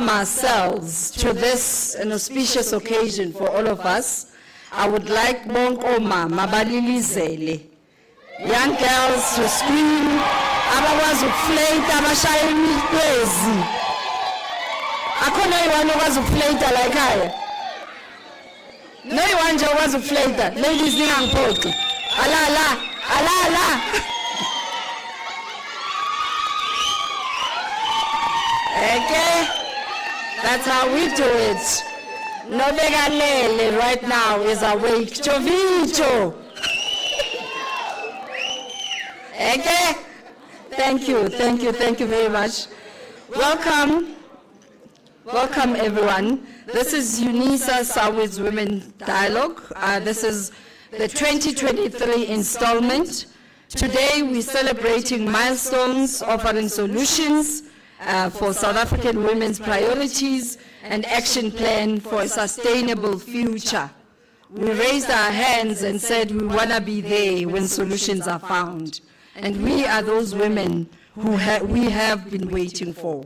ourselves to this an auspicious occasion for all of us, I would like bonke omama balilizele. Young girls to scream, abakwazi ukuflate, abashaya imikwezi. Akhona yiwani okwazi ukuflate la ekhaya. No yiwani nje okwazi ukuflate. Ladies ningangiphoqi. Ala. Okay, that's how we do it. Nobegalele right now is awake. Chovicho. Okay, thank you very much. Welcome everyone. This is Unisa-Sawid's Women Dialogue. This is the 2023 installment. Today we're celebrating milestones, offering solutions for South African women's priorities and action plan for a sustainable future. We raised our hands and said we want to be there when solutions are found. And we are those women who we have been waiting for.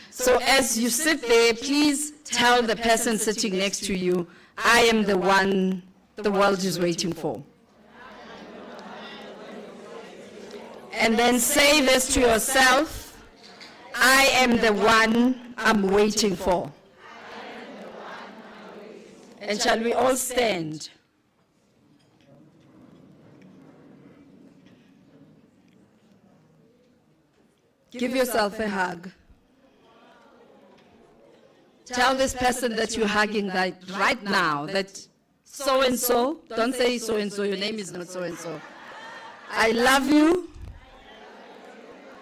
So as you sit there, please tell the person sitting next to you, I am the one the world is waiting for. And then say this to yourself, I am the one I'm waiting for. And shall we all stand? Give yourself a hug. Tell this person that you're hugging right now that so-and-so, don't say so-and-so, your name is not so-and-so. I love you.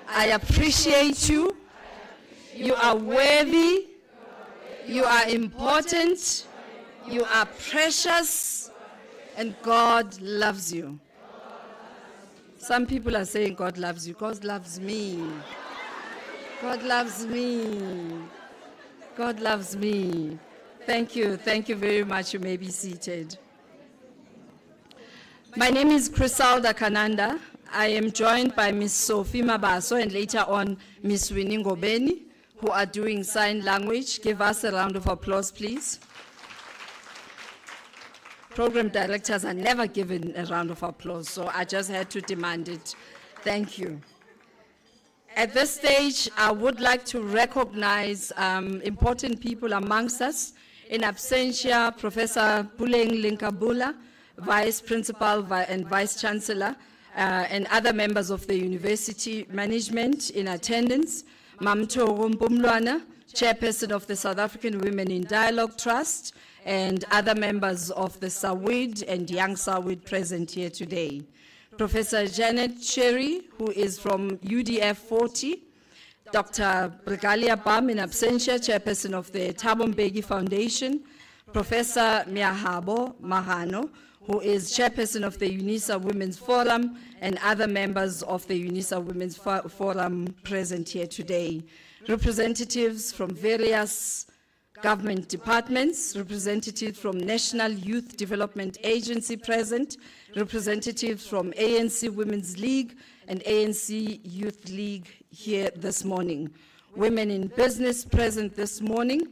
I appreciate you. You are worthy. You are important. You are precious. And God loves you. Some people are saying God loves you. God loves me. God loves me. God loves me. Thank you very much. You may be seated. My name is Crisalda Kananda. I am joined by Ms. Sophie Mabaso and later on Ms. Winnie Ngobeni, who are doing sign language. Give us a round of applause, please. Program directors are never given a round of applause, so I just had to demand it. Thank you. At this stage, I would like to recognize important people amongst us. In absentia, Professor Puleng LenkaBula, Vice Principal and Vice-Chancellor, and other members of the university management in attendance. Thoko Mpumlwana, Chairperson of the South African Women in Dialogue Trust, and other members of the Sawid and Young Sawid present here today. Professor Janet Cherry, who is from UDF 40, Dr. Brigalia Bam in absentia, Chairperson of the Thabo Mbeki Foundation, Professor Miahabo Mahano, who is Chairperson of the Unisa Women's Forum, and other members of the Unisa Women's Forum present here today. Representatives from various government departments, representatives from National Youth Development Agency present, representatives from ANC Women's League and ANC Youth League here this morning. Women in business present this morning,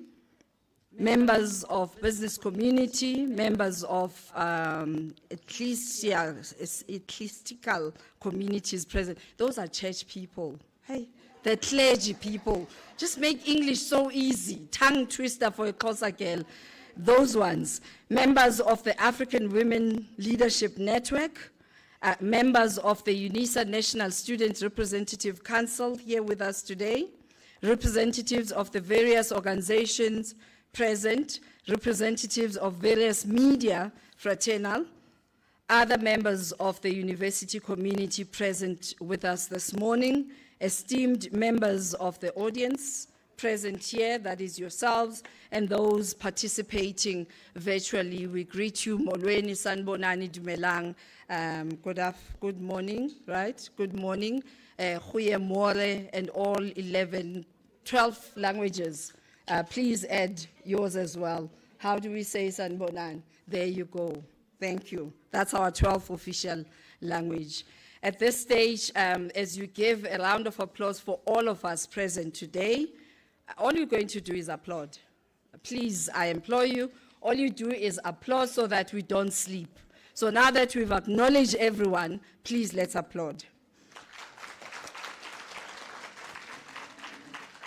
members of business community, members of ecclesiastical communities present. Those are church people. Hey, the clergy people. Just make English so easy. Tongue twister for a Xhosa girl. Those ones. Members of the African Women Leadership Network, members of the UNISA National Student Representative Council here with us today, representatives of the various organizations present, representatives of various media fraternal, other members of the university community present with us this morning, esteemed members of the audience present here, that is yourselves, and those participating virtually. We greet you, Molweni, Sanbonani, Dumelang. Good morning, right? Good morning. Goeie More, and all 12 languages. Please add yours as well. How do we say Sanbonan? There you go. Thank you. That's our 12th official language. At this stage, as you give a round of applause for all of us present today, all you're going to do is applaud. Please, I implore you, all you do is applaud so that we don't sleep. So now that we've acknowledged everyone, please let's applaud.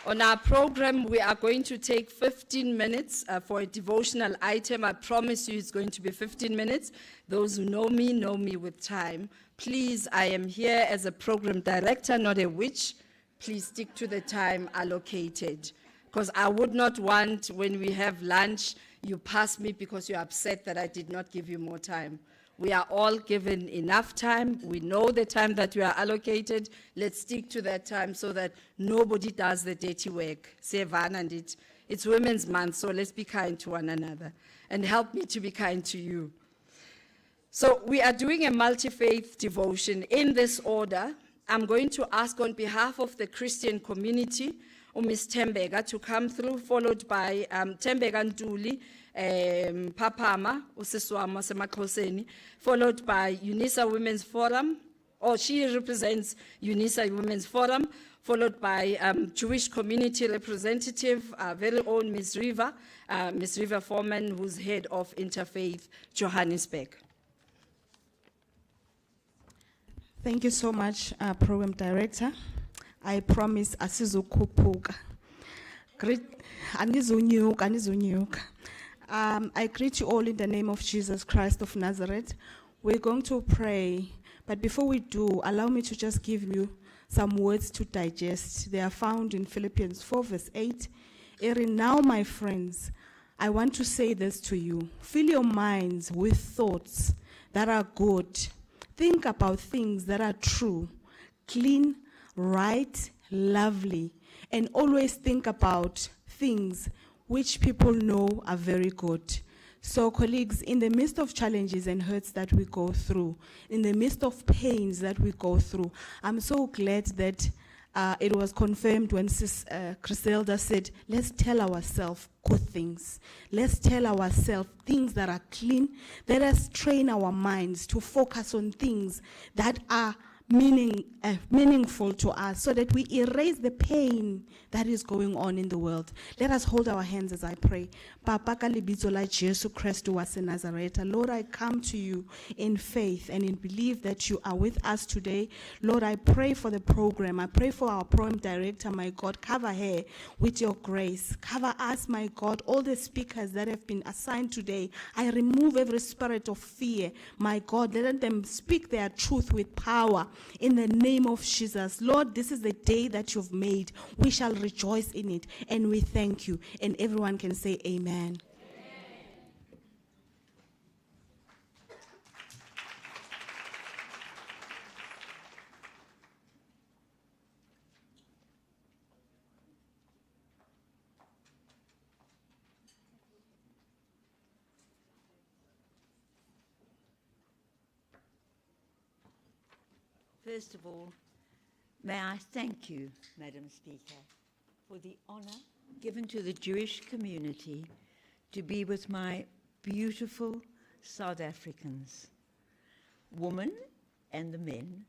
On our program, we are going to take 15 minutes for a devotional item. I promise you it's going to be 15 minutes. Those who know me with time. Please, I am here as a program director, not a witch. Please stick to the time allocated. Because I would not want, when we have lunch, you pass me because you're upset that I did not give you more time. We are all given enough time. We know the time that we are allocated. Let's stick to that time so that nobody does the dirty work. And it's Women's Month, so let's be kind to one another. And help me to be kind to you. So we are doing a multi-faith devotion in this order. I'm going to ask on behalf of the Christian community, Ms. Tembega to come through, followed by Tembega Ntuli, Papama, Usiswama Semakhoseni, followed by Unisa Women's Forum, or she represents Unisa Women's Forum, followed by Jewish community representative, very own Ms. Riva Foreman, who's head of Interfaith Johannesburg. Thank you so much, Program Director. I promise asizukhuphuka. I greet you all in the name of Jesus Christ of Nazareth. We're going to pray, but before we do, allow me to just give you some words to digest. They are found in Philippians 4 verse 8. Now, my friends, I want to say this to you. Fill your minds with thoughts that are good. Think about things that are true, clean, right, lovely, and always think about things which people know are very good. So colleagues, in the midst of challenges and hurts that we go through, in the midst of pains that we go through, I'm so glad that it was confirmed when Sis Griselda said, let's tell ourselves good things. Let's tell ourselves things that are clean. Let us train our minds to focus on things that are meaningful to us, so that we erase the pain that is going on in the world. Let us hold our hands as I pray. Papa ka lebitso la Jesu Kristu wa Nazareth. Lord, I come to you in faith and in belief that you are with us today. Lord, I pray for the program. I pray for our program director, my God. Cover her with your grace. Cover us, my God, all the speakers that have been assigned today. I remove every spirit of fear, my God. Let them speak their truth with power. In the name of Jesus. Lord, this is the day that you've made. We shall rejoice in it, and we thank you. And everyone can say amen. First of all, may I thank you, Madam Speaker, for the honor given to the Jewish community to be with my beautiful South Africans, women and the men,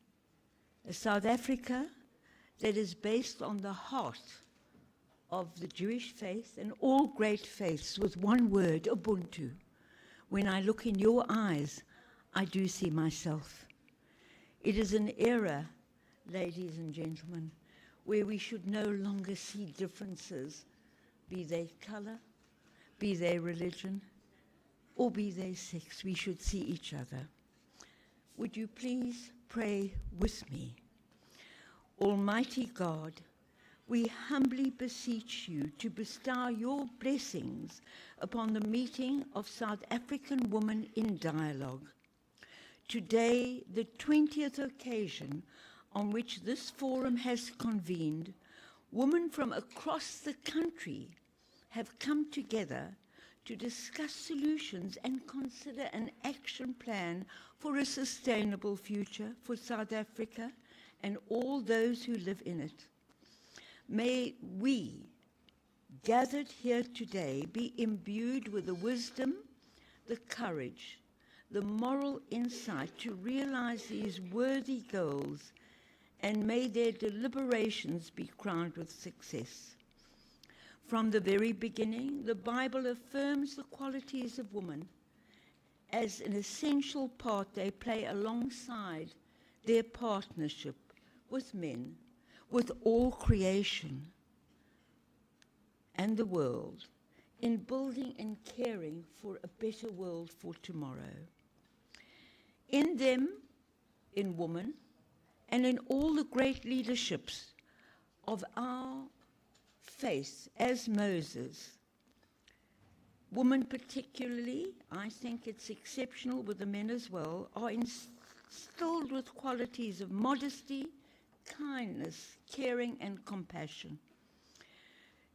a South Africa that is based on the heart of the Jewish faith and all great faiths with one word, Ubuntu. When I look in your eyes, I do see myself. It is an era, ladies and gentlemen, where we should no longer see differences, be they color, be they religion, or be they sex. We should see each other. Would you please pray with me? Almighty God, we humbly beseech you to bestow your blessings upon the meeting of South African women in dialogue. Today, the 20th occasion on which this forum has convened, women from across the country have come together to discuss solutions and consider an action plan for a sustainable future for South Africa and all those who live in it. May we, gathered here today, be imbued with the wisdom, the courage, the moral insight to realize these worthy goals, and may their deliberations be crowned with success. From the very beginning, the Bible affirms the qualities of women as an essential part they play alongside their partnership with men, with all creation and the world, in building and caring for a better world for tomorrow. In them, in woman, and in all the great leaderships of our faith as Moses, women particularly, I think it's exceptional with the men as well, are instilled with qualities of modesty, kindness, caring, and compassion.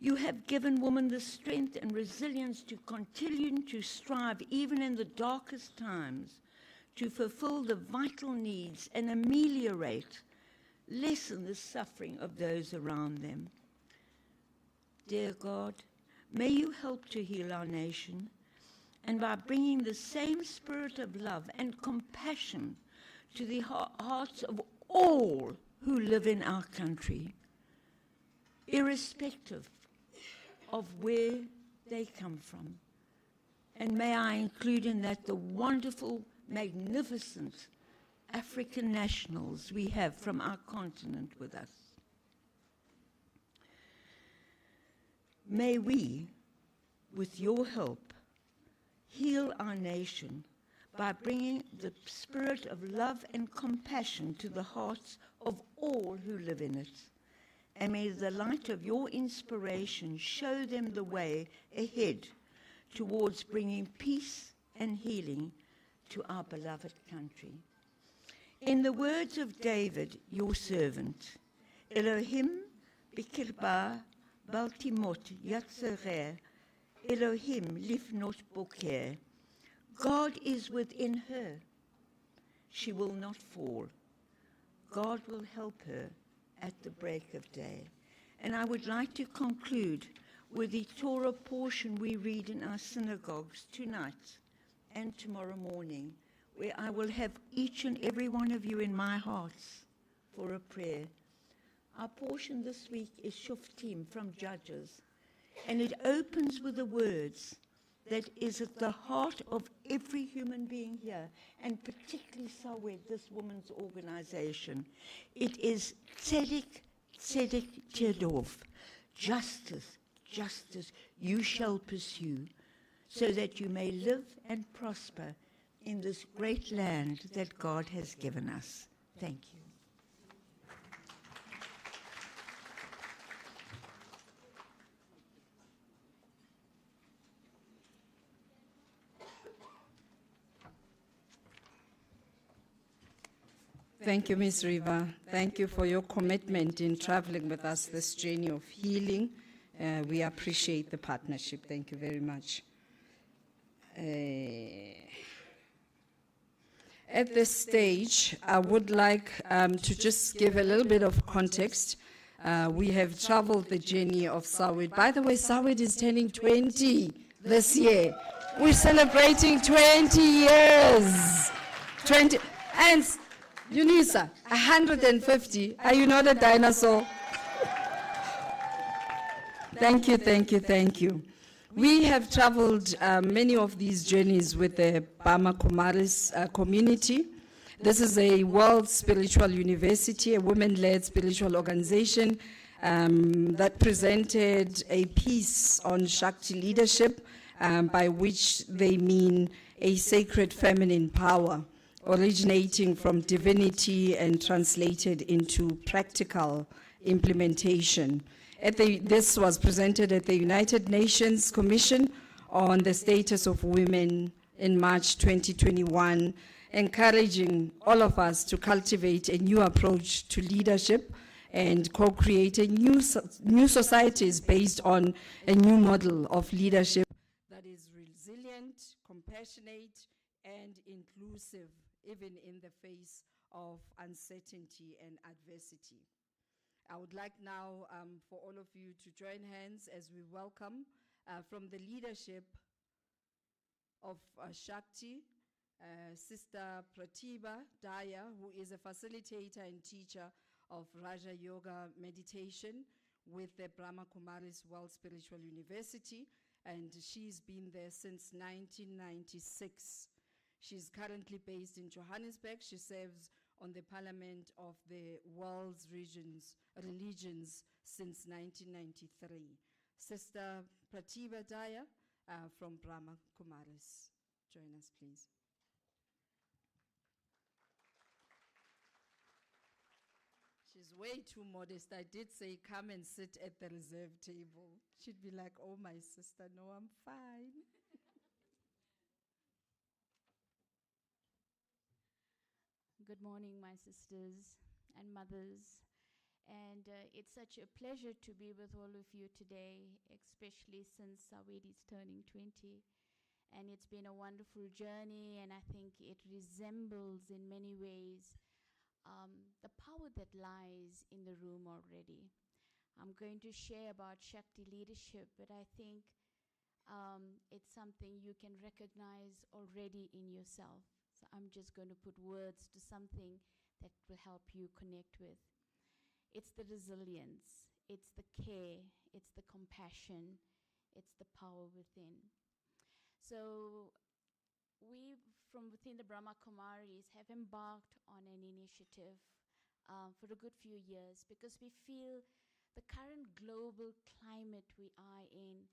You have given women the strength and resilience to continue to strive, even in the darkest times, to fulfill the vital needs and ameliorate, lessen the suffering of those around them. Dear God, may you help to heal our nation, and by bringing the same spirit of love and compassion to the hearts of all who live in our country, irrespective of where they come from. And may I include in that the wonderful, magnificent African nationals we have from our continent with us. May we, with your help, heal our nation by bringing the spirit of love and compassion to the hearts of all who live in it. And may the light of your inspiration show them the way ahead towards bringing peace and healing to our beloved country. In the words of David, your servant, Elohim bikirba baltimot yatzerer, Elohim lifnot boker. God is within her. She will not fall. God will help her at the break of day. And I would like to conclude with the Torah portion we read in our synagogues tonight and tomorrow morning, where I will have each and every one of you in my heart for a prayer. Our portion this week is Shoftim from Judges, and it opens with the words that is at the heart of every human being here, and particularly Sawid, this woman's organization. It is tzedek, tzedek tedov, justice, justice you shall pursue, so that you may live and prosper in this great land that God has given us. Thank you. Thank you, Ms. Riva. Thank you for your commitment in traveling with us this journey of healing. We appreciate the partnership. Thank you very much. At this stage, I would like to just give a little bit of context. We have traveled the journey of Sawid. By the way, Sawid is turning 20 this year. We're celebrating 20 years. 20, and Unisa, 150. Are you not a dinosaur? Thank you, thank you, thank you. We have traveled many of these journeys with the Bama Kumaris community. This is a world spiritual university, a women-led spiritual organization that presented a piece on Shakti leadership, by which they mean a sacred feminine power, originating from divinity and translated into practical implementation. This was presented at the United Nations Commission on the Status of Women in March 2021, encouraging all of us to cultivate a new approach to leadership and co-create a new societies based on a new model of leadership that is resilient, compassionate, and inclusive, even in the face of uncertainty and adversity. I would like now for all of you to join hands as we welcome from the leadership of Shakti, Sister Pratibha Daya, who is a facilitator and teacher of Raja Yoga meditation. with the Brahma Kumaris World Spiritual University, and she's been there since 1996. She's currently based in Johannesburg. She serves on the Parliament of the World's Religions since 1993. Sister Pratibha Daya from Brahma Kumaris. Join us, please. She's way too modest. I did say, come and sit at the reserve table. She'd be like, oh, my sister, no, I'm fine. Good morning, my sisters and mothers. And it's such a pleasure to be with all of you today, especially since Sawid is turning 20. And it's been a wonderful journey, and I think it resembles in many ways the power that lies in the room already. I'm going to share about Shakti leadership, but I think it's something you can recognize already in yourself. So I'm just going to put words to something that will help you connect with. It's the resilience, it's the care, it's the compassion, it's the power within. So we, from within the Brahma Kumaris, have embarked on an initiative for a good few years because we feel the current global climate we are in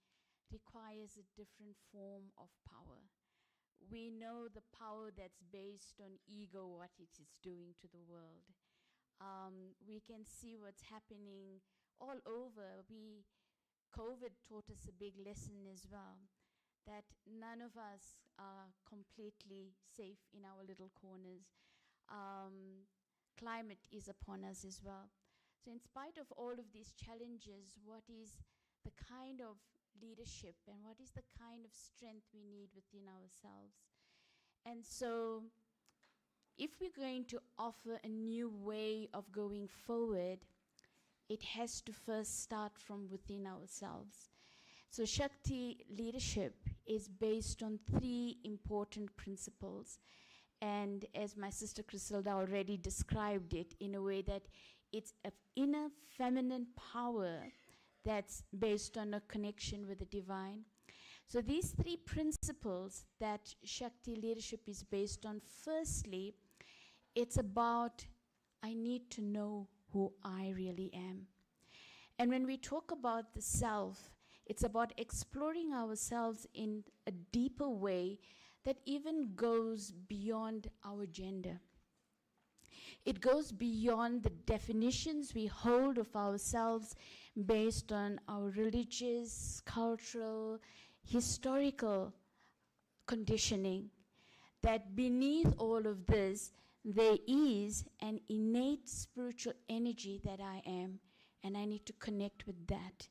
requires a different form of power. We know the power that's based on ego, what it is doing to the world. We can see what's happening all over. COVID taught us a big lesson as well, that none of us are completely safe in our little corners. Climate is upon us as well. So in spite of all of these challenges, what is the kind of leadership and what is the kind of strength we need within ourselves? And so if we're going to offer a new way of going forward, it has to first start from within ourselves. So Shakti leadership is based on 3 important principles. And as my sister Griselda already described it, in a way that it's an inner feminine power that's based on a connection with the divine. So these 3 principles that Shakti leadership is based on, firstly, it's about, I need to know who I really am. And when we talk about the self, it's about exploring ourselves in a deeper way that even goes beyond our gender. It goes beyond the definitions we hold of ourselves based on our religious, cultural, historical conditioning. That beneath all of this, there is an innate spiritual energy that I am, and I need to connect with that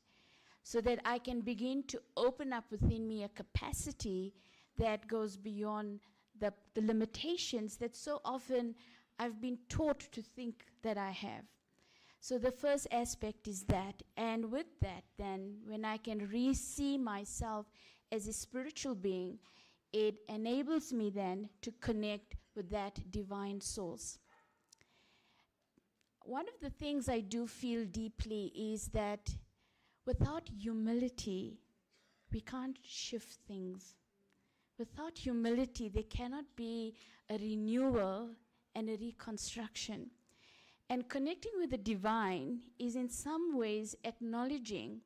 so that I can begin to open up within me a capacity that goes beyond the limitations that so often I've been taught to think that I have. So the first aspect is that, and with that then, when I can re-see myself as a spiritual being, it enables me then to connect with that divine source. One of the things I do feel deeply is that without humility, we can't shift things. Without humility, there cannot be a renewal and a reconstruction. And connecting with the divine is in some ways acknowledging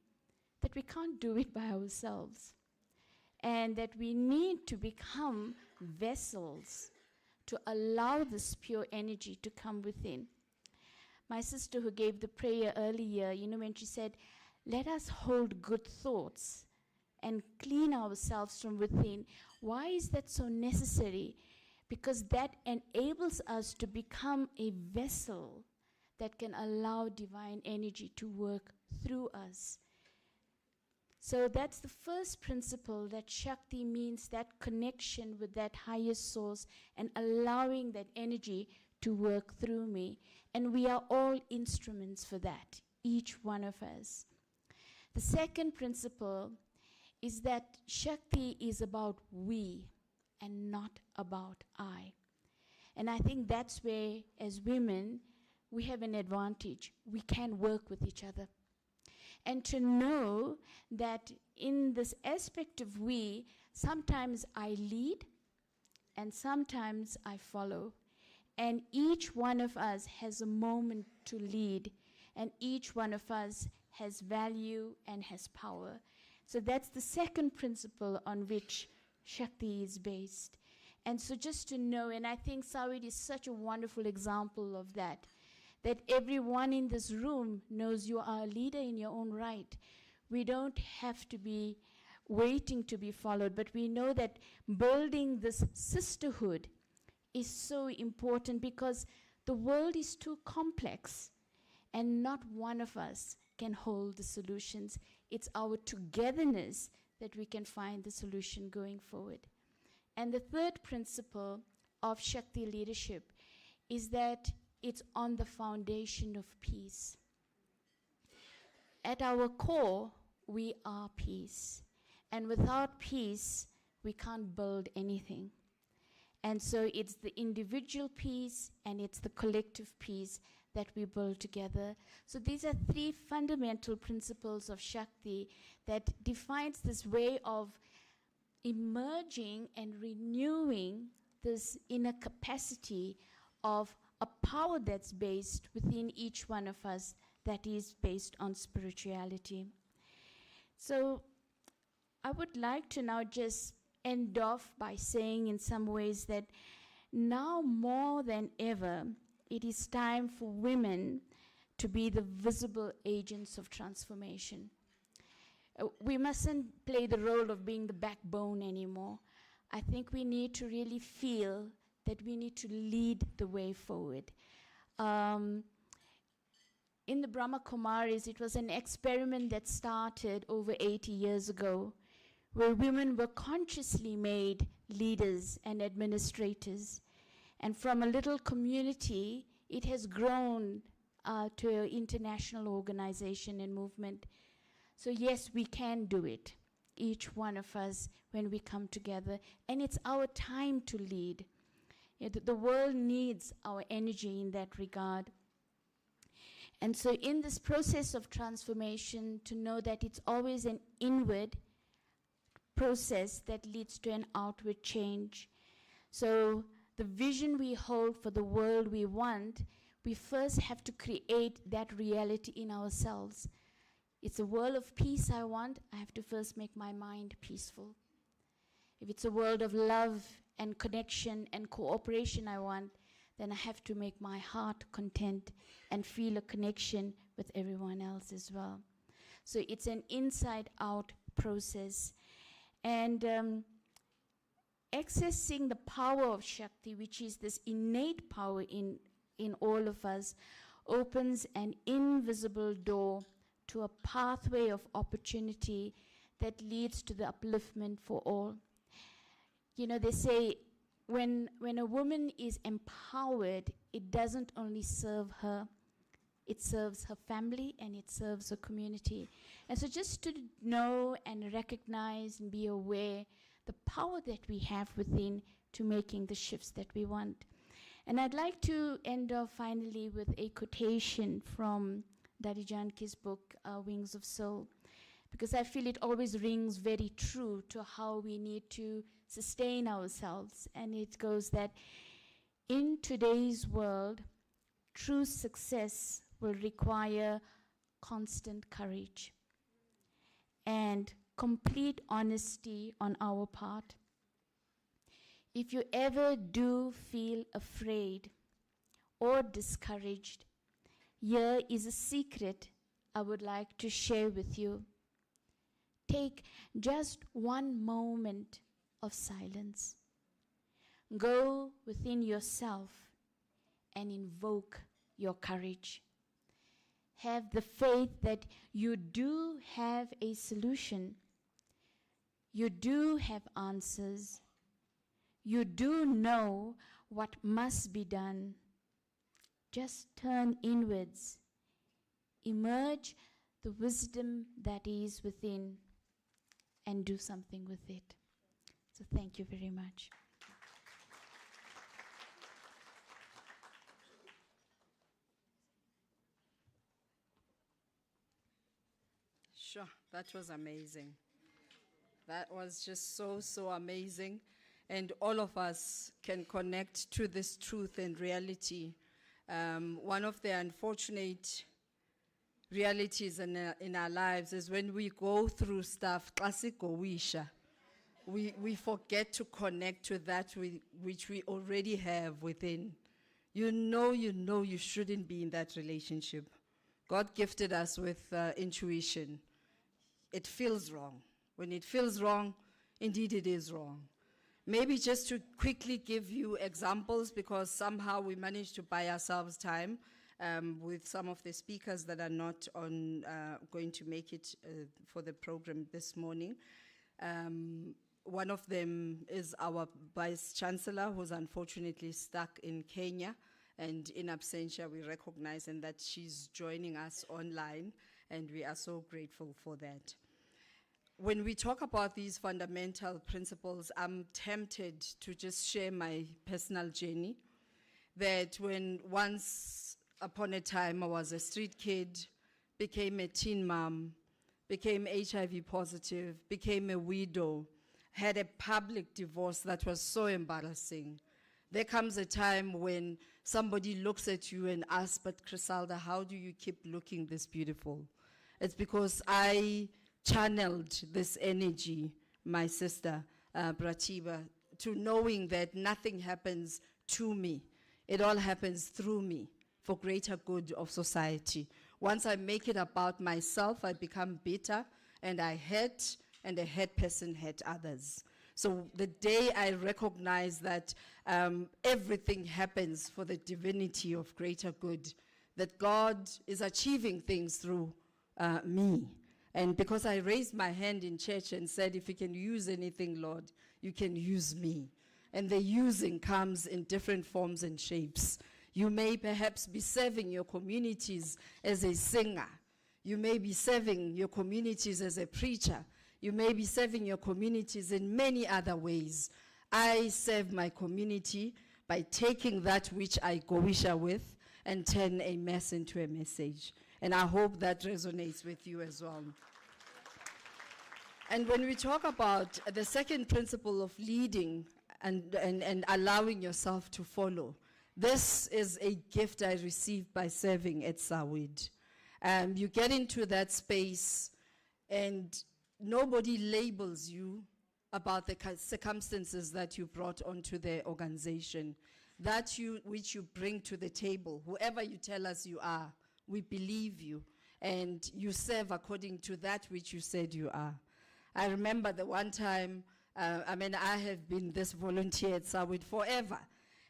that we can't do it by ourselves, and that we need to become vessels to allow this pure energy to come within. My sister who gave the prayer earlier, when she said, let us hold good thoughts and clean ourselves from within. Why is that so necessary? Because that enables us to become a vessel that can allow divine energy to work through us. So that's the first principle, that Shakti means that connection with that higher source and allowing that energy to work through me. And we are all instruments for that, each one of us. The second principle is that Shakti is about we and not about I. And I think that's where, as women, we have an advantage. We can work with each other. and to know that in this aspect of we, sometimes I lead and sometimes I follow. And each one of us has a moment to lead, and each one of us has value and has power. So that's the second principle on which Shakti is based. And so just to know, and I think Sawid is such a wonderful example of that, that everyone in this room knows you are a leader in your own right. We don't have to be waiting to be followed, but we know that building this sisterhood is so important because the world is too complex and not one of us can hold the solutions. It's our togetherness that we can find the solution going forward. And the third principle of Shakti leadership is that it's on the foundation of peace. At our core, we are peace. And without peace, we can't build anything. And so it's the individual peace and it's the collective peace that we build together. So these are three fundamental principles of Shakti that defines this way of emerging and renewing this inner capacity of a power that's based within each one of us that is based on spirituality. So I would like to now just end off by saying in some ways that now more than ever, it is time for women to be the visible agents of transformation. We mustn't play the role of being the backbone anymore. I think we need to really feel that we need to lead the way forward. In the Brahma Kumaris, it was an experiment that started over 80 years ago, where women were consciously made leaders and administrators. And from a little community, it has grown to an international organization and movement. So yes, we can do it, each one of us, when we come together. And it's our time to lead. The world needs our energy in that regard. And so in this process of transformation, to know that it's always an inward process that leads to an outward change. So the vision we hold for the world we want, we first have to create that reality in ourselves. It's a world of peace I want, I have to first make my mind peaceful. If it's a world of love and connection and cooperation I want, then I have to make my heart content and feel a connection with everyone else as well. So it's an inside-out process. And accessing the power of Shakti, which is this innate power in all of us, opens an invisible door to a pathway of opportunity that leads to the upliftment for all. You know, they say when a woman is empowered, it doesn't only serve her, it serves her family and it serves her community. And so just to know and recognize and be aware the power that we have within to making the shifts that we want. And I'd like to end off finally with a quotation from Dadi Janki's book, Wings of Soul, because I feel it always rings very true to how we need to sustain ourselves. And it goes that in today's world, true success will require constant courage and complete honesty on our part. If you ever do feel afraid or discouraged, here is a secret I would like to share with you. Take just one moment of silence. Go within yourself and invoke your courage. Have the faith that you do have a solution. You do have answers. You do know what must be done. Just turn inwards. Emerge the wisdom that is within and do something with it. So thank you very much. Sure, that was amazing. That was just so amazing. And all of us can connect to this truth and reality. One of the unfortunate realities in our lives is when we go through stuff, we forget to connect to that which we already have within. You know you shouldn't be in that relationship. God gifted us with intuition. It feels wrong. When it feels wrong, indeed it is wrong. Maybe just to quickly give you examples, because somehow we managed to buy ourselves time with some of the speakers that are not going to make it for the program this morning. One of them is our Vice-Chancellor, who's unfortunately stuck in Kenya, and in absentia we recognize and that she's joining us online, and we are so grateful for that. When we talk about these fundamental principles, I'm tempted to just share my personal journey, that when once upon a time I was a street kid, became a teen mom, became HIV positive, became a widow, had a public divorce that was so embarrassing. There comes a time when somebody looks at you and asks, but Crisalda, how do you keep looking this beautiful? It's because I channeled this energy, my sister, Bratiba, to knowing that nothing happens to me. It all happens through me for greater good of society. Once I make it about myself, I become bitter, and I hurt, and a hurt person hurt others. So the day I recognize that everything happens for the divinity of greater good, that God is achieving things through me. And because I raised my hand in church and said, if you can use anything, Lord, you can use me. And the using comes in different forms and shapes. You may perhaps be serving your communities as a singer. You may be serving your communities as a preacher. You may be serving your communities in many other ways. I serve my community by taking that which I go-wisha with and turn a mess into a message. And I hope that resonates with you as well. And when we talk about the second principle of leading and allowing yourself to follow, this is a gift I received by serving at Sawid. You get into that space and nobody labels you about the circumstances that you brought onto the organization. That which you bring to the table, whoever you tell us you are, we believe you, and you serve according to that which you said you are. I remember the one time, I have been this volunteer at Sawid forever,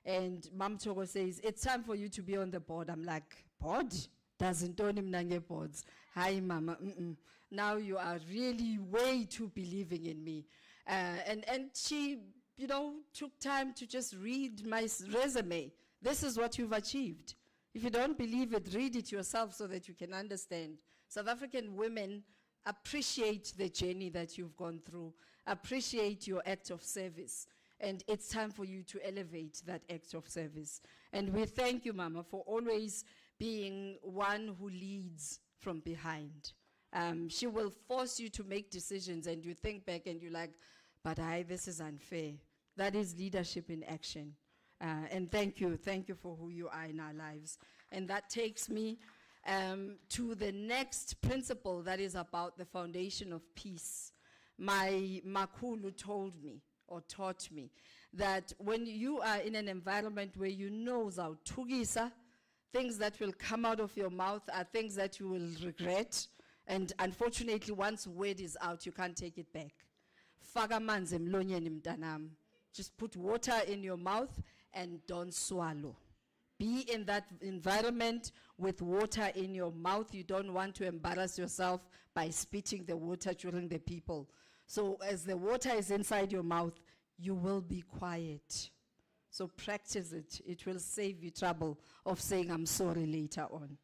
and Mam Thoko says, it's time for you to be on the board. I'm like, board? Doesn't own him nange boards. Hi, Mama. Now you are really way too believing in me. And she, took time to just read my resume. This is what you've achieved. If you don't believe it, read it yourself so that you can understand. South African women appreciate the journey that you've gone through, appreciate your act of service, and it's time for you to elevate that act of service. And we thank you, Mama, for always being one who leads from behind. She will force you to make decisions, and you think back and you're like, but this is unfair. That is leadership in action. And thank you for who you are in our lives. And that takes me to the next principle that is about the foundation of peace. My Makulu told me, or taught me, that when you are in an environment where you know zawuthukisa, things that will come out of your mouth are things that you will regret, and unfortunately once word is out, you can't take it back. Faka amanzi emlonyeni mntanami. Just put water in your mouth and don't swallow. Be in that environment with water in your mouth. You don't want to embarrass yourself by spitting the water during the people. So as the water is inside your mouth, you will be quiet. So practice it. It will save you trouble of saying I'm sorry later on.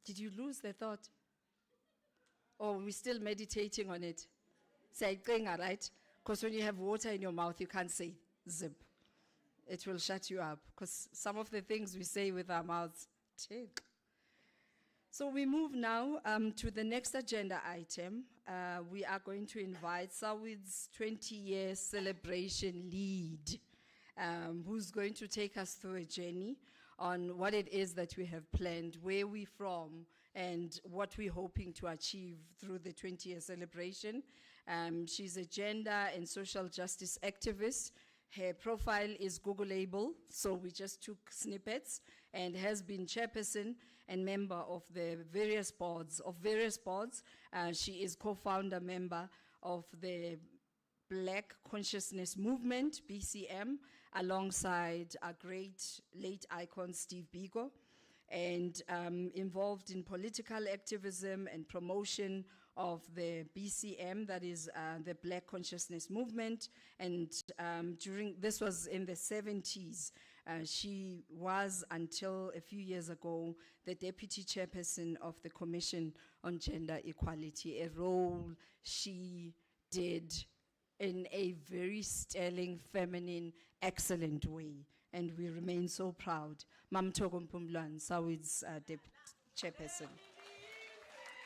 Did you lose the thought? Or are we still meditating on it? Say, right? Because when you have water in your mouth, you can't say zip. It will shut you up. Because some of the things we say with our mouths, So we move now to the next agenda item. We are going to invite Sawid's 20-year celebration lead, who's going to take us through a journey on what it is that we have planned, where we're from, and what we're hoping to achieve through the 20-year celebration. She's a gender and social justice activist. Her profile is Googleable, so we just took snippets, and has been chairperson and member of the various boards. She is co-founder member of the Black Consciousness Movement, BCM, alongside our great late icon, Steve Biko, and involved in political activism and promotion of the BCM, that is the Black Consciousness Movement. And this was in the 70s. She was, until a few years ago, the deputy chairperson of the Commission on Gender Equality, a role she did in a very sterling, feminine, excellent way. And we remain so proud. Thoko Mpumlwana, Sawid's deputy chairperson.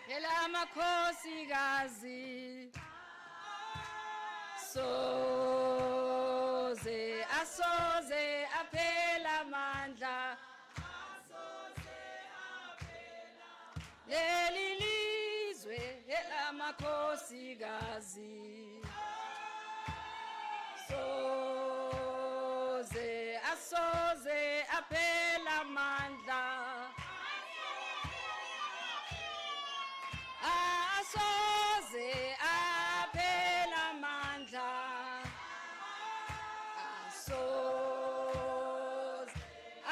Hela makhosikazi soze asoze aphela mandla leli lizwe hela makhosikazi soze asoze aphela mandla asoze aphela mandla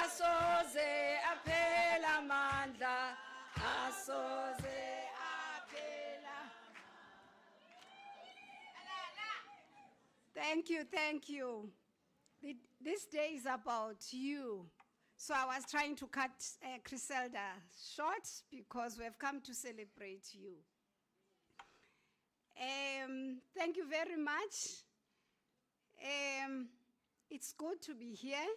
asoze aphela mandla asoze aphela. Thank you. This day is about you. So I was trying to cut Griselda short because we have come to celebrate you. Thank you very much. It's good to be here.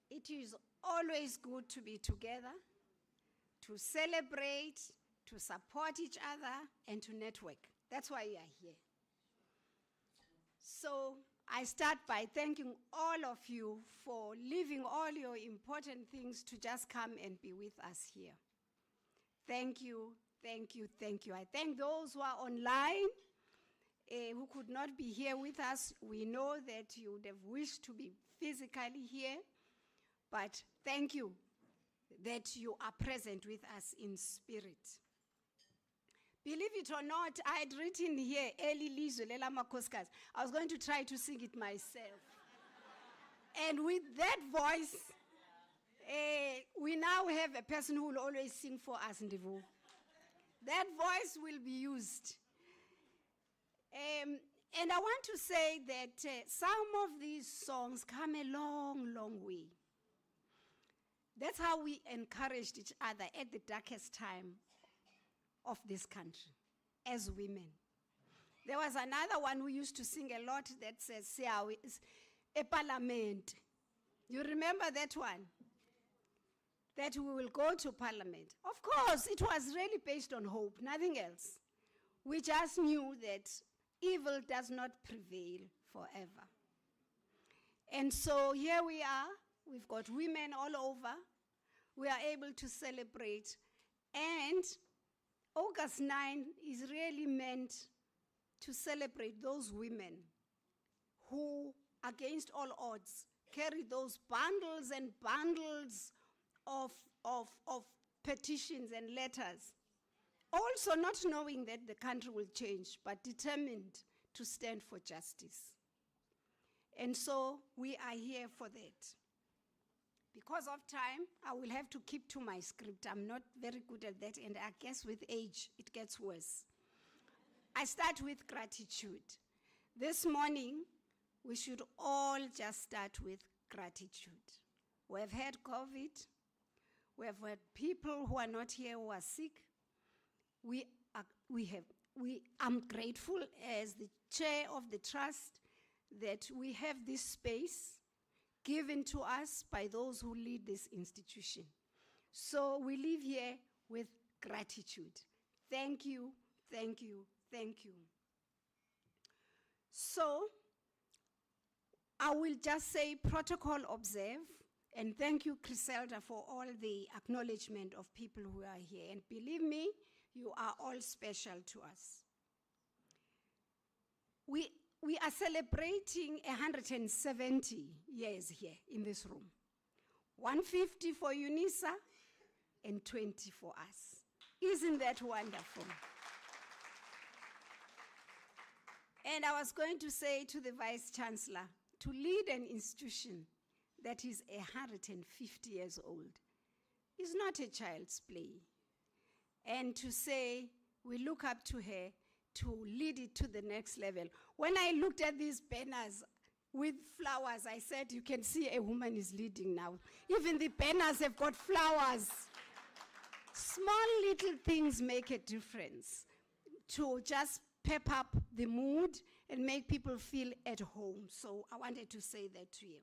It is always good to be together, to celebrate, to support each other, and to network. That's why we are here. So I start by thanking all of you for leaving all your important things to just come and be with us here. Thank you. I thank those who are online, who could not be here with us. We know that you would have wished to be physically here, but thank you that you are present with us in spirit. Believe it or not, I had written here, Eli Lizwe Lela Makhosikazi. I was going to try to sing it myself. And with that voice, we now have a person who will always sing for us, Ndivu. That voice will be used. And I want to say that some of these songs come a long, long way. That's how we encouraged each other at the darkest time of this country, as women. There was another one who used to sing a lot that says, a parliament. You remember that one? That we will go to parliament. Of course, it was really based on hope, nothing else. We just knew that evil does not prevail forever. And so here we are. We've got women all over. We are able to celebrate. And August 9 is really meant to celebrate those women who, against all odds, carry those bundles and bundles of petitions and letters. Also not knowing that the country will change, but determined to stand for justice. And so we are here for that. Because of time, I will have to keep to my script. I'm not very good at that, and I guess with age, it gets worse. I start with gratitude. This morning, we should all just start with gratitude. We have had COVID. We have had people who are not here who are sick. I'm grateful as the chair of the trust that we have this space given to us by those who lead this institution. So we live here with gratitude. Thank you, thank you, thank you. So, I will just say protocol observe, and thank you, Griselda, for all the acknowledgement of people who are here. And believe me, you are all special to us. We are celebrating 170 years here in this room. 150 for Unisa and 20 for us. Isn't that wonderful? And I was going to say to the Vice-Chancellor, to lead an institution that is 150 years old is not a child's play. And to say we look up to her to lead it to the next level. When I looked at these banners with flowers, I said, you can see a woman is leading now. Even the banners have got flowers. Small little things make a difference to just pep up the mood and make people feel at home. So I wanted to say that to you.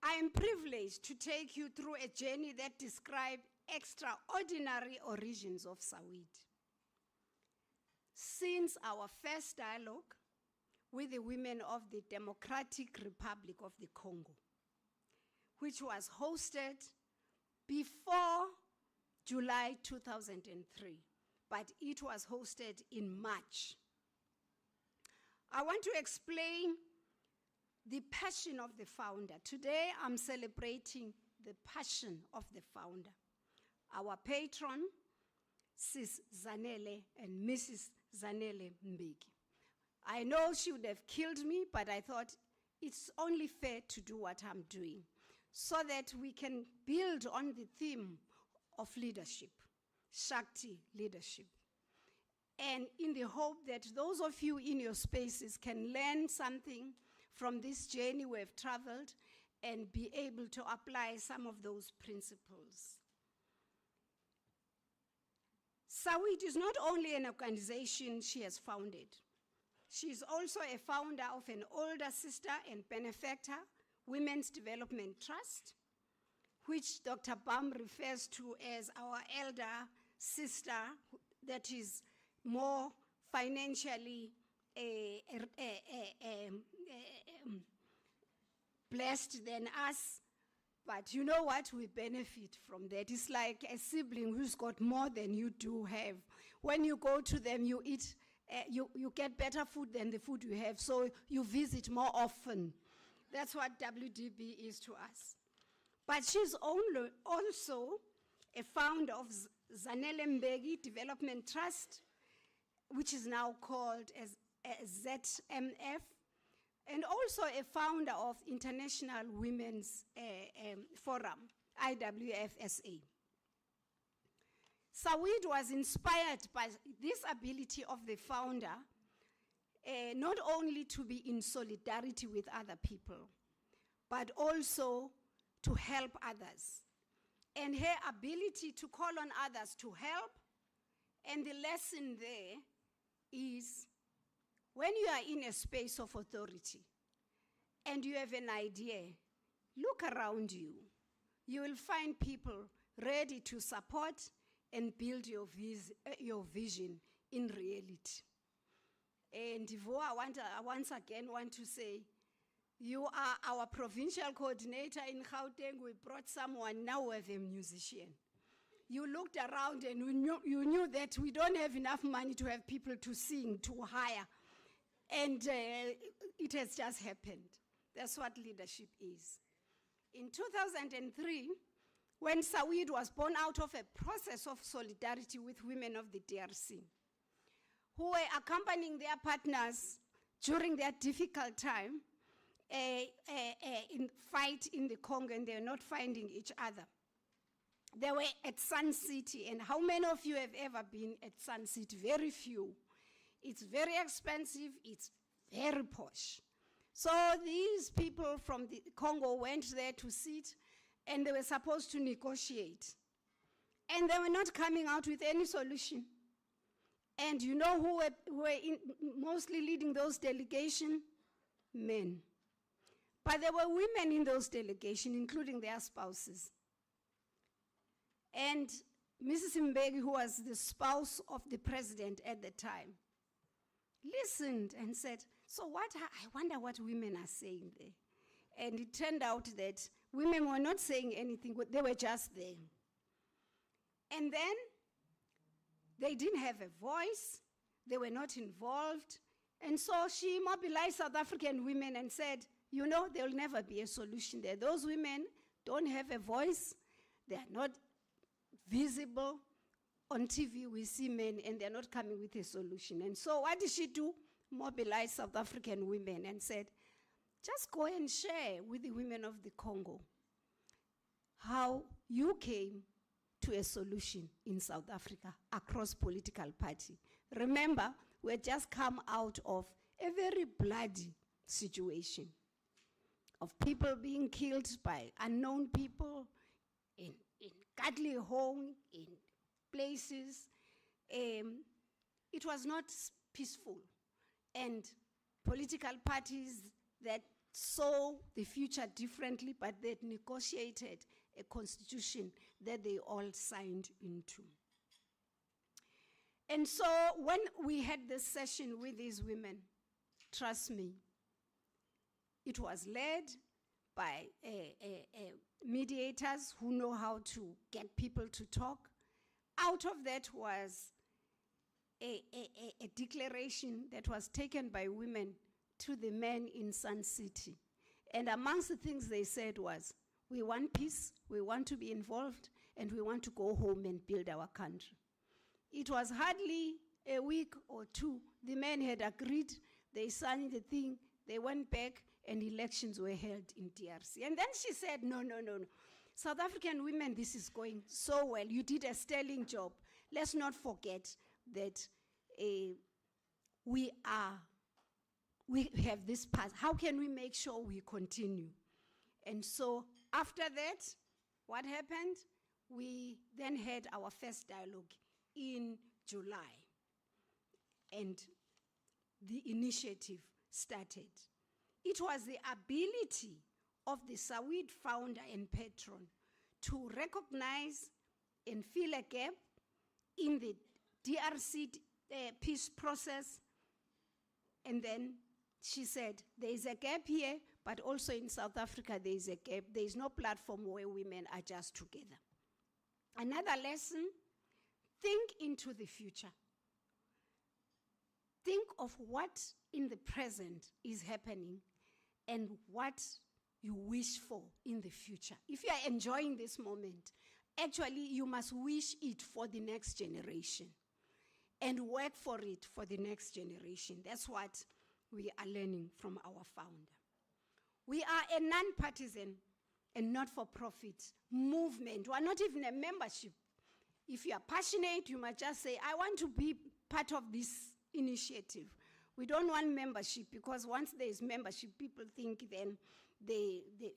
I am privileged to take you through a journey that describes extraordinary origins of Sawid. Since our first dialogue with the women of the Democratic Republic of the Congo, which was hosted before July 2003, but it was hosted in March. I want to explain the passion of the founder. Today, I'm celebrating the passion of the founder. Our patron, Sis Zanele and Mrs. Zanele Mbeki. I know she would have killed me, but I thought it's only fair to do what I'm doing so that we can build on the theme of leadership, Shakti leadership. And in the hope that those of you in your spaces can learn something from this journey we've traveled and be able to apply some of those principles. Sawid is not only an organization she has founded. She is also a founder of an older sister and benefactor, Women's Development Trust, which Dr. Bam refers to as our elder sister that is more financially blessed than us. But you know what? We benefit from that. It's like a sibling who's got more than you do have. When you go to them, you eat, you get better food than the food you have, so you visit more often. That's what WDB is to us. But she's also a founder of Zanele Mbeki Development Trust, which is now called as ZMF, and also a founder of International Women's Forum, IWF-SA. Sawid was inspired by this ability of the founder not only to be in solidarity with other people, but also to help others. And her ability to call on others to help, and the lesson there is when you are in a space of authority and you have an idea, look around you. You will find people ready to support and build your vision in reality. And I once again want to say, you are our provincial coordinator in Gauteng. We brought someone, now we have a musician. You looked around and you knew that we don't have enough money to have people to sing, to hire. And it has just happened. That's what leadership is. In 2003, when Sawid was born out of a process of solidarity with women of the DRC, who were accompanying their partners during their difficult time, in fight in the Congo, and they're not finding each other. They were at Sun City, and how many of you have ever been at Sun City? Very few. It's very expensive, it's very posh. So these people from the Congo went there to sit, and they were supposed to negotiate. And they were not coming out with any solution. And you know who were mostly leading those delegations? Men. But there were women in those delegations, including their spouses. And Mrs. Mbeki, who was the spouse of the president at the time, listened and said, so what, I wonder what women are saying there. And it turned out that women were not saying anything, they were just there. And then they didn't have a voice, they were not involved. And so she mobilized South African women and said, you know, there will never be a solution there. Those women don't have a voice, they are not visible. On TV, we see men and they're not coming with a solution. And so what did she do? Mobilize South African women and said, just go and share with the women of the Congo how you came to a solution in South Africa across political party. Remember, we had just come out of a very bloody situation of people being killed by unknown people in Kadli home, in places. It was not peaceful. And political parties that saw the future differently, but they negotiated a constitution that they all signed into. And so when we had this session with these women, trust me, it was led by mediators who know how to get people to talk. Out of that was a declaration that was taken by women to the men in Sun City. And amongst the things they said was, we want peace, we want to be involved, and we want to go home and build our country. It was hardly a week or two, the men had agreed, they signed the thing, they went back, and elections were held in DRC. And then she said, no. South African women, this is going so well. You did a sterling job. Let's not forget that we have this past. How can we make sure we continue? And so after that, what happened? We then had our first dialogue in July. And the initiative started. It was the ability of the Sawid founder and patron to recognize and fill a gap in the DRC peace process. And then she said, there is a gap here, but also in South Africa there is a gap. There is no platform where women are just together. Another lesson, think into the future. Think of what in the present is happening and what you wish for in the future. If you are enjoying this moment, actually you must wish it for the next generation and work for it for the next generation. That's what we are learning from our founder. We are a non-partisan and not-for-profit movement. We are not even a membership. If you are passionate, you must just say, I want to be part of this initiative. We don't want membership, because once there is membership, people think then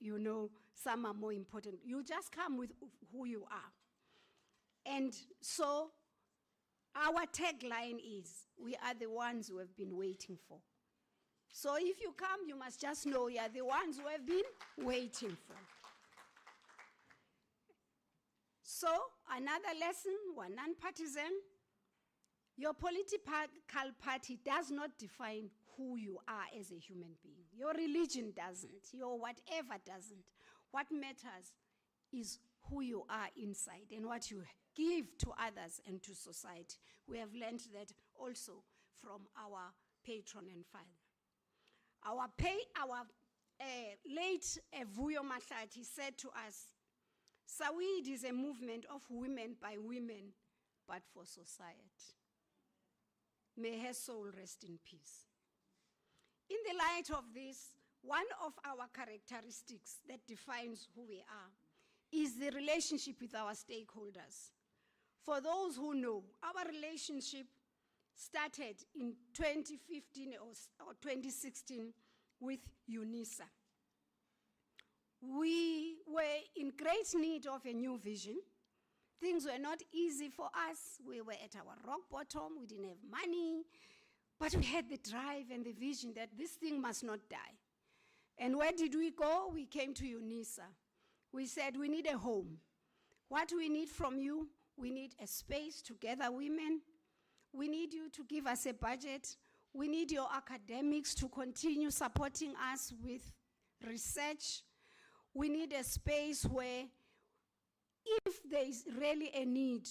you know, some are more important. You just come with who you are. And so our tagline is, we are the ones who have been waiting for. So if you come, you must just know you are the ones who have been waiting for. So another lesson, we're non-partisan. Your political party does not define who you are as a human being. Your religion doesn't, your whatever doesn't. What matters is who you are inside and what you give to others and to society. We have learned that also from our patron and father. Our late Vuyo Mahlati said to us, Sawid is a movement of women by women, but for society. May her soul rest in peace. In the light of this, one of our characteristics that defines who we are is the relationship with our stakeholders. For those who know, our relationship started in 2015 or 2016 with UNISA. We were in great need of a new vision. Things were not easy for us. We were at our rock bottom. We didn't have money. But we had the drive and the vision that this thing must not die. And where did we go? We came to UNISA. We said, we need a home. What we need from you, we need a space to gather women. We need you to give us a budget. We need your academics to continue supporting us with research. We need a space where if there is really a need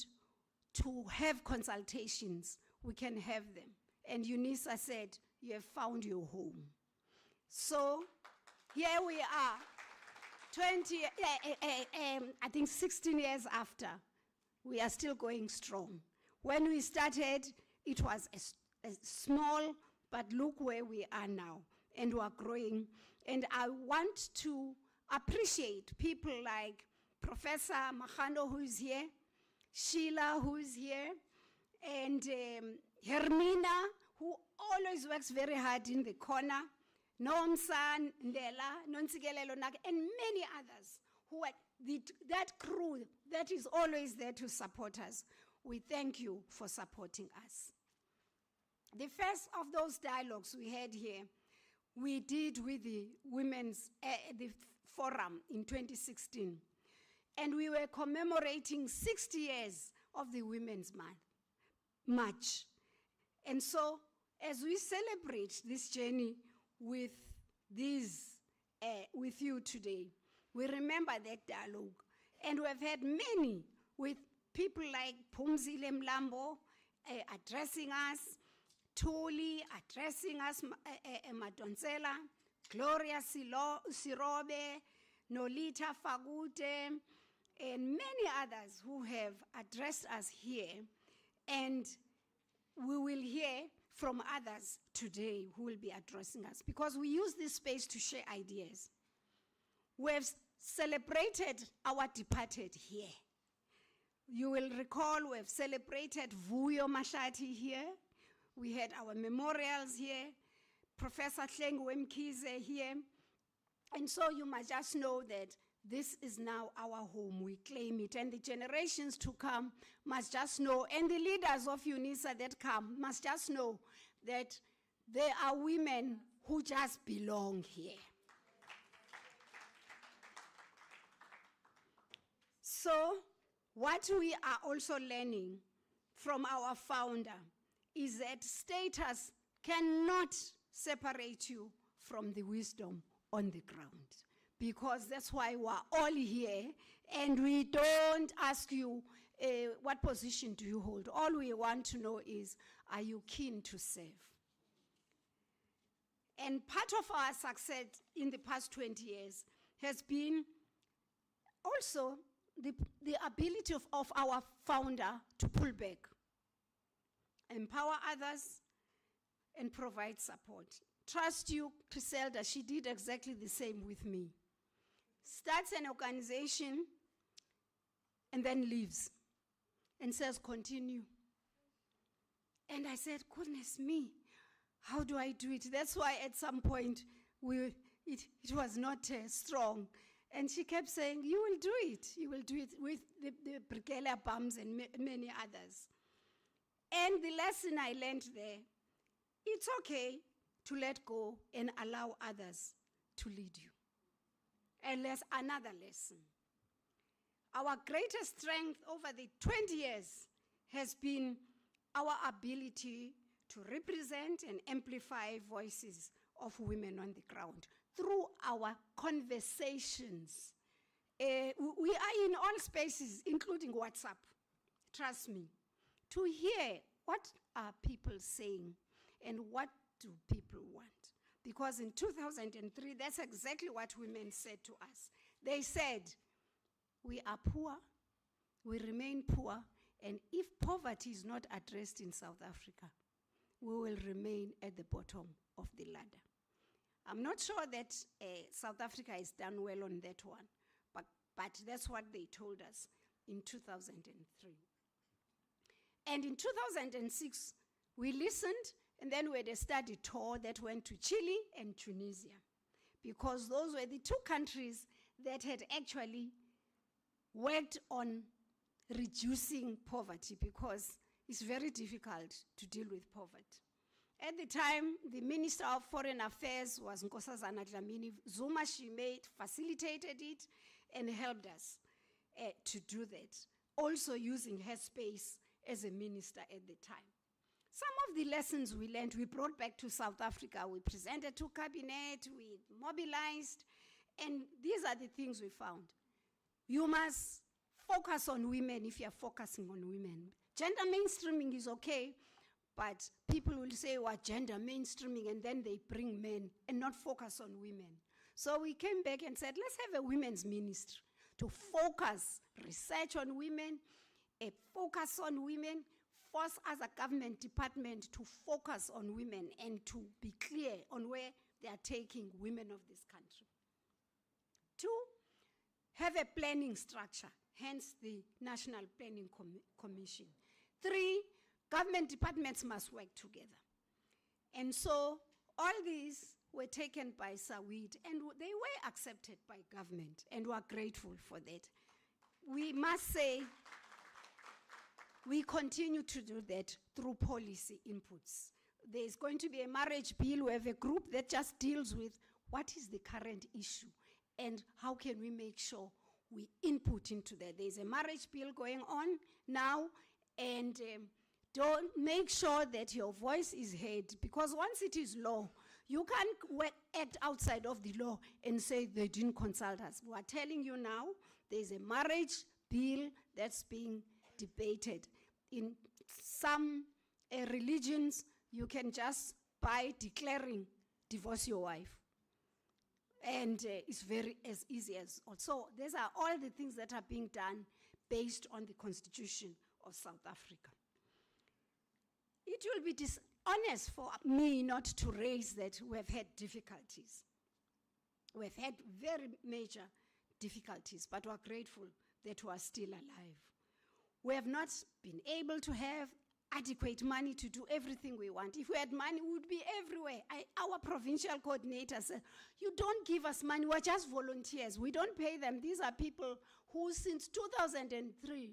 to have consultations, we can have them. And Unisa said, you have found your home. So here we are, I think 16 years after, we are still going strong. When we started, it was a small, but look where we are now, and we are growing. And I want to appreciate people like Professor Mahano, who is here, Sheila, who is here, and Hermina, who always works very hard in the corner, Nomsa, Ndela, Nonsigelelo Nak, and many others who are that crew that is always there to support us. We thank you for supporting us. The first of those dialogues we had here, we did with the women's the forum in 2016. And we were commemorating 60 years of the Women's March. And so, as we celebrate this journey with you today, we remember that dialogue. And we've had many with people like Phumzile Mlambo addressing us, Thuli addressing us, Madonsela, Gloria Sirobe, Nolita Fagute, and many others who have addressed us here. And we will hear from others today who will be addressing us, because we use this space to share ideas. We have celebrated our departed here. You will recall we have celebrated Vuyo Mashati here. We had our memorials here, Professor Hlengiwe Mkhize here. And so you must just know that this is now our home. We claim it. And the generations to come must just know, and the leaders of UNISA that come must just know that there are women who just belong here. So what we are also learning from our founder is that status cannot separate you from the wisdom on the ground, because that's why we're all here, and we don't ask you what position do you hold. All we want to know is, are you keen to serve? And part of our success in the past 20 years has been also the ability of our founder to pull back, empower others, and provide support. Trust you, Griselda, she did exactly the same with me. Starts an organization and then leaves and says, continue. And I said, goodness me, how do I do it? That's why at some point it was not strong. And she kept saying, you will do it. You will do it with the Brigela Bums and many others. And the lesson I learned there, it's okay to let go and allow others to lead you. And there's another lesson. Our greatest strength over the 20 years has been our ability to represent and amplify voices of women on the ground through our conversations. We are in all spaces, including WhatsApp, trust me, to hear what are people saying and what do people want. Because in 2003, that's exactly what women said to us. They said, we are poor, we remain poor, and if poverty is not addressed in South Africa, we will remain at the bottom of the ladder. I'm not sure that South Africa has done well on that one, but that's what they told us in 2003. And in 2006, we listened, and then we had a study tour that went to Chile and Tunisia, because those were the two countries that had actually worked on reducing poverty, because it's very difficult to deal with poverty. At the time, the Minister of Foreign Affairs was Nkosazana Dlamini Zuma. She facilitated it and helped us. to do that, also using her space as a minister at the time. Some of the lessons we learned, we brought back to South Africa. We presented to cabinet, we mobilized, and these are the things we found. You must focus on women if you're focusing on women. Gender mainstreaming is okay, but people will say, well, gender mainstreaming, and then they bring men and not focus on women. So we came back and said, let's have a women's ministry to focus research on women, a focus on women, force as a government department to focus on women and to be clear on where they are taking women of this country. 2, have a planning structure, hence the National Planning Commission. 3, government departments must work together. And so all these were taken by Sawid, and they were accepted by government, and we are grateful for that. We must say, we continue to do that through policy inputs. There's going to be a marriage bill. We have a group that just deals with what is the current issue and how can we make sure we input into that. There's a marriage bill going on now, and don't make sure that your voice is heard, because once it is law, you can't act outside of the law and say they didn't consult us. We are telling you now, there's a marriage bill that's being debated. In some religions, you can just, by declaring, divorce your wife. And it's very as easy as also. These are all the things that are being done based on the Constitution of South Africa. It will be dishonest for me not to raise that we have had difficulties. We've had very major difficulties, but we're grateful that we are still alive. We have not been able to have adequate money to do everything we want. If we had money, we would be everywhere. Our provincial coordinator said, you don't give us money, we're just volunteers. We don't pay them. These are people who since 2003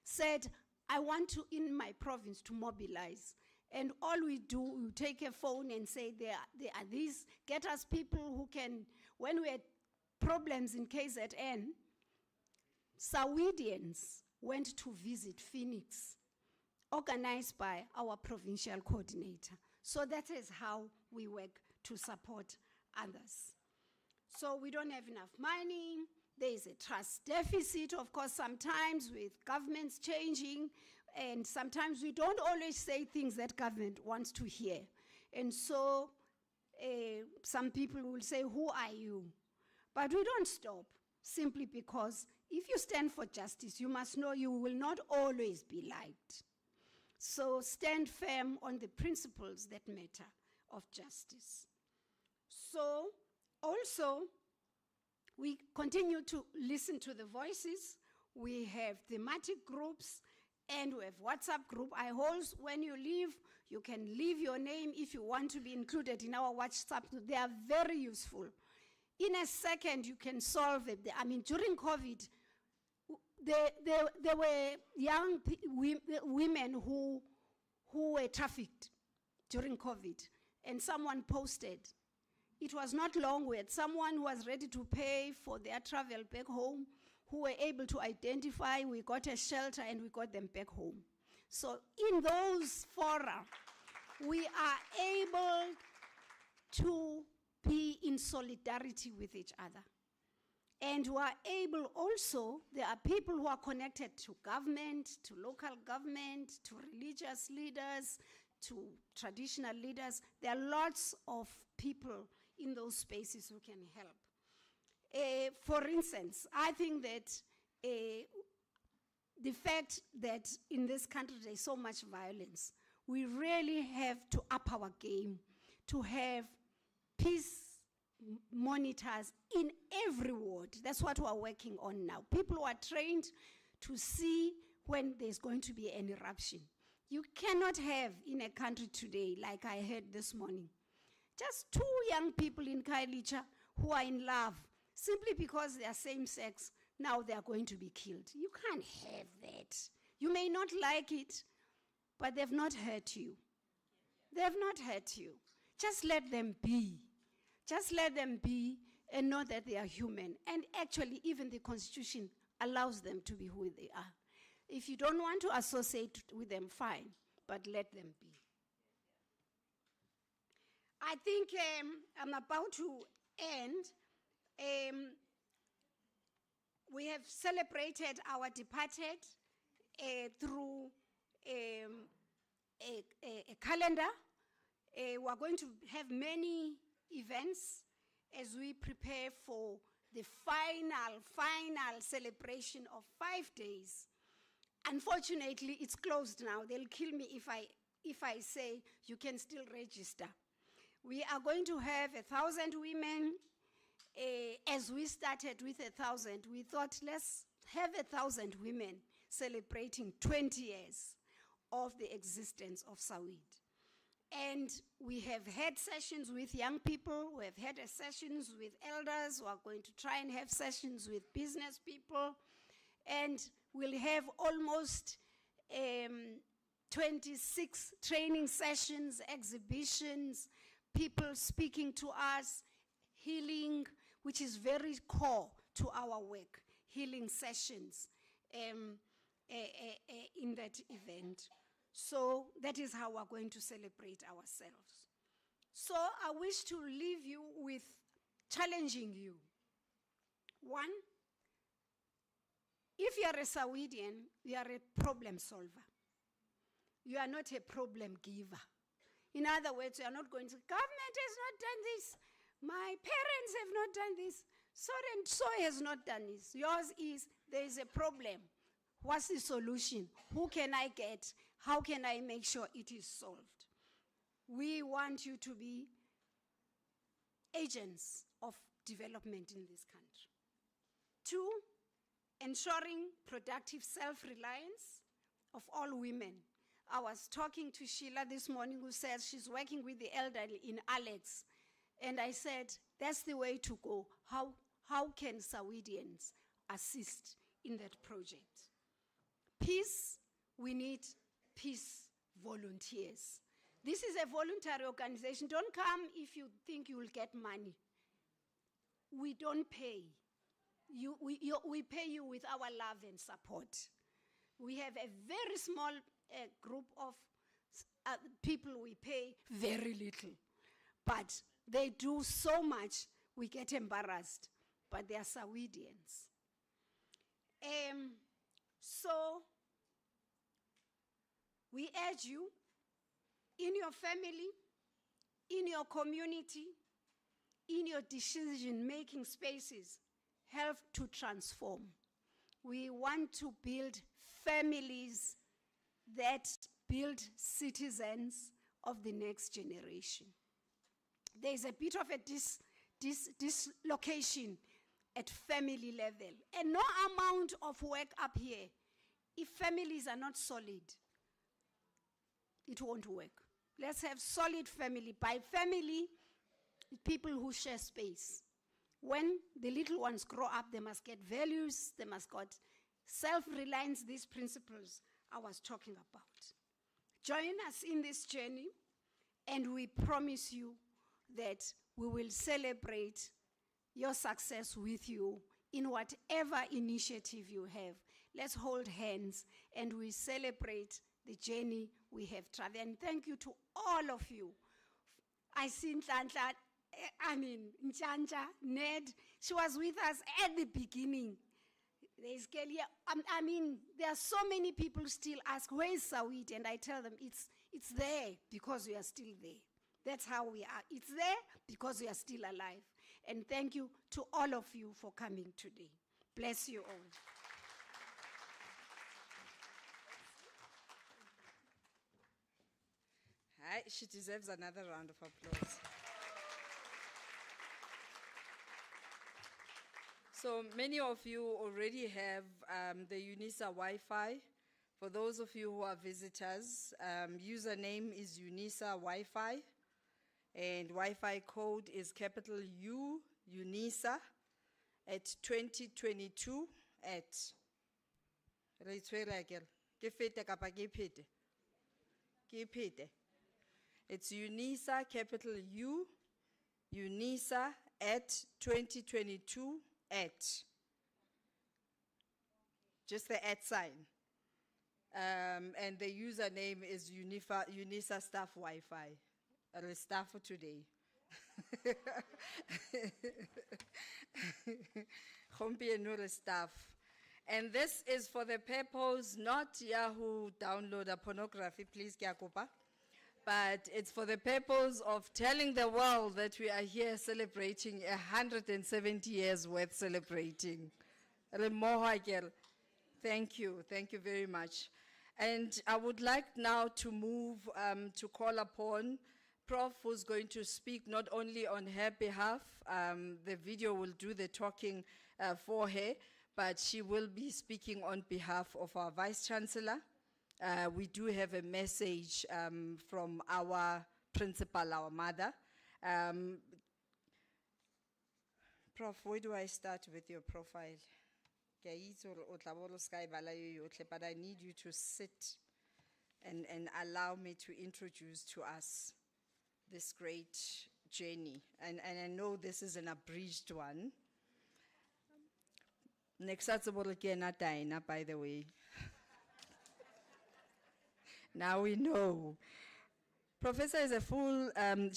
said, I want to, in my province, to mobilize. And all we do, we take a phone and say, there are these, get us people who can, when we had problems in KZN, Sawidians went to visit Phoenix, organized by our provincial coordinator. So that is how we work to support others. So we don't have enough money. There is a trust deficit, of course, sometimes with governments changing, and sometimes we don't always say things that government wants to hear. And so some people will say, who are you? But we don't stop, simply because if you stand for justice, you must know you will not always be liked. So stand firm on the principles that matter of justice. So also, we continue to listen to the voices. We have thematic groups, and we have WhatsApp group. I hope when you leave, you can leave your name if you want to be included in our WhatsApp group. They are very useful. In a second, you can solve it. I mean, during COVID, there were young women who were trafficked during COVID, and someone posted. It was not long, we had someone who was ready to pay for their travel back home, who were able to identify, we got a shelter, and we got them back home. So in those fora, we are able to be in solidarity with each other. And we are able also, there are people who are connected to government, to local government, to religious leaders, to traditional leaders. There are lots of people in those spaces who can help. For instance, I think that the fact that in this country there's so much violence, we really have to up our game to have peace monitors in every ward. That's what we're working on now. People who are trained to see when there's going to be an eruption. You cannot have in a country today, like I heard this morning, just 2 young people in Kailicha who are in love, simply because they are same sex, now they are going to be killed. You can't have that. You may not like it, but they've not hurt you. They have not hurt you. Just let them be. Just let them be and know that they are human. And actually, even the Constitution allows them to be who they are. If you don't want to associate with them, fine, but let them be. I think I'm about to end. We have celebrated our departed through a calendar. We're going to have many events as we prepare for the final celebration of 5 days. Unfortunately, it's closed now. They'll kill me if I say you can still register. We are going to have 1,000 women. As we started with 1,000, we thought let's have 1,000 women celebrating 20 years of the existence of Sawid. And we have had sessions with young people, we have had sessions with elders, we are going to try and have sessions with business people, and we'll have almost 26 training sessions, exhibitions, people speaking to us, healing, which is very core to our work, healing sessions in that event. So that is how we're going to celebrate ourselves. So I wish to leave you with challenging you. One, if you are a Sawidian, you are a problem solver. You are not a problem giver. In other words, you are not going to, government has not done this, my parents have not done this, so and so has not done this. Yours is, there is a problem. What's the solution? Who can I get? How can I make sure it is solved? We want you to be agents of development in this country. 2, ensuring productive self-reliance of all women. I was talking to Sheila this morning, who says she's working with the elderly in Alex. And I said, that's the way to go. How can Sawidians assist in that project? Peace, we need peace volunteers. This is a voluntary organization. Don't come if you think you will get money. We don't pay. We pay you with our love and support. We have a very small group of people we pay very little. But they do so much, we get embarrassed. But they are Sawidians. So we urge you, in your family, in your community, in your decision-making spaces, help to transform. We want to build families that build citizens of the next generation. There's a bit of a dislocation at family level, and no amount of work up here, if families are not solid, it won't work. Let's have solid family. By family, people who share space. When the little ones grow up, they must get values, they must get self-reliance, these principles I was talking about. Join us in this journey, and we promise you that we will celebrate your success with you in whatever initiative you have. Let's hold hands and we celebrate the journey we have traveled. And thank you to all of you. I see Ntlantla, Njanja, Ned, she was with us at the beginning. There's Kelly, there are so many people still ask, where is Sawid? And I tell them, it's there because we are still there. That's how we are. It's there because we are still alive. And thank you to all of you for coming today. Bless you all. Hi, she deserves another round of applause. So many of you already have the Unisa Wi-Fi. For those of you who are visitors, username is Unisa Wi-Fi. And Wi-Fi code is capital U, Unisa, at 2022 at. It's Unisa, capital U, Unisa, at 2022 at. just the @ sign. And the username is Unisa Staff Wi-Fi. Staff for today. Staff. And this is for the purpose, not Yahoo downloader pornography, please, Kyakopa, but it's for the purpose of telling the world that we are here celebrating 170 years worth celebrating. Thank you very much. And I would like now to move to call upon Prof, who's going to speak not only on her behalf, the video will do the talking for her, but she will be speaking on behalf of our Vice-Chancellor. We do have a message from our principal, our mother. Prof, where do I start with your profile? But I need you to sit and allow me to introduce to us this great journey. And I know this is an abridged one. Next, by the way. Now we know. Professor is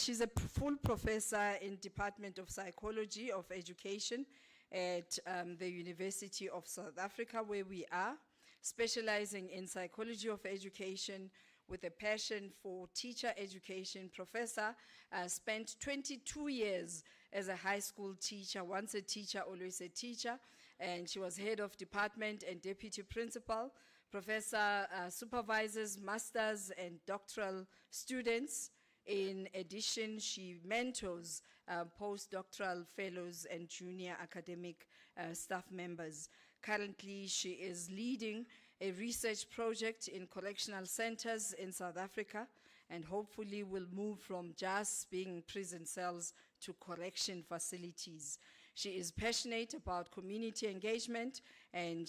she's a full professor in Department of Psychology of Education at the University of South Africa, where we are, specializing in psychology of education with a passion for teacher education. Professor spent 22 years as a high school teacher, once a teacher, always a teacher, and she was head of department and deputy principal. Professor supervises masters and doctoral students. In addition, she mentors postdoctoral fellows and junior academic staff members. Currently, she is leading a research project in correctional centers in South Africa, and hopefully will move from just being prison cells to correction facilities. She is passionate about community engagement, and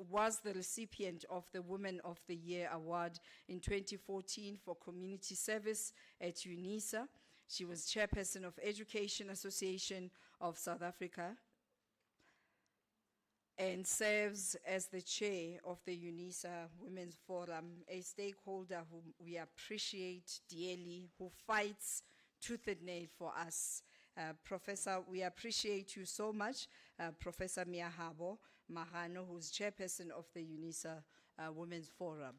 was the recipient of the Women of the Year Award in 2014 for community service at UNISA. She was chairperson of Education Association of South Africa and serves as the chair of the UNISA Women's Forum, a stakeholder whom we appreciate dearly, who fights tooth and nail for us. Professor, we appreciate you so much, Professor Miahabo Mahano, who's chairperson of the UNISA Women's Forum.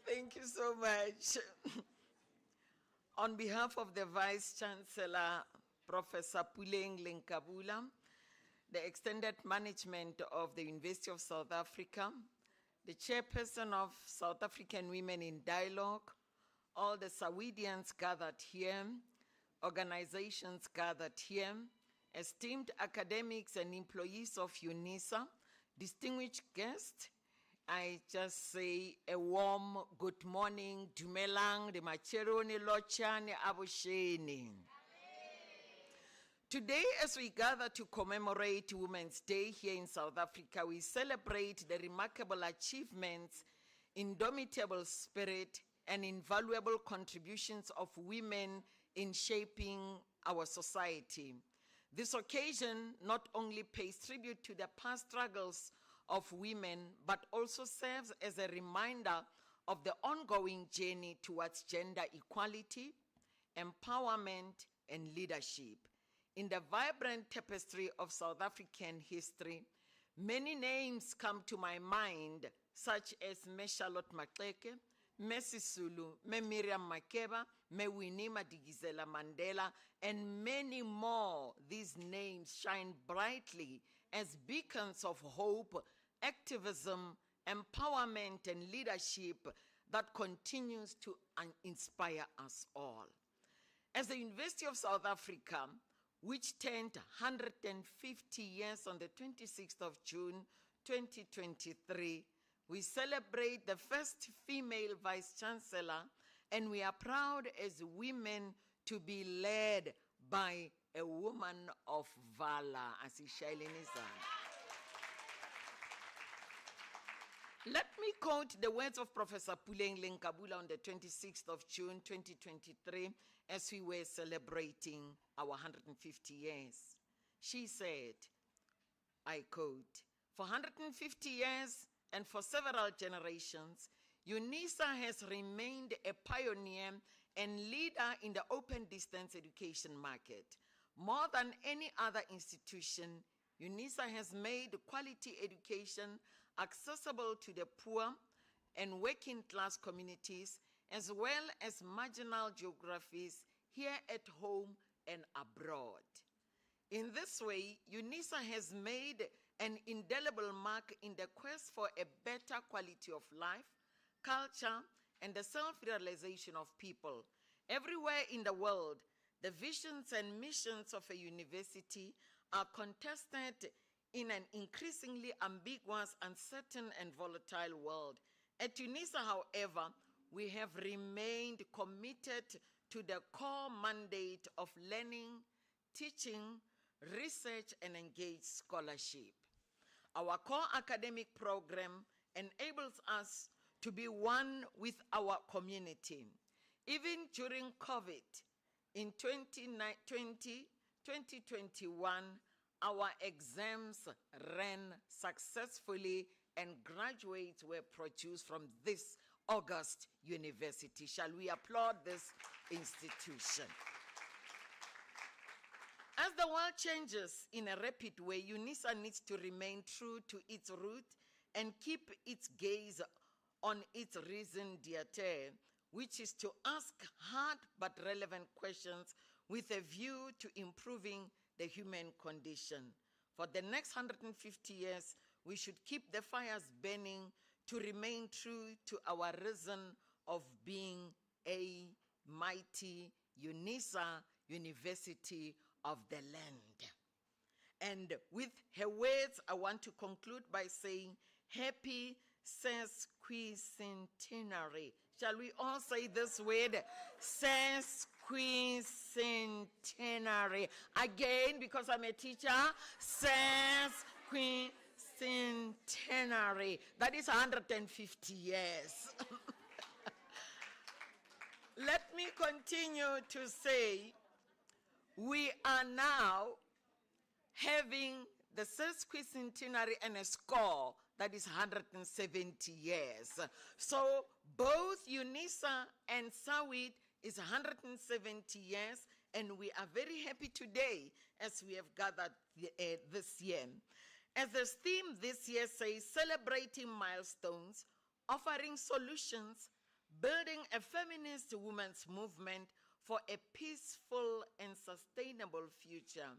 Thank you so much. On behalf of the Vice-Chancellor, Professor Puleng LenkaBula, the extended management of the University of South Africa, the Chairperson of South African Women in Dialogue, all the Sawidians gathered here, organizations gathered here, esteemed academics and employees of UNISA, distinguished guests, I just say a warm good morning, Dumelang, de Macheroni Lochani Abusheni. Today, as we gather to commemorate Women's Day here in South Africa, we celebrate the remarkable achievements, indomitable spirit, and invaluable contributions of women in shaping our society. This occasion not only pays tribute to the past struggles of women, but also serves as a reminder of the ongoing journey towards gender equality, empowerment, and leadership. In the vibrant tapestry of South African history, many names come to my mind, such as Me Charlotte Maxeke, Me Sisulu, Me Miriam Makeba, Me Winnie Madikizela Mandela, and many more. These names shine brightly as beacons of hope, activism, empowerment, and leadership that continues to inspire us all. As the University of South Africa, which turned 150 years on the 26th of June, 2023, we celebrate the first female Vice-Chancellor, and we are proud as women to be led by a woman of valor, as Shailini said. Let me quote the words of Professor Puleng LenkaBula on the 26th of June, 2023, as we were celebrating our 150 years. She said, I quote, "For 150 years and for several generations, UNISA has remained a pioneer and leader in the open distance education market. More than any other institution, UNISA has made quality education accessible to the poor and working class communities, as well as marginal geographies here at home and abroad. In this way, UNISA has made an indelible mark in the quest for a better quality of life, culture, and the self-realization of people. Everywhere in the world, the visions and missions of a university are contested in an increasingly ambiguous, uncertain, and volatile world. At UNISA, however, we have remained committed to the core mandate of learning, teaching, research, and engaged scholarship. Our core academic program enables us to be one with our community. Even during COVID, in 2021, our exams ran successfully and graduates were produced from this august university. Shall we applaud this institution? As the world changes in a rapid way, UNISA needs to remain true to its root and keep its gaze on its raison d'etre, which is to ask hard but relevant questions with a view to improving the human condition. For the next 150 years, we should keep the fires burning to remain true to our reason of being a mighty UNISA, University of the Land. And with her words, I want to conclude by saying, happy sesquicentenary. Shall we all say this word? Sesquicentenary. Again, because I'm a teacher, sesquicentenary. That is 150 years. Let me continue to say, we are now having the sesquicentenary and a score that is 170 years. So both UNISA and Sawid is 170 years, and we are very happy today as we have gathered this year. As the theme this year says, celebrating milestones, offering solutions, building a feminist women's movement for a peaceful and sustainable future.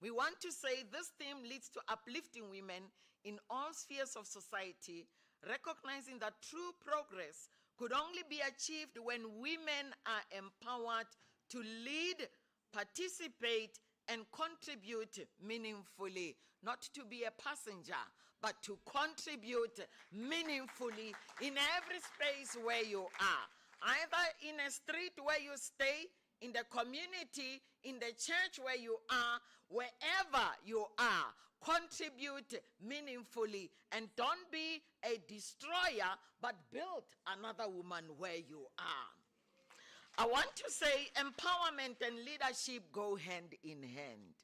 We want to say this theme leads to uplifting women in all spheres of society, recognizing that true progress could only be achieved when women are empowered to lead, participate, and contribute meaningfully. Not to be a passenger, but to contribute meaningfully in every space where you are. Either in a street where you stay, in the community, in the church where you are, wherever you are, contribute meaningfully and don't be a destroyer, but build another woman where you are. I want to say empowerment and leadership go hand in hand.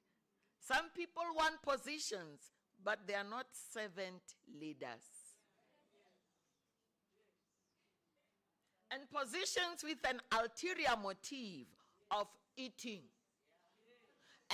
Some people want positions, but they are not servant leaders. And positions with an ulterior motive of eating.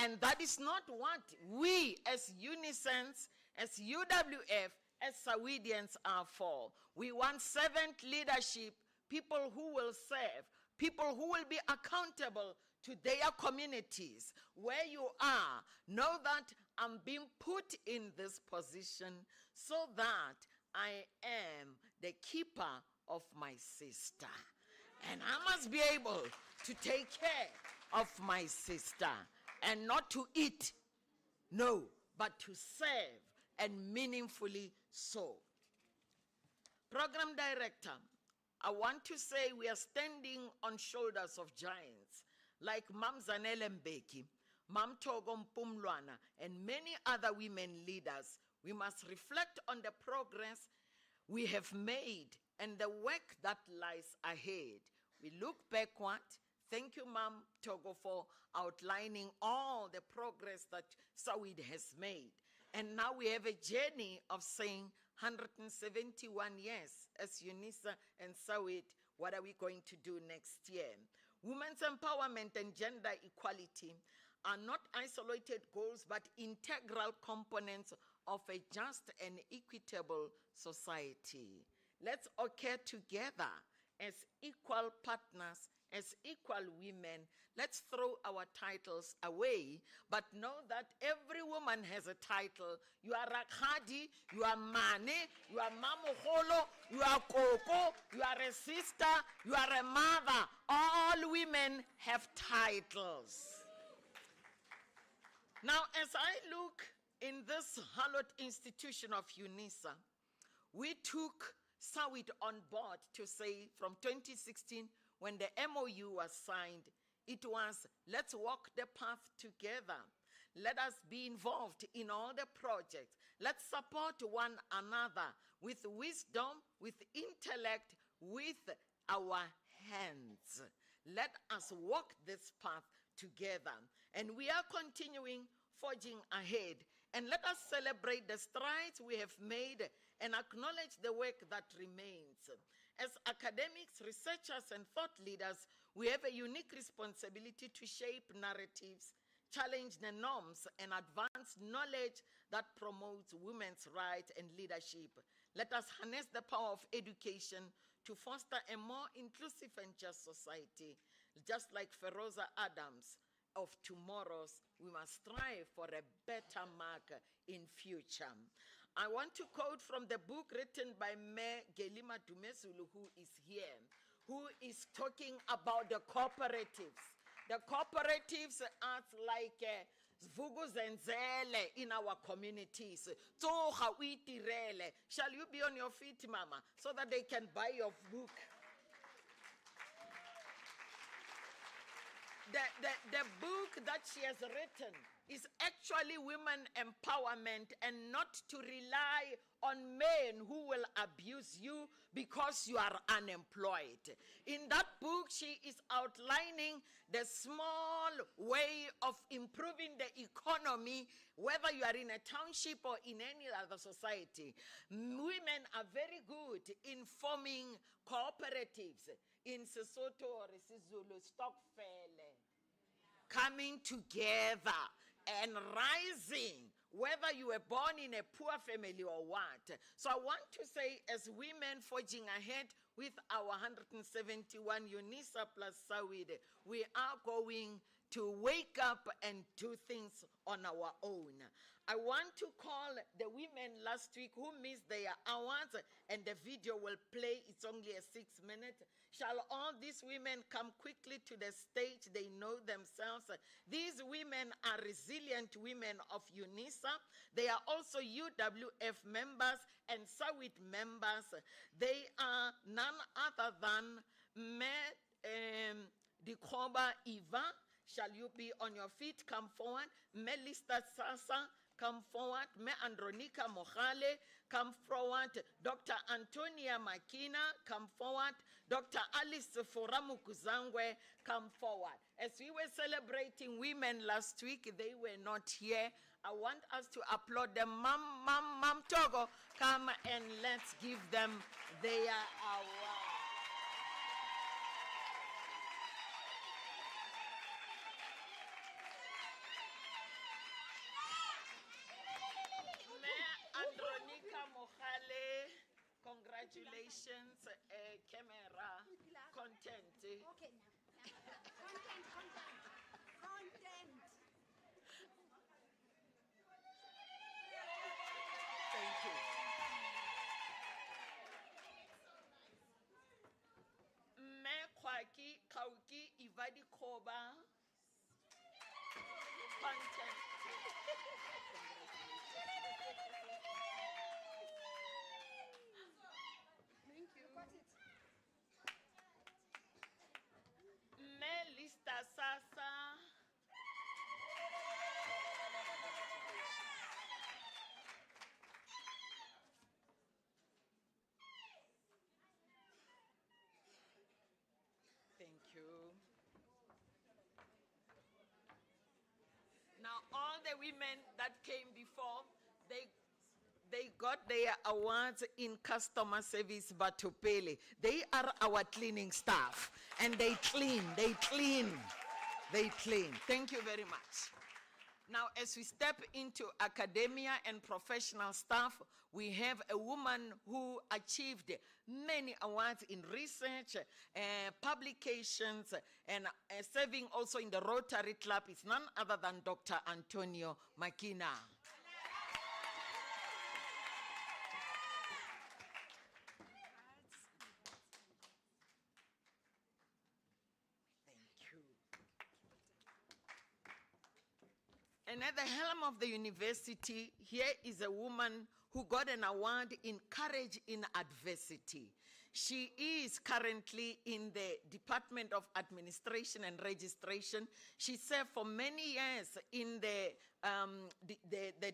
And that is not what we as Unisans, as UWF, as Sawidians are for. We want servant leadership, people who will serve, people who will be accountable to their communities. Where you are, know that I'm being put in this position so that I am the keeper of my sister. And I must be able to take care of my sister and not to eat, no, but to serve and meaningfully so. Program Director, I want to say we are standing on shoulders of giants like Mam Zanele Mbeki, Mam Thoko Mpumlwana, and many other women leaders. We must reflect on the progress we have made and the work that lies ahead. We look backward. Thank you, Mam Thoko, for outlining all the progress that Sawid has made. And now we have a journey of saying 171 years as Unisa and Sawid, what are we going to do next year? Women's empowerment and gender equality are not isolated goals, but integral components of a just and equitable society. Let's occur together as equal partners, as equal women. Let's throw our titles away, but know that every woman has a title. You are Rakhadi, you are Mane, you are Mamoholo, you are Koko, you are a sister, you are a mother. All women have titles. Now, as I look in this hallowed institution of Unisa, we took Sawid on board to say from 2016, when the MOU was signed, it was, let's walk the path together. Let us be involved in all the projects. Let's support one another with wisdom, with intellect, with our hands. Let us walk this path together. And we are continuing, forging ahead. And let us celebrate the strides we have made and acknowledge the work that remains. As academics, researchers, and thought leaders, we have a unique responsibility to shape narratives, challenge the norms, and advance knowledge that promotes women's rights and leadership. Let us harness the power of education to foster a more inclusive and just society. Just like Feroza Adams, of tomorrow's, we must strive for a better mark in future. I want to quote from the book written by Me Gelima Dumezulu, who is here, who is talking about the cooperatives. The cooperatives are like Vuguzenzele in our communities. Shall you be on your feet, Mama, so that they can buy your book? The book that she has written is actually women empowerment, and not to rely on men who will abuse you because you are unemployed. In that book, she is outlining the small way of improving the economy, whether you are in a township or in any other society. Women are very good in forming cooperatives. In Sesotho or Sizulu, Stokfele, coming together and rising, whether you were born in a poor family or what. So I want to say, as women forging ahead with our 171 Unisa plus Sawid, we are going to wake up and do things on our own. I want to call the women last week who missed their hours, and the video will play. It's only a 6 minute. Shall all these women come quickly to the stage? They know themselves. These women are resilient women of Unisa. They are also UWF members and Sawid members. They are none other than Dikoba Eva. Shall you be on your feet? Come forward. Melista Sasa, come forward. Me Andronika Mohale, come forward. Dr. Antonia Makina, come forward. Dr. Alice Foramu Kuzangwe, come forward. As we were celebrating women last week, they were not here. I want us to applaud them. Mam Thoko, come and let's give them their award. Congratulations, camera, content. Okay, now. Content. Thank you. the women that came before, they got their awards in customer service batupele. They are our cleaning staff, and they clean. Thank you very much. Now, as we step into academia and professional staff, we have a woman who achieved many awards in research, publications, and serving also in the Rotary Club. It's none other than Dr. Antonio Makina. And at the helm of the university, here is a woman who got an award in Courage in Adversity. She is currently in the Department of Administration and Registration. She served for many years in the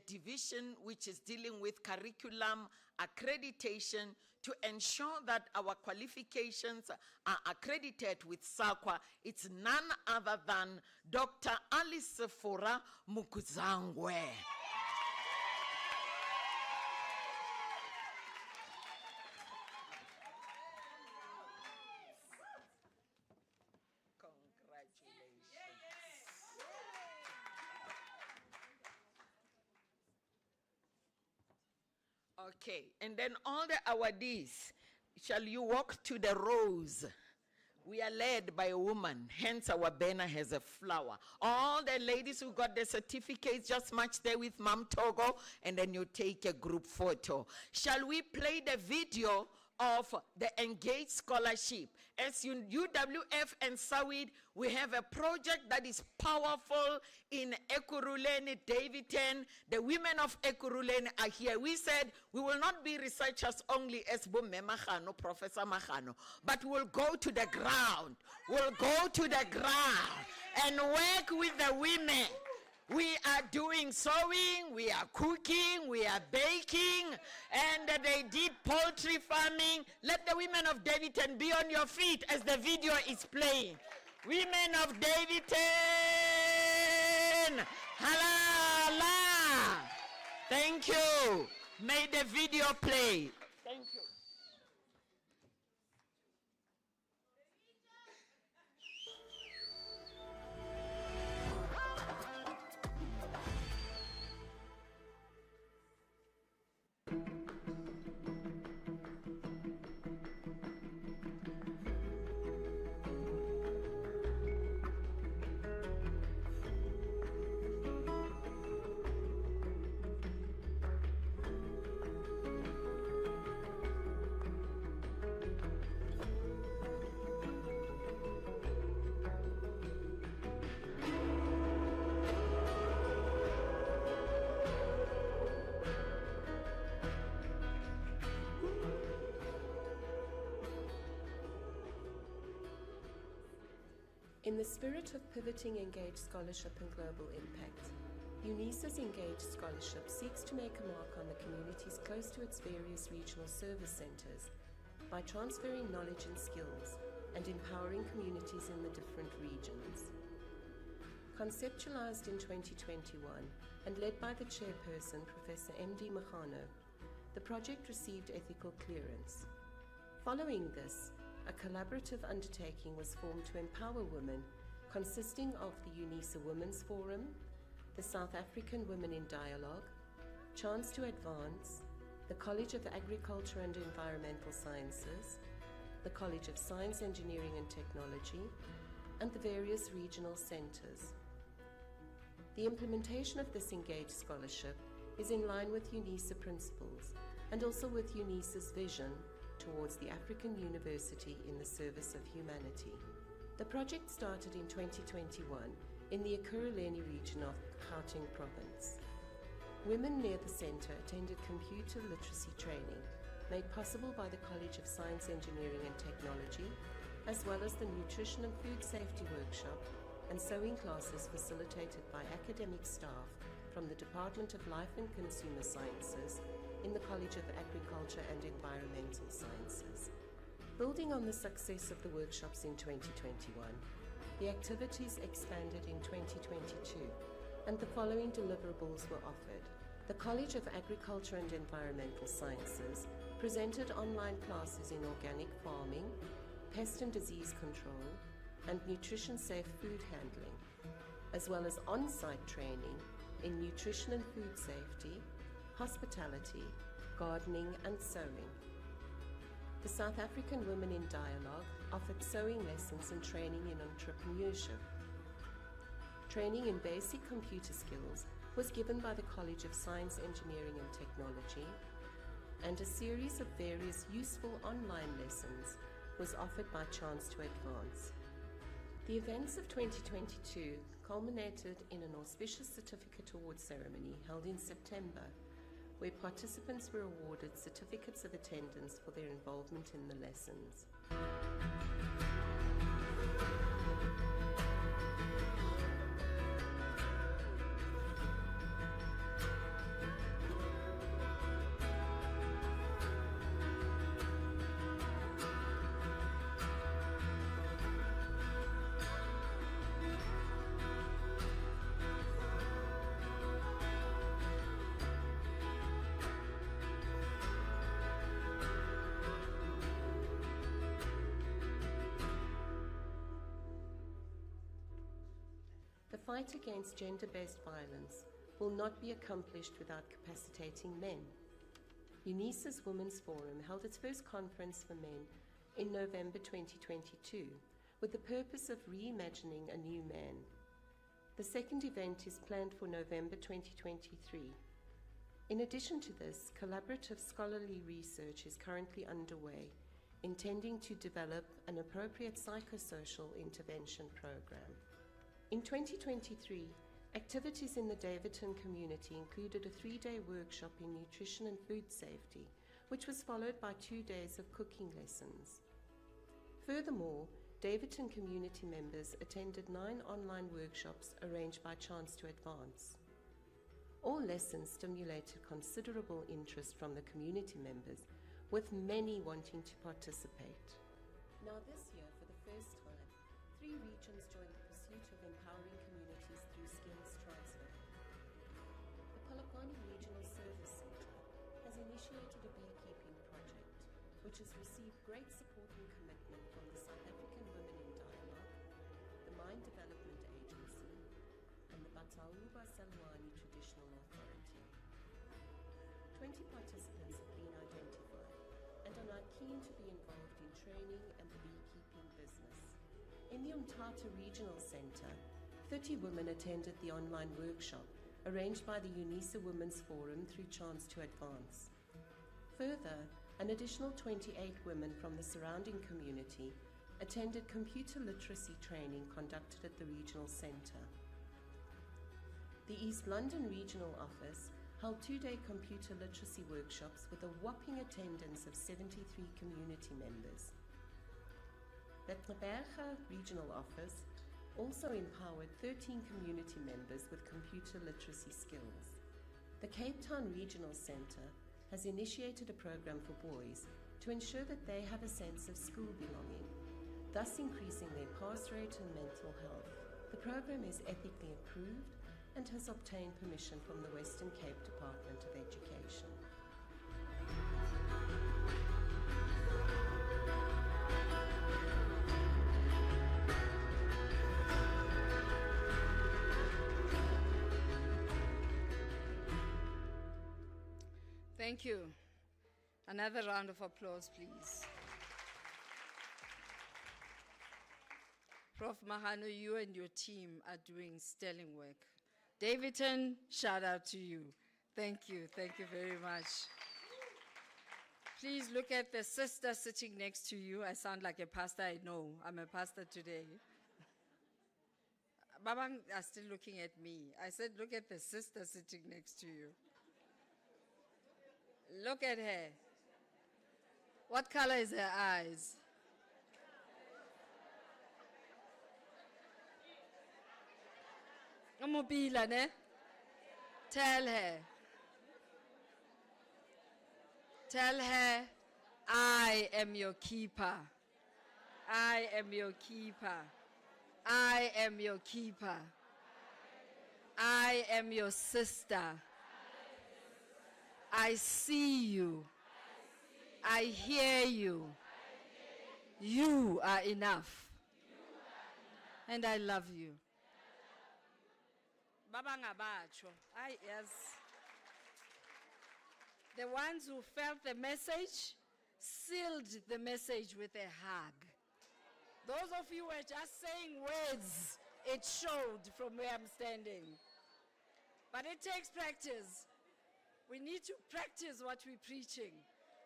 division which is dealing with curriculum accreditation to ensure that our qualifications are accredited with SAQA. It's none other than Dr. Alice Fora Mukuzangwe. Okay, and then all the awardees, shall you walk to the rows? We are led by a woman, hence our banner has a flower. All the ladies who got the certificates, just march there with Ma'am Thoko, and then you take a group photo. Shall we play the video of the Engaged Scholarship? As UWF and Sawid, we have a project that is powerful in Ekurhuleni, Davidton. The women of Ekurhuleni are here. We said we will not be researchers only as Bomme Magano, Professor Magano, but we'll go to the ground. We'll go to the ground and work with the women. We are doing sewing, we are cooking, we are baking, and they did poultry farming. Let the women of Davidton be on your feet as the video is playing. Women of Davidton, halala. Thank you. May the video play. Thank you. In the spirit of pivoting engaged scholarship and global impact, UNISA's Engaged Scholarship seeks to make a mark on the communities close to its various regional service centers by transferring knowledge and skills and empowering communities in the different regions. Conceptualized in 2021 and led by the chairperson, Professor M.D. Magano, the project received ethical clearance. Following this, a collaborative undertaking was formed to empower women, consisting of the UNISA Women's Forum, the South African Women in Dialogue, Chance to Advance, the College of Agriculture and Environmental Sciences, the College of Science, Engineering and Technology, and the various regional centers. The implementation of this engaged scholarship is in line with UNISA principles and also with UNISA's vision towards the African University in the service of humanity. The project started in 2021 in the Ekurhuleni region of Gauteng province. Women near the center attended computer literacy training made possible by the College of Science, Engineering and Technology, as well as the nutrition and food safety workshop and sewing classes facilitated by academic staff from the Department of Life and Consumer Sciences in the College of Agriculture and Environmental Sciences. Building on the success of the workshops in 2021, the activities expanded in 2022 and the following deliverables were offered. The College of Agriculture and Environmental Sciences presented online classes in organic farming, pest and disease control, and nutrition-safe food handling, as well as on-site training in nutrition and food safety, hospitality, gardening and sewing. The South African Women in Dialogue offered sewing lessons and training in entrepreneurship. Training in basic computer skills was given by the College of Science, Engineering and Technology, and a series of various useful online lessons was offered by Chance to Advance. The events of 2022 culminated in an auspicious certificate award ceremony held in September, where participants were awarded certificates of attendance for their involvement in the lessons. The fight against gender-based violence will not be accomplished without capacitating men. Unisa's Women's Forum held its first conference for men in November 2022 with the purpose of reimagining a new man. The second event is planned for November 2023. In addition to this, collaborative scholarly research is currently underway, intending to develop an appropriate psychosocial intervention program. In 2023, activities in the Davidton community included a 3-day workshop in nutrition and food safety, which was followed by 2 days of cooking lessons. Furthermore, Davidton community members attended 9 online workshops arranged by Chance to Advance. All lessons stimulated considerable interest from the community members, with many wanting to participate. Now this year, for the first time, 3 regions joined the pursuit of empowering communities through skills transfer. The Polokwane Regional Service Centre has initiated a beekeeping project, which has received great support and commitment from the South African Women in Dialogue, the Mine Development Agency, and the Batauba Salwani Traditional Authority. 20 participants have been identified and are now keen to be involved in training and the beekeeping business. In the Untitled Regional Centre, 30 women attended the online workshop arranged by the Unisa Women's Forum through Chance to Advance. Further, an additional 28 women from the surrounding community attended computer literacy training conducted at the regional centre. The East London Regional Office held 2-day computer literacy workshops with a whopping attendance of 73 community members. The LenkaBula Regional Office also empowered 13 community members with computer literacy skills. The Cape Town Regional Centre has initiated a program for boys to ensure that they have a sense of school belonging, thus increasing their pass rate and mental health. The program is ethically approved and has obtained permission from the Western Cape Department of Education. Thank you. Another round of applause, please. Prof. Mahano, you and your team are doing sterling work. Davidton, shout out to you. Thank you very much. Please look at the sister sitting next to you. I sound like a pastor, I know. I'm a pastor today. Babang are still looking at me. I said, look at the sister sitting next to you. Look at her. What color is her eyes? Umubila, ne? Tell her. Tell her, I am your keeper. I am your keeper. I am your keeper. I am your sister. I see you. I hear you. You are enough. And I love you. Baba ngabacho. Yes. The ones who felt the message sealed the message with a hug. Those of you who were just saying words, it showed from where I'm standing. But it takes practice. We need to practice what we're preaching.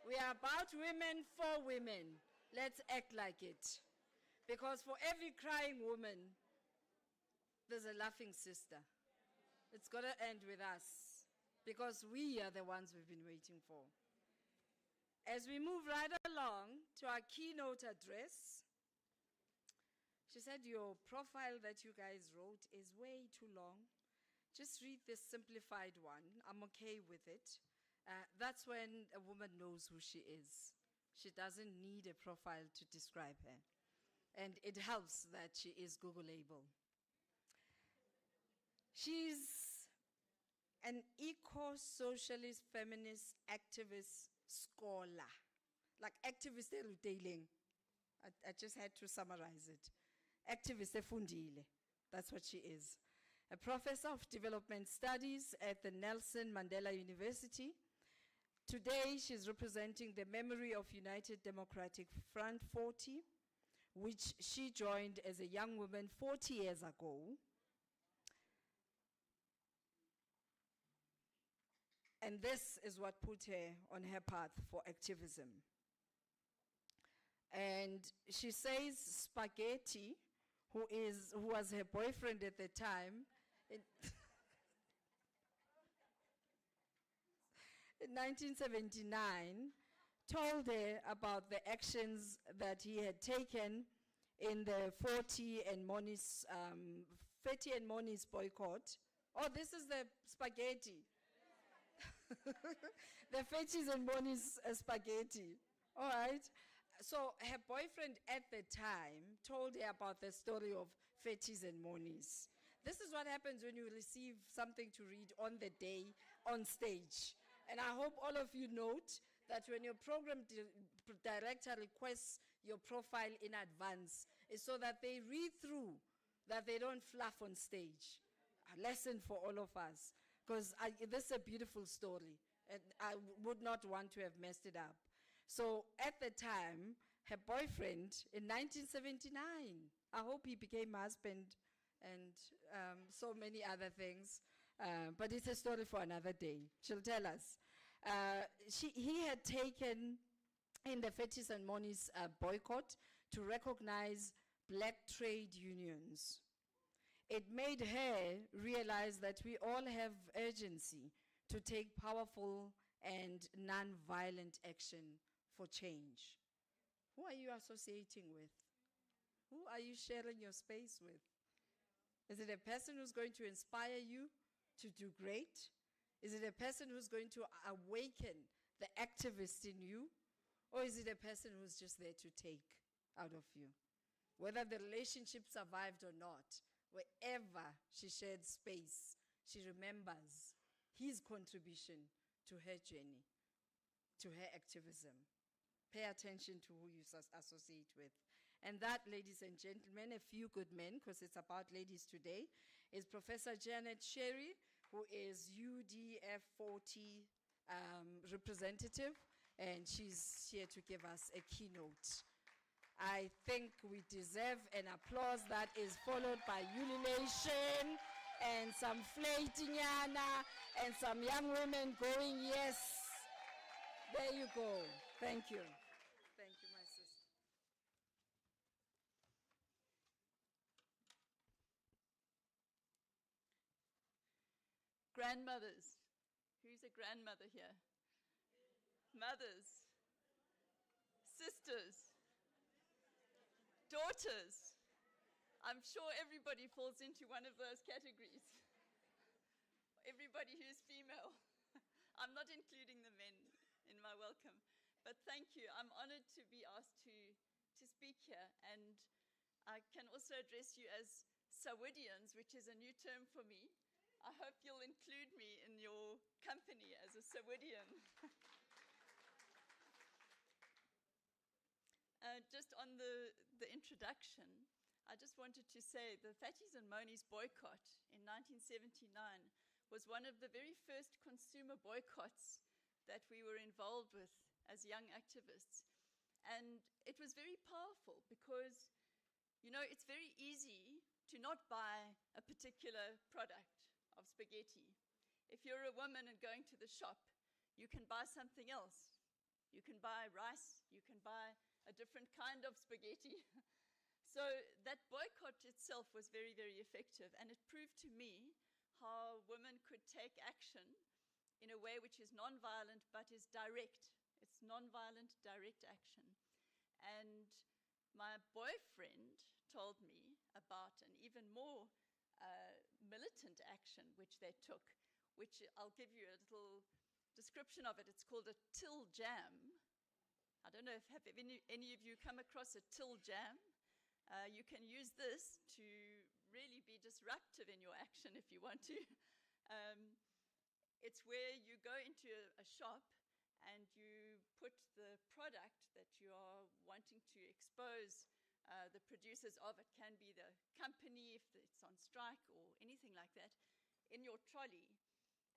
We are about women for women. Let's act like it. Because for every crying woman, there's a laughing sister. It's got to end with us. Because we are the ones we've been waiting for. As we move right along to our keynote address, she said, your profile that you guys wrote is way too long. Just read this simplified one. I'm okay with it. That's when a woman knows who she is. She doesn't need a profile to describe her. And it helps that she is Googleable. She's an eco-socialist, feminist, activist, scholar. Like activist erutailing. I just had to summarize it. Activist efundile. That's what she is. A professor of development studies at the Nelson Mandela University. Today, she's representing the memory of United Democratic Front 40, which she joined as a young woman 40 years ago. And this is what put her on her path for activism. And she says Spaghetti, who was her boyfriend at the time, in 1979, told her about the actions that he had taken in the 40 and Moni's boycott. Oh, this is the spaghetti. The Fetis and Moni's spaghetti. All right. So her boyfriend at the time told her about the story of Fetis and Moni's. This is what happens when you receive something to read on the day on stage. And I hope all of you note that when your program director requests your profile in advance, it's so that they read through, that they don't fluff on stage. A lesson for all of us. Because this is a beautiful story, and I would not want to have messed it up. So at the time, her boyfriend in 1979, I hope he became husband and so many other things, but it's a story for another day. She'll tell us. He had taken in the Fetis and Moni's boycott to recognize black trade unions. It made her realize that we all have urgency to take powerful and non-violent action for change. Who are you associating with? Who are you sharing your space with? Is it a person who's going to inspire you to do great? Is it a person who's going to awaken the activist in you? Or is it a person who's just there to take out of you? Whether the relationship survived or not, wherever she shared space, she remembers his contribution to her journey, to her activism. Pay attention to who you associate with. And that, ladies and gentlemen, a few good men, because it's about ladies today, is Professor Janet Sherry, who is UDF 40 representative, and she's here to give us a keynote. I think we deserve an applause that is followed by Unination and some flaitinyana and some young women going, yes. There you go. Thank you. Thank you, my sister. Grandmothers. Who's a grandmother here? Mothers. Sisters. Daughters. I'm sure everybody falls into one of those categories. Everybody who's female. I'm not including the men in my welcome, but thank you. I'm honored to be asked to speak here, and I can also address you as Sawidians, which is a new term for me. I hope you'll include me in your company as a Sawidian. Just on the introduction, I just wanted to say the Fatties and Monies boycott in 1979 was one of the very first consumer boycotts that we were involved with as young activists. And it was very powerful because, you know, it's very easy to not buy a particular product of spaghetti. If you're a woman and going to the shop, you can buy something else. You can buy rice, you can buy a different kind of spaghetti. So that boycott itself was very, very effective, and it proved to me how women could take action in a way which is non-violent but is direct. It's non-violent, direct action. And my boyfriend told me about an even more militant action which they took, which I'll give you a little description of it. It's called a till jam. I don't know if have any of you come across a till jam. You can use this to really be disruptive in your action if you want to. It's where you go into a shop and you put the product that you are wanting to expose the producers of. It can be the company if it's on strike or anything like that, in your trolley.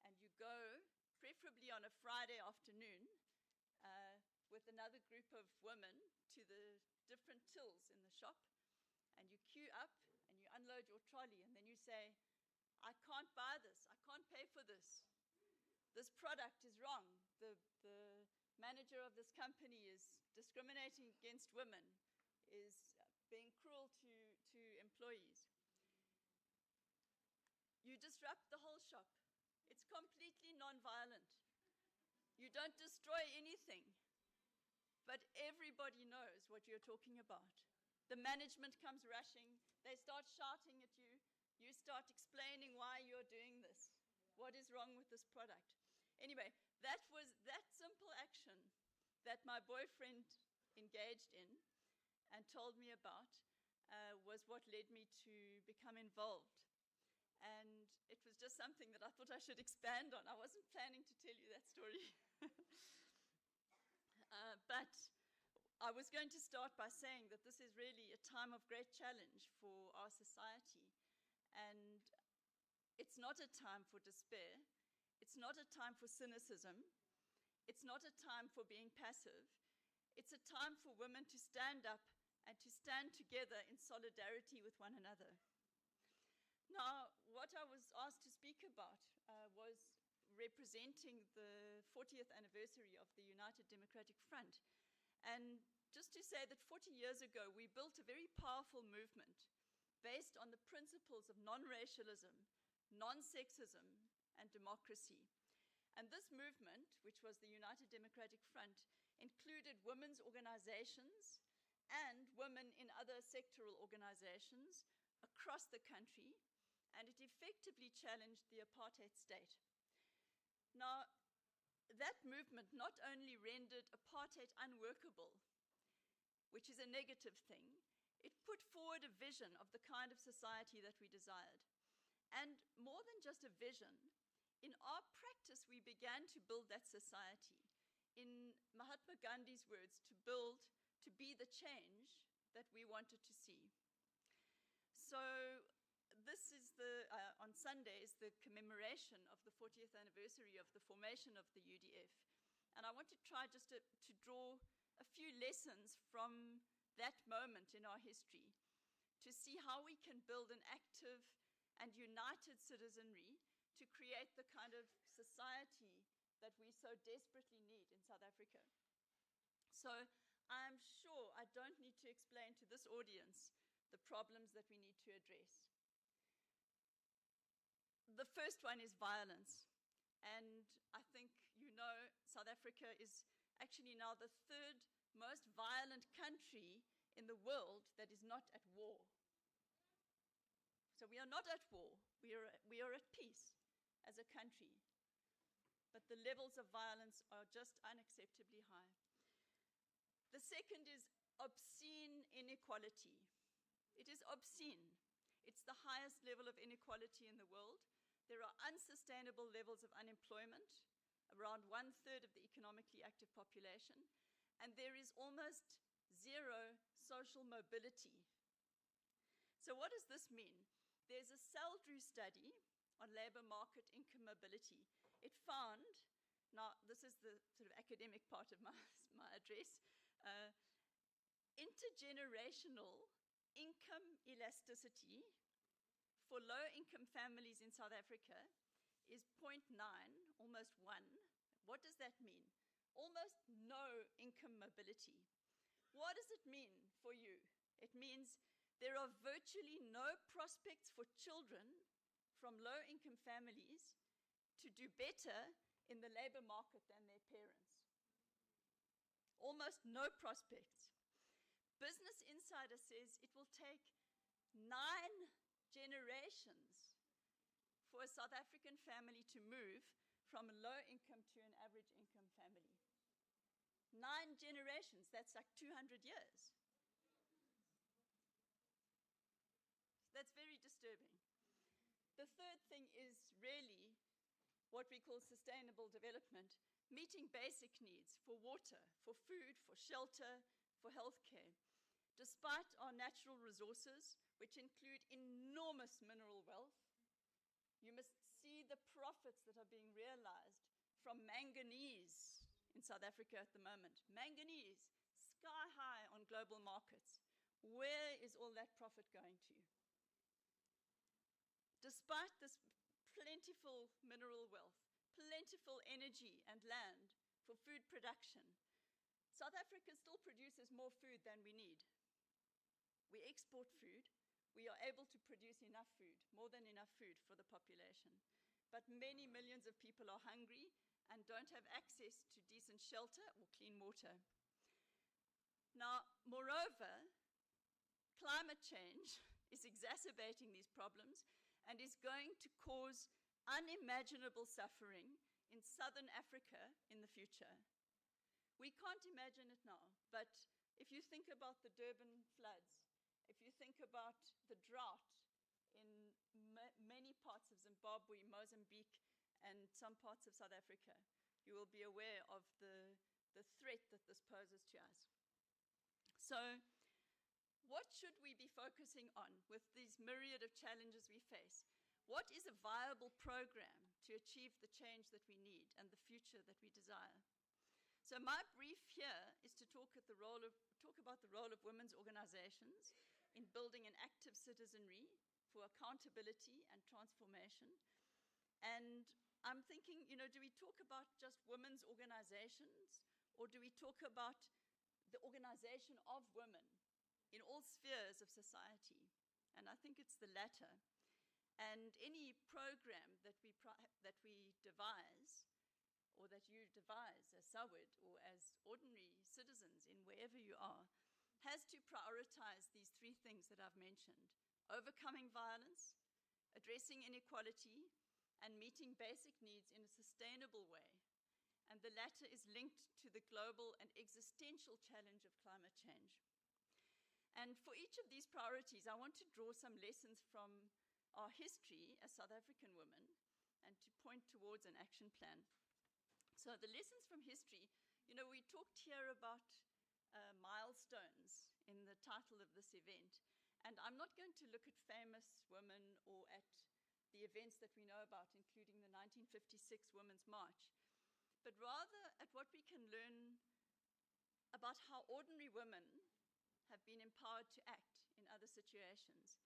And you go, preferably on a Friday afternoon, with another group of women to the different tills in the shop. And you queue up and you unload your trolley, and then you say, I can't buy this, I can't pay for this. This product is wrong. The manager of this company is discriminating against women, is being cruel to employees. You disrupt the whole shop. It's completely non-violent. You don't destroy anything, but everybody knows what you're talking about. The management comes rushing, they start shouting at you, you start explaining why you're doing this. What is wrong with this product? Anyway, that was that simple action that my boyfriend engaged in and told me about was what led me to become involved. And it was just something that I thought I should expand on. I wasn't planning to tell you that story. But I was going to start by saying that this is really a time of great challenge for our society. And it's not a time for despair. It's not a time for cynicism. It's not a time for being passive. It's a time for women to stand up and to stand together in solidarity with one another. Now, what I was asked to speak about was representing the 40th anniversary of the United Democratic Front. And just to say that 40 years ago, we built a very powerful movement based on the principles of non-racialism, non-sexism, and democracy. And this movement, which was the United Democratic Front, included women's organizations and women in other sectoral organizations across the country, and it effectively challenged the apartheid state. Now, that movement not only rendered apartheid unworkable, which is a negative thing, it put forward a vision of the kind of society that we desired. And more than just a vision, in our practice, we began to build that society. In Mahatma Gandhi's words, to be the change that we wanted to see. So this is on Sunday is the commemoration of the 40th anniversary of the formation of the UDF. And I want to try just to draw a few lessons from that moment in our history to see how we can build an active and united citizenry to create the kind of society that we so desperately need in South Africa. So I'm sure I don't need to explain to this audience the problems that we need to address. The first one is violence. And I think you know South Africa is actually now the third most violent country in the world that is not at war. So we are not at war. We are at peace as a country. But the levels of violence are just unacceptably high. The second is obscene inequality. It is obscene. It's the highest level of inequality in the world. There are unsustainable levels of unemployment, around 1/3 of the economically active population, and there is almost zero social mobility. So what does this mean? There's a Saldru study on labor market income mobility. It found, now this is the sort of academic part of my address, intergenerational income elasticity for low-income families in South Africa is 0.9, almost 1. What does that mean? Almost no income mobility. What does it mean for you? It means there are virtually no prospects for children from low-income families to do better in the labor market than their parents. Almost no prospects. Business Insider says it will take 9 generations for a South African family to move from a low income to an average income family. 9 generations, that's like 200 years. That's very disturbing. The third thing is really what we call sustainable development, meeting basic needs for water, for food, for shelter, for healthcare. Despite our natural resources, which include enormous mineral wealth, you must see the profits that are being realized from manganese in South Africa at the moment. Manganese, sky high on global markets. Where is all that profit going to? Despite this plentiful mineral wealth, plentiful energy and land for food production, South Africa still produces more food than we need. We export food. We are able to produce enough food, more than enough food for the population. But many millions of people are hungry and don't have access to decent shelter or clean water. Now, moreover, climate change is exacerbating these problems and is going to cause unimaginable suffering in southern Africa in the future. We can't imagine it now, but if you think about the Durban floods, if you think about the drought in many parts of Zimbabwe, Mozambique, and some parts of South Africa, you will be aware of the threat that this poses to us. So, what should we be focusing on with these myriad of challenges we face? What is a viable program to achieve the change that we need and the future that we desire? So my brief here is to talk about the role of women's organizations in building an active citizenry for accountability and transformation. And I'm thinking, do we talk about just women's organizations, or do we talk about the organization of women in all spheres of society? And I think it's the latter. And any program that we devise, or that you devise as Sawid or as ordinary citizens in wherever you are, has to prioritize these 3 things that I've mentioned: overcoming violence, addressing inequality, and meeting basic needs in a sustainable way. And the latter is linked to the global and existential challenge of climate change. And for each of these priorities, I want to draw some lessons from our history as South African women and to point towards an action plan. So the lessons from history, we talked here about milestones in the title of this event. And I'm not going to look at famous women or at the events that we know about, including the 1956 Women's March, but rather at what we can learn about how ordinary women have been empowered to act in other situations.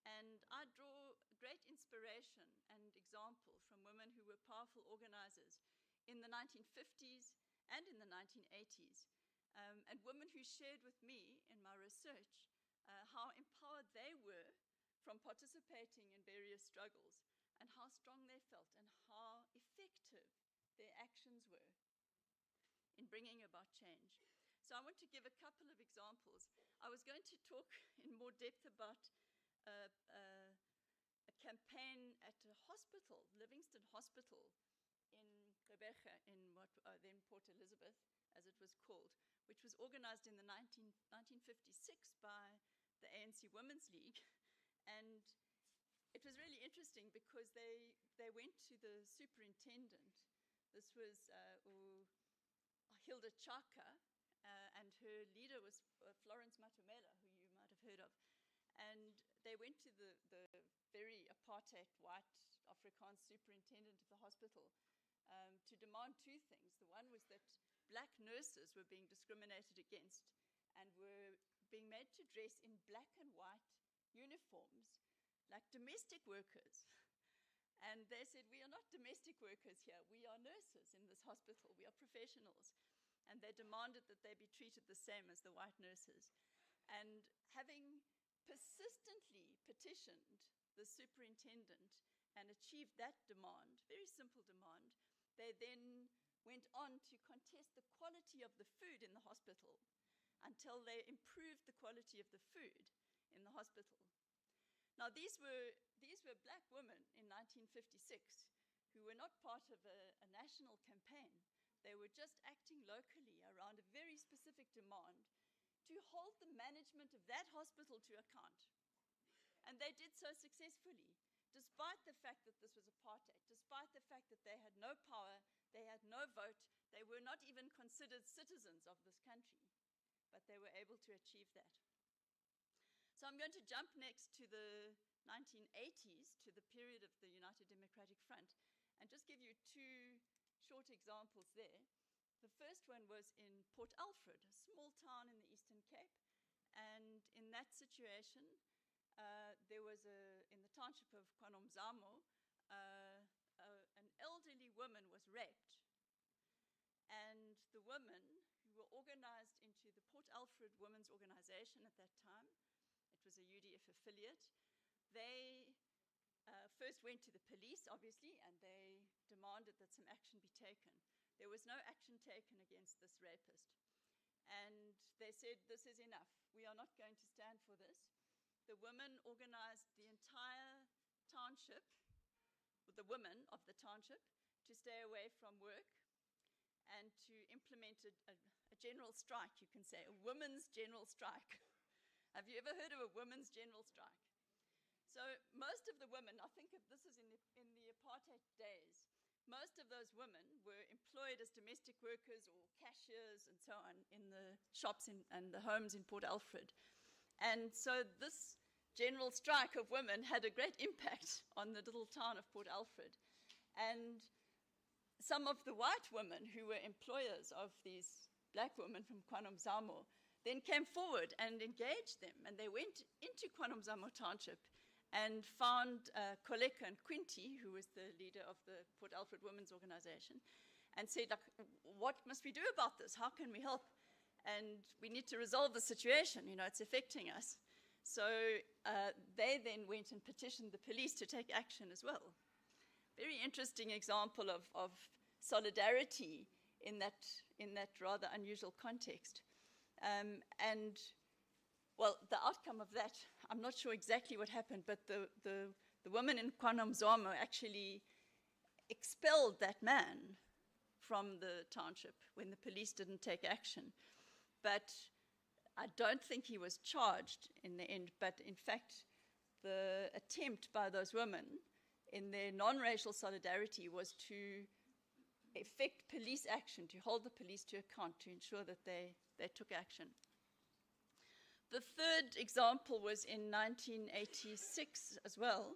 And I draw great inspiration and example from women who were powerful organizers in the 1950s and in the 1980s, and women who shared with me in my research how empowered they were from participating in various struggles, and how strong they felt, and how effective their actions were in bringing about change. So I want to give a couple of examples. I was going to talk in more depth about a campaign at a hospital, Livingston Hospital in Gqeberha, in what then Port Elizabeth, as it was called, which was organized in the 1956 by the ANC Women's League. And it was really interesting because they went to the superintendent. This was Hilda Chaka, and her leader was Florence Matumela, who you might have heard of. And they went to the very apartheid white Afrikaans superintendent of the hospital to demand two things. The one was that black nurses were being discriminated against and were being made to dress in black and white uniforms like domestic workers. And they said, we are not domestic workers here. We are nurses in this hospital. We are professionals. And they demanded that they be treated the same as the white nurses. And having persistently petitioned the superintendent and achieved that demand, very simple demand, they then went on to contest the quality of the food in the hospital until they improved the quality of the food in the hospital. Now, these were black women in 1956 who were not part of a national campaign. They were just acting locally around a very specific demand to hold the management of that hospital to account. And they did so successfully, despite the fact that this was apartheid, despite the fact that they had no power, they had no vote, they were not even considered citizens of this country, but they were able to achieve that. So I'm going to jump next to the 1980s, to the period of the United Democratic Front, and just give you two short examples there. The first one was in Port Alfred, a small town in the Eastern Cape, and in that situation, there was in the township of KwaNomzamo, an elderly woman was raped, and the women who were organized into the Port Alfred Women's Organization at that time, it was a UDF affiliate, they first went to the police, obviously, and they demanded that some action be taken. There was no action taken against this rapist. And they said, this is enough. We are not going to stand for this. The women organized the entire township, the women of the township, to stay away from work and to implement a general strike, you can say, a women's general strike. Have you ever heard of a women's general strike? So most of the women, I think this is in the apartheid days, most of those women were employed as domestic workers or cashiers and so on in the shops and the homes in Port Alfred. And so this general strike of women had a great impact on the little town of Port Alfred. And some of the white women who were employers of these black women from KwaNomzamo then came forward and engaged them. And they went into KwaNomzamo Township and found Koleka and Quinty, who was the leader of the Port Alfred Women's Organization, and said, like, what must we do about this? How can we help? And we need to resolve the situation. You know, it's affecting us. So they then went and petitioned the police to take action as well. Very interesting example of solidarity in that rather unusual context. Well, the outcome of that, I'm not sure exactly what happened, but the woman in KwaNomzamo actually expelled that man from the township when the police didn't take action. But I don't think he was charged in the end, but in fact, the attempt by those women in their non-racial solidarity was to effect police action, to hold the police to account, to ensure that they took action. The third example was in 1986 as well,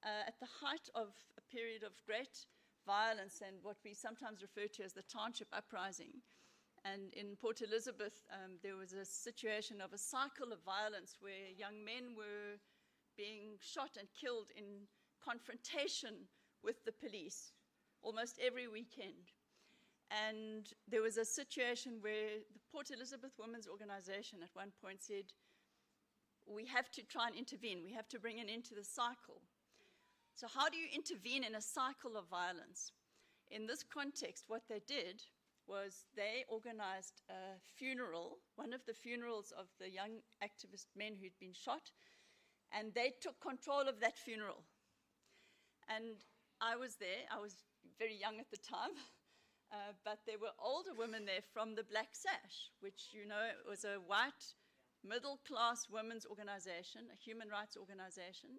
at the height of a period of great violence and what we sometimes refer to as the township uprising. And in Port Elizabeth, there was a situation of a cycle of violence where young men were being shot and killed in confrontation with the police almost every weekend. And there was a situation where the Port Elizabeth Women's Organization at one point said, we have to try and intervene. We have to bring an end to the cycle. So how do you intervene in a cycle of violence? In this context, what they did was they organized a funeral, one of the funerals of the young activist men who'd been shot, and they took control of that funeral. And I was there. I was very young at the time. But there were older women there from the Black Sash, which, you know, was a white middle-class women's organization, a human rights organization.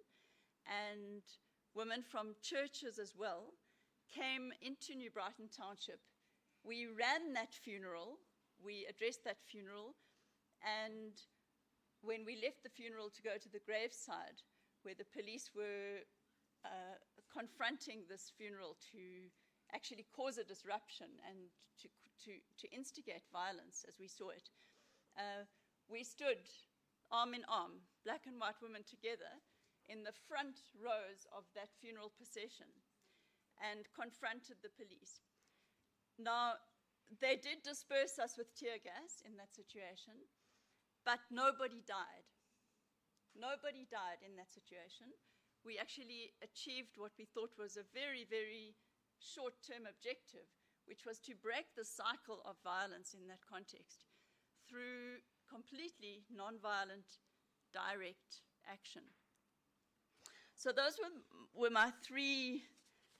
and women from churches as well came into New Brighton Township. We ran that funeral, we addressed that funeral, and when we left the funeral to go to the graveside, where the police were confronting this funeral to actually cause a disruption and to instigate violence as we saw it, we stood arm in arm, black and white women together, in the front rows of that funeral procession and confronted the police. Now, they did disperse us with tear gas in that situation, but nobody died. Nobody died in that situation. We actually achieved what we thought was a very, very short-term objective, which was to break the cycle of violence in that context through completely non-violent, direct action. So those were my three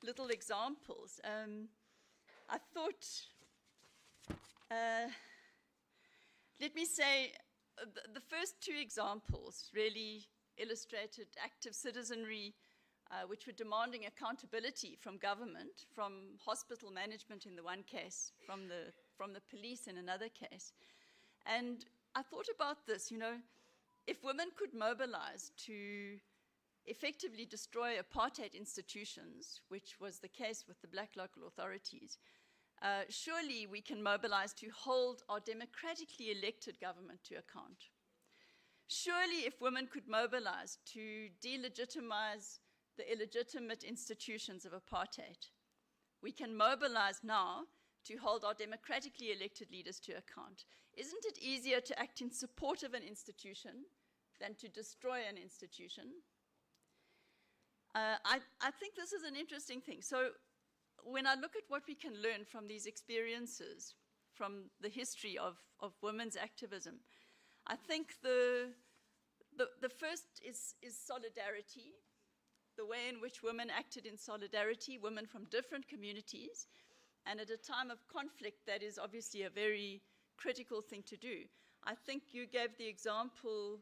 little examples. I thought, let me say, the first two examples really illustrated active citizenry, which were demanding accountability from government, from hospital management in the one case, from the police in another case. And I thought about this, if women could mobilize to effectively destroy apartheid institutions, which was the case with the black local authorities, surely we can mobilize to hold our democratically elected government to account. Surely if women could mobilize to delegitimize the illegitimate institutions of apartheid, we can mobilize now to hold our democratically elected leaders to account. Isn't it easier to act in support of an institution than to destroy an institution? I think this is an interesting thing. So when I look at what we can learn from these experiences, from the history of women's activism, I think the first is solidarity, the way in which women acted in solidarity, women from different communities, and at a time of conflict, that is obviously a very critical thing to do. I think you gave the example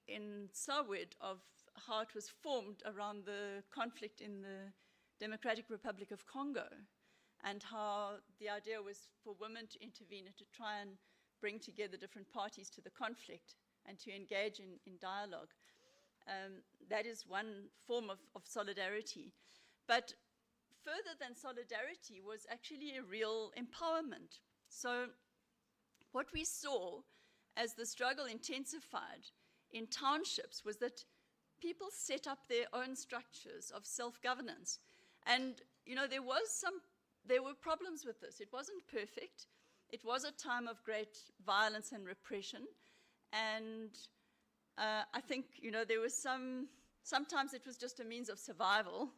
in Sawid of how it was formed around the conflict in the Democratic Republic of Congo, and how the idea was for women to intervene and to try and bring together different parties to the conflict and to engage in dialogue. That is one form of solidarity. But further than solidarity was actually a real empowerment. So what we saw as the struggle intensified in townships was that people set up their own structures of self-governance. And, there were problems with this. It wasn't perfect. It was a time of great violence and repression. And I think, there was sometimes it was just a means of survival.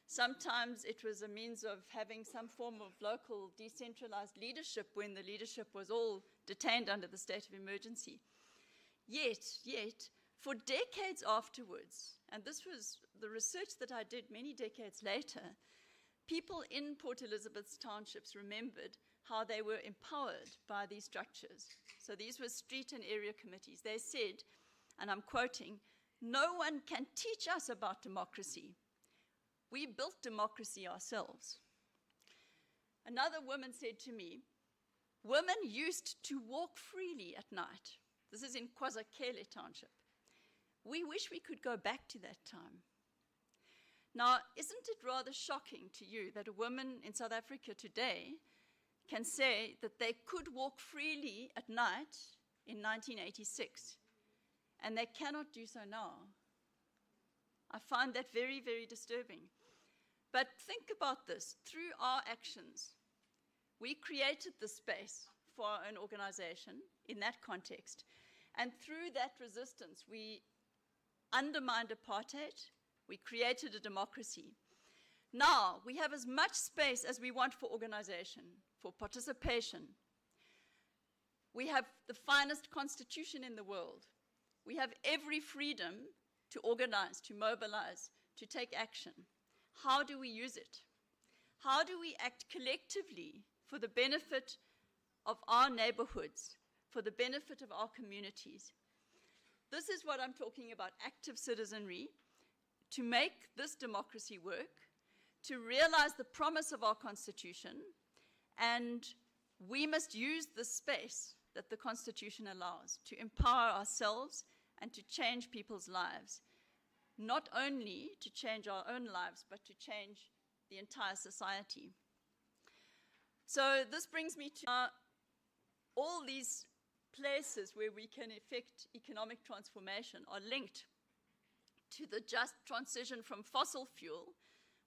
Sometimes it was a means of having some form of local decentralized leadership when the leadership was all detained under the state of emergency. Yet, for decades afterwards, and this was the research that I did many decades later, people in Port Elizabeth's townships remembered how they were empowered by these structures. So these were street and area committees. They said, and I'm quoting, "No one can teach us about democracy. We built democracy ourselves." Another woman said to me, "Women used to walk freely at night." This is in KwaZakele Township. "We wish we could go back to that time." Now, isn't it rather shocking to you that a woman in South Africa today can say that they could walk freely at night in 1986, and they cannot do so now? I find that very, very disturbing. But think about this. Through our actions, we created the space for an organization in that context. And through that resistance, we undermined apartheid. We created a democracy. Now, we have as much space as we want for organization, for participation. We have the finest constitution in the world. We have every freedom to organize, to mobilize, to take action. How do we use it? How do we act collectively for the benefit of our neighborhoods, for the benefit of our communities? This is what I'm talking about, active citizenry. to make this democracy work, to realize the promise of our Constitution, and we must use the space that the Constitution allows to empower ourselves and to change people's lives, not only to change our own lives, but to change the entire society. So this brings me to all these places where we can effect economic transformation are linked to the just transition from fossil fuel,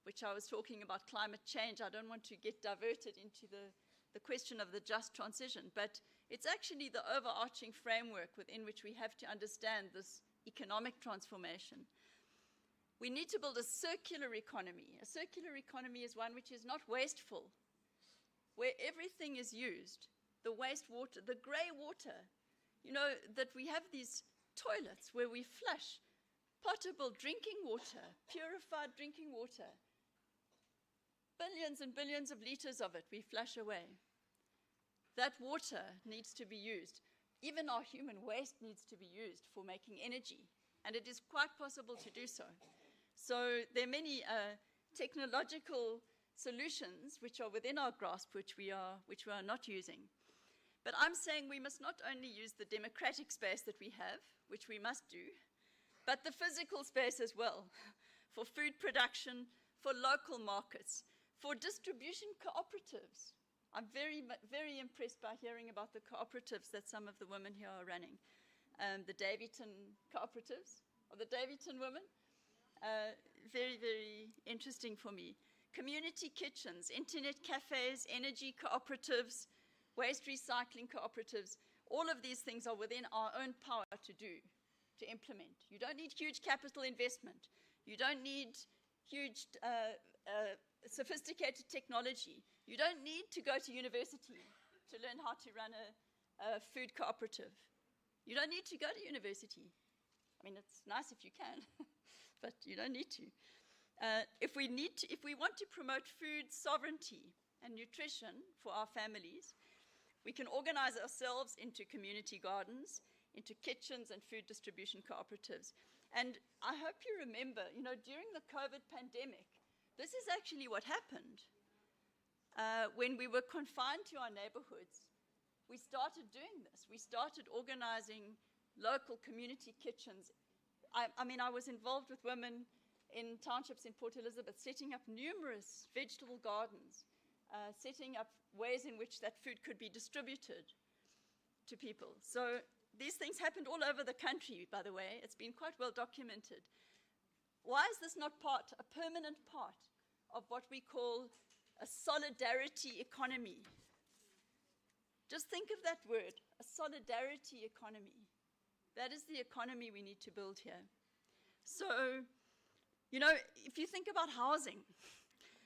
which I was talking about climate change. I don't want to get diverted into the question of the just transition, but it's actually the overarching framework within which we have to understand this economic transformation. We need to build a circular economy. A circular economy is one which is not wasteful, where everything is used. The wastewater, the grey water, you know, that we have these toilets where we flush potable drinking water, purified drinking water. Billions and billions of liters of it we flush away. That water needs to be used. Even our human waste needs to be used for making energy, and it is quite possible to do so. So there are many technological solutions which are within our grasp, which we are not using. But I'm saying we must not only use the democratic space that we have, which we must do, but the physical space as well, for food production, for local markets, for distribution cooperatives. I'm very, very impressed by hearing about the cooperatives that some of the women here are running. The Davyton cooperatives, or the Davyton women. Very, very interesting for me. Community kitchens, internet cafes, energy cooperatives, waste recycling cooperatives, all of these things are within our own power to do, to implement. You don't need huge capital investment. You don't need huge sophisticated technology. You don't need to go to university to learn how to run a food cooperative. You don't need to go to university. I mean, it's nice if you can, but you don't need to. If we want to promote food sovereignty and nutrition for our families, we can organize ourselves into community gardens, into kitchens and food distribution cooperatives. And I hope you remember, you know, during the COVID pandemic, this is actually what happened. When we were confined to our neighborhoods, we started doing this. We started organizing local community kitchens. I mean, I was involved with women in townships in Port Elizabeth, setting up numerous vegetable gardens, setting up ways in which that food could be distributed to people. So these things happened all over the country, by the way. It's been quite well documented. Why is this not a permanent part of what we call a solidarity economy? Just think of that word, a solidarity economy. That is the economy we need to build here. So, you know, if you think about housing,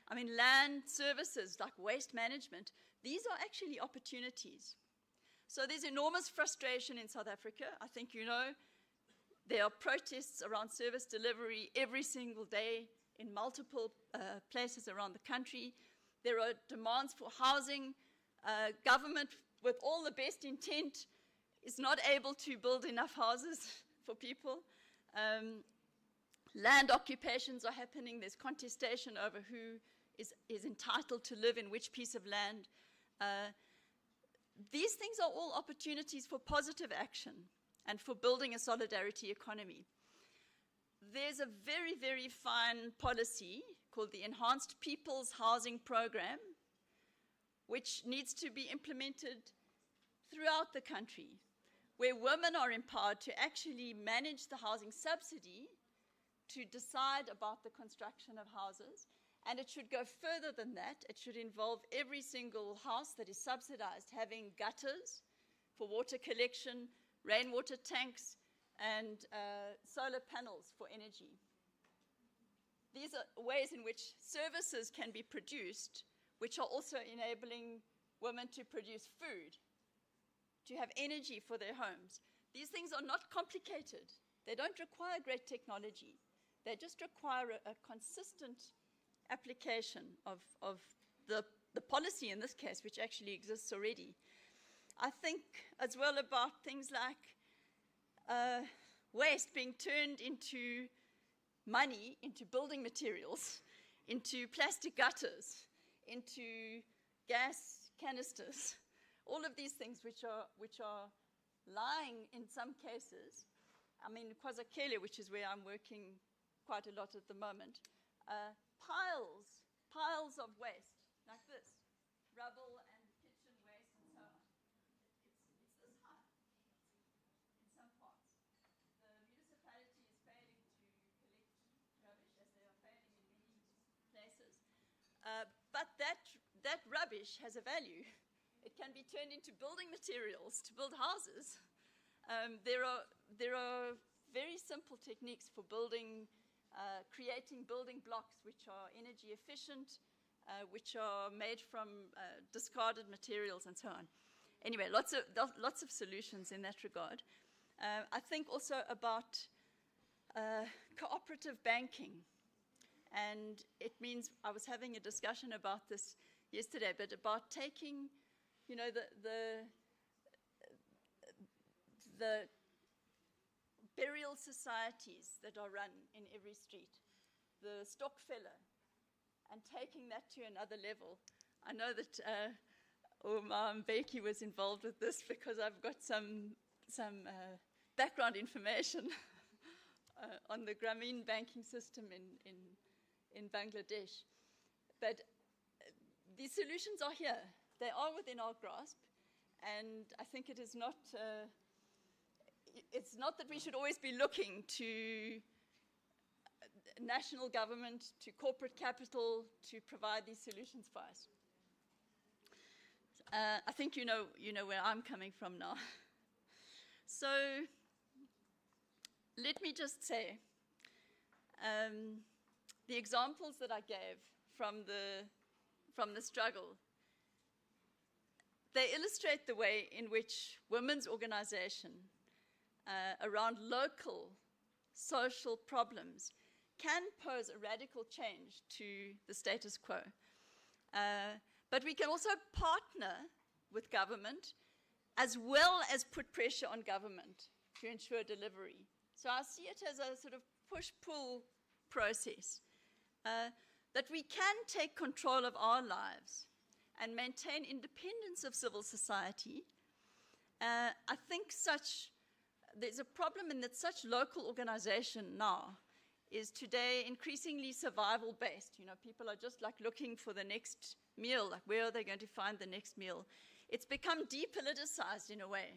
I mean, land services like waste management, these are actually opportunities. So there's enormous frustration in South Africa. I think you know there are protests around service delivery every single day in multiple places around the country. There are demands for housing. Government, with all the best intent, is not able to build enough houses for people. Land occupations are happening. There's contestation over who is entitled to live in which piece of land. These things are all opportunities for positive action and for building a solidarity economy. There's a very, very fine policy called the Enhanced People's Housing Program, which needs to be implemented throughout the country, where women are empowered to actually manage the housing subsidy, to decide about the construction of houses. And it should go further than that. It should involve every single house that is subsidized having gutters for water collection, rainwater tanks, and solar panels for energy. These are ways in which services can be produced, which are also enabling women to produce food, to have energy for their homes. These things are not complicated. They don't require great technology. They just require a consistent application of the policy in this case, which actually exists already. I think as well about things like waste being turned into money into building materials, into plastic gutters, into gas canisters, all of these things which are lying in some cases. I mean, KwaZulu, which is where I'm working quite a lot at the moment, piles of waste like this, rubble and kitchen waste and so on. It's this high in some parts. The municipality is failing to collect rubbish, as they are failing in many places. But that rubbish has a value. It can be turned into building materials to build houses. There are very simple techniques for building, creating building blocks which are energy efficient, which are made from discarded materials and so on. Anyway, lots of solutions in that regard. I think also about cooperative banking. And it means, I was having a discussion about this yesterday, but about taking, you know, the burial societies that are run in every street, the Stokfeller, and taking that to another level. I know that Omar Mbeki was involved with this because I've got some background information on the Grameen banking system in Bangladesh. But these solutions are here. They are within our grasp, and I think it is not, it's not that we should always be looking to national government, to corporate capital to provide these solutions for us. I think you know where I'm coming from now. So let me just say, the examples that I gave from the struggle, they illustrate the way in which women's organization around local social problems can pose a radical change to the status quo. But we can also partner with government as well as put pressure on government to ensure delivery. So I see it as a sort of push-pull process, that we can take control of our lives and maintain independence of civil society. I think there's a problem in that such local organization now is today increasingly survival-based. You know, people are just like looking for the next meal, like where are they going to find the next meal? It's become depoliticized in a way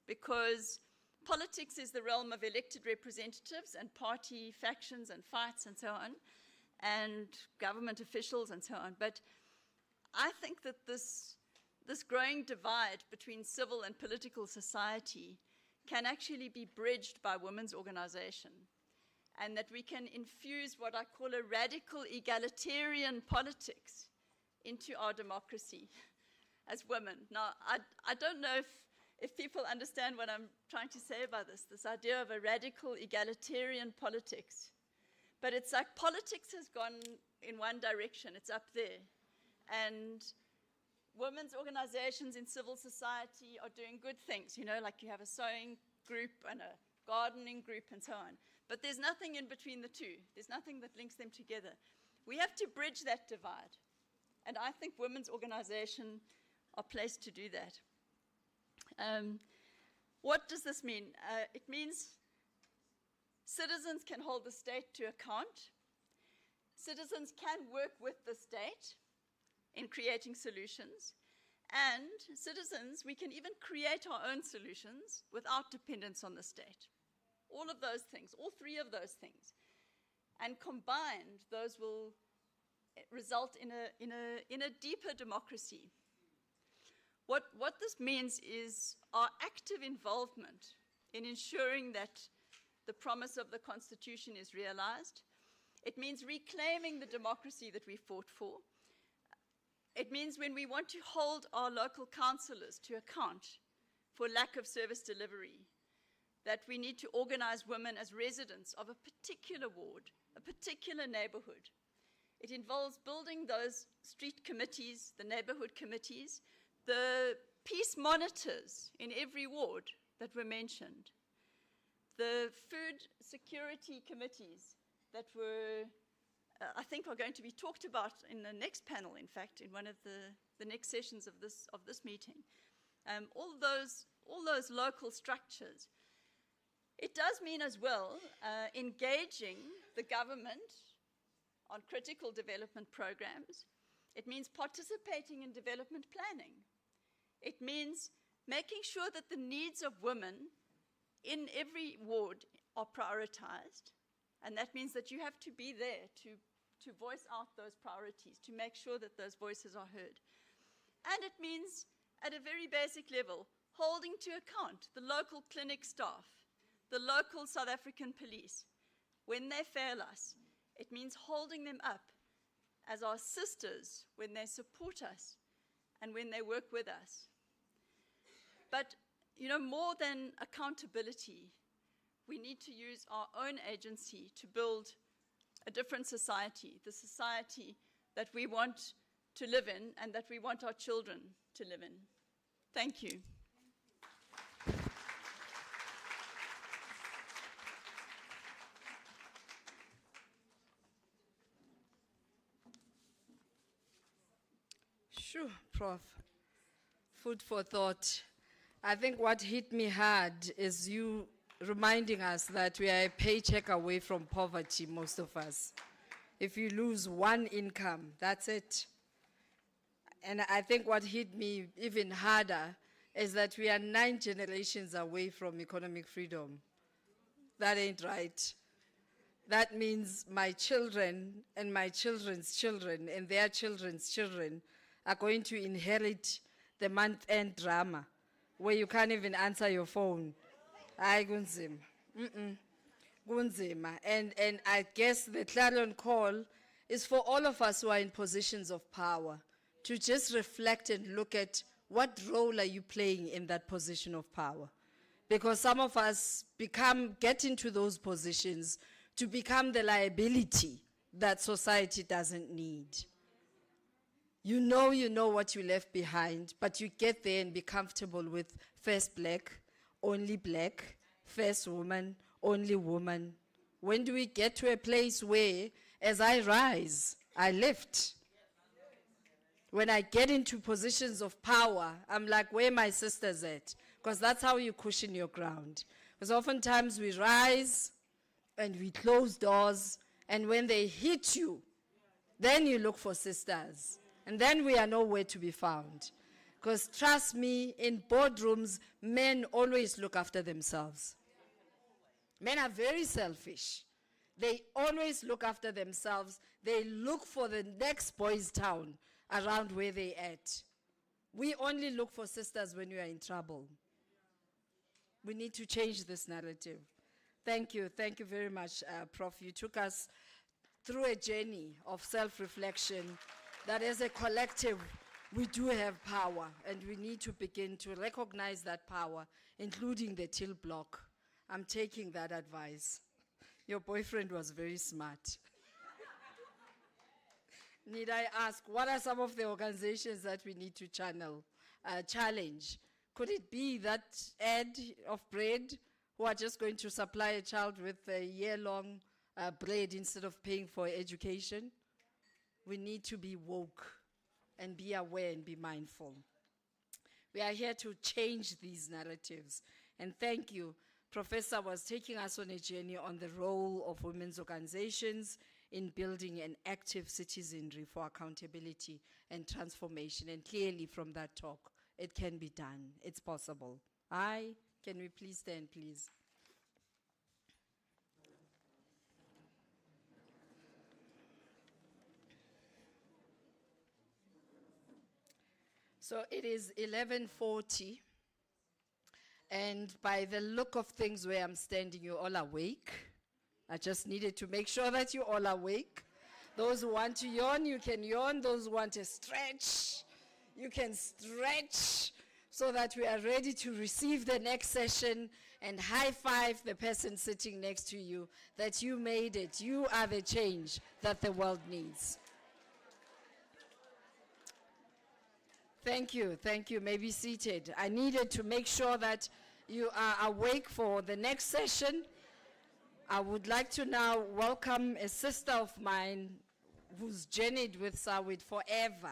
because politics is the realm of elected representatives and party factions and fights and so on, and government officials and so on. But I think that this growing divide between civil and political society can actually be bridged by women's organization, and that we can infuse what I call a radical egalitarian politics into our democracy as women. Now, I don't know if people understand what I'm trying to say about this idea of a radical egalitarian politics. But it's like politics has gone in one direction, it's up there. And women's organizations in civil society are doing good things, you know, like you have a sewing group and a gardening group and so on. But there's nothing in between the two. There's nothing that links them together. We have to bridge that divide. And I think women's organizations are placed to do that. What does this mean? It means citizens can hold the state to account. Citizens can work with the state in creating solutions. And citizens, we can even create our own solutions without dependence on the state. All of those things, all three of those things. And combined, those will result in a deeper democracy. What this means is our active involvement in ensuring that the promise of the Constitution is realized. It means reclaiming the democracy that we fought for. It means when we want to hold our local councillors to account for lack of service delivery, that we need to organize women as residents of a particular ward, a particular neighborhood. It involves building those street committees, the neighborhood committees, the peace monitors in every ward that were mentioned, the food security committees that were, I think, are going to be talked about in the next panel, in fact, in one of the next sessions of this meeting. All those local structures. It does mean as well engaging the government on critical development programs. It means participating in development planning. It means making sure that the needs of women in every ward are prioritized. And that means that you have to be there to voice out those priorities, to make sure that those voices are heard. And it means, at a very basic level, holding to account the local clinic staff, the local South African police. When they fail us, it means holding them up as our sisters when they support us and when they work with us. But, you know, more than accountability, we need to use our own agency to build a different society, the society that we want to live in and that we want our children to live in. Thank you. Sure, Prof. Food for thought. I think what hit me hard is you reminding us that we are a paycheck away from poverty, most of us. If you lose one income, that's it. And I think what hit me even harder is that we are 9 generations away from economic freedom. That ain't right. That means my children and my children's children and their children's children are going to inherit the month-end drama where you can't even answer your phone. Aye, kunzima. Kunzima. And I guess the clarion call is for all of us who are in positions of power to just reflect and look at what role are you playing in that position of power. Because some of us get into those positions to become the liability that society doesn't need. You know what you left behind, but you get there and be comfortable with first black, first woman, only woman. When do we get to a place where, as I rise, I lift? When I get into positions of power, I'm like, where are my sisters at? Because that's how you cushion your ground. Because oftentimes we rise and we close doors, and when they hit you, then you look for sisters. And then we are nowhere to be found. Because trust me, in boardrooms, men always look after themselves. Men are very selfish. They always look after themselves. They look for the next boys' town around where they're at. We only look for sisters when we are in trouble. We need to change this narrative. Thank you very much, Prof. You took us through a journey of self-reflection that as a collective, we do have power, and we need to begin to recognize that power, including the till block. I'm taking that advice. Your boyfriend was very smart. Need I ask, what are some of the organizations that we need to challenge? Could it be that ad of bread, who are just going to supply a child with a year-long bread instead of paying for education? We need to be woke and be aware and be mindful. We are here to change these narratives. And thank you. Professor was taking us on a journey on the role of women's organizations in building an active citizenry for accountability and transformation. And clearly from that talk, it can be done. It's possible. Can we please stand, please? So it is 11:40, and by the look of things where I'm standing, you're all awake. I just needed to make sure that you're all awake. Those who want to yawn, you can yawn. Those who want to stretch, you can stretch, so that we are ready to receive the next session and high five the person sitting next to you that you made it. You are the change that the world needs. Thank you. You may be seated. I needed to make sure that you are awake for the next session. I would like to now welcome a sister of mine who's journeyed with Sawid forever.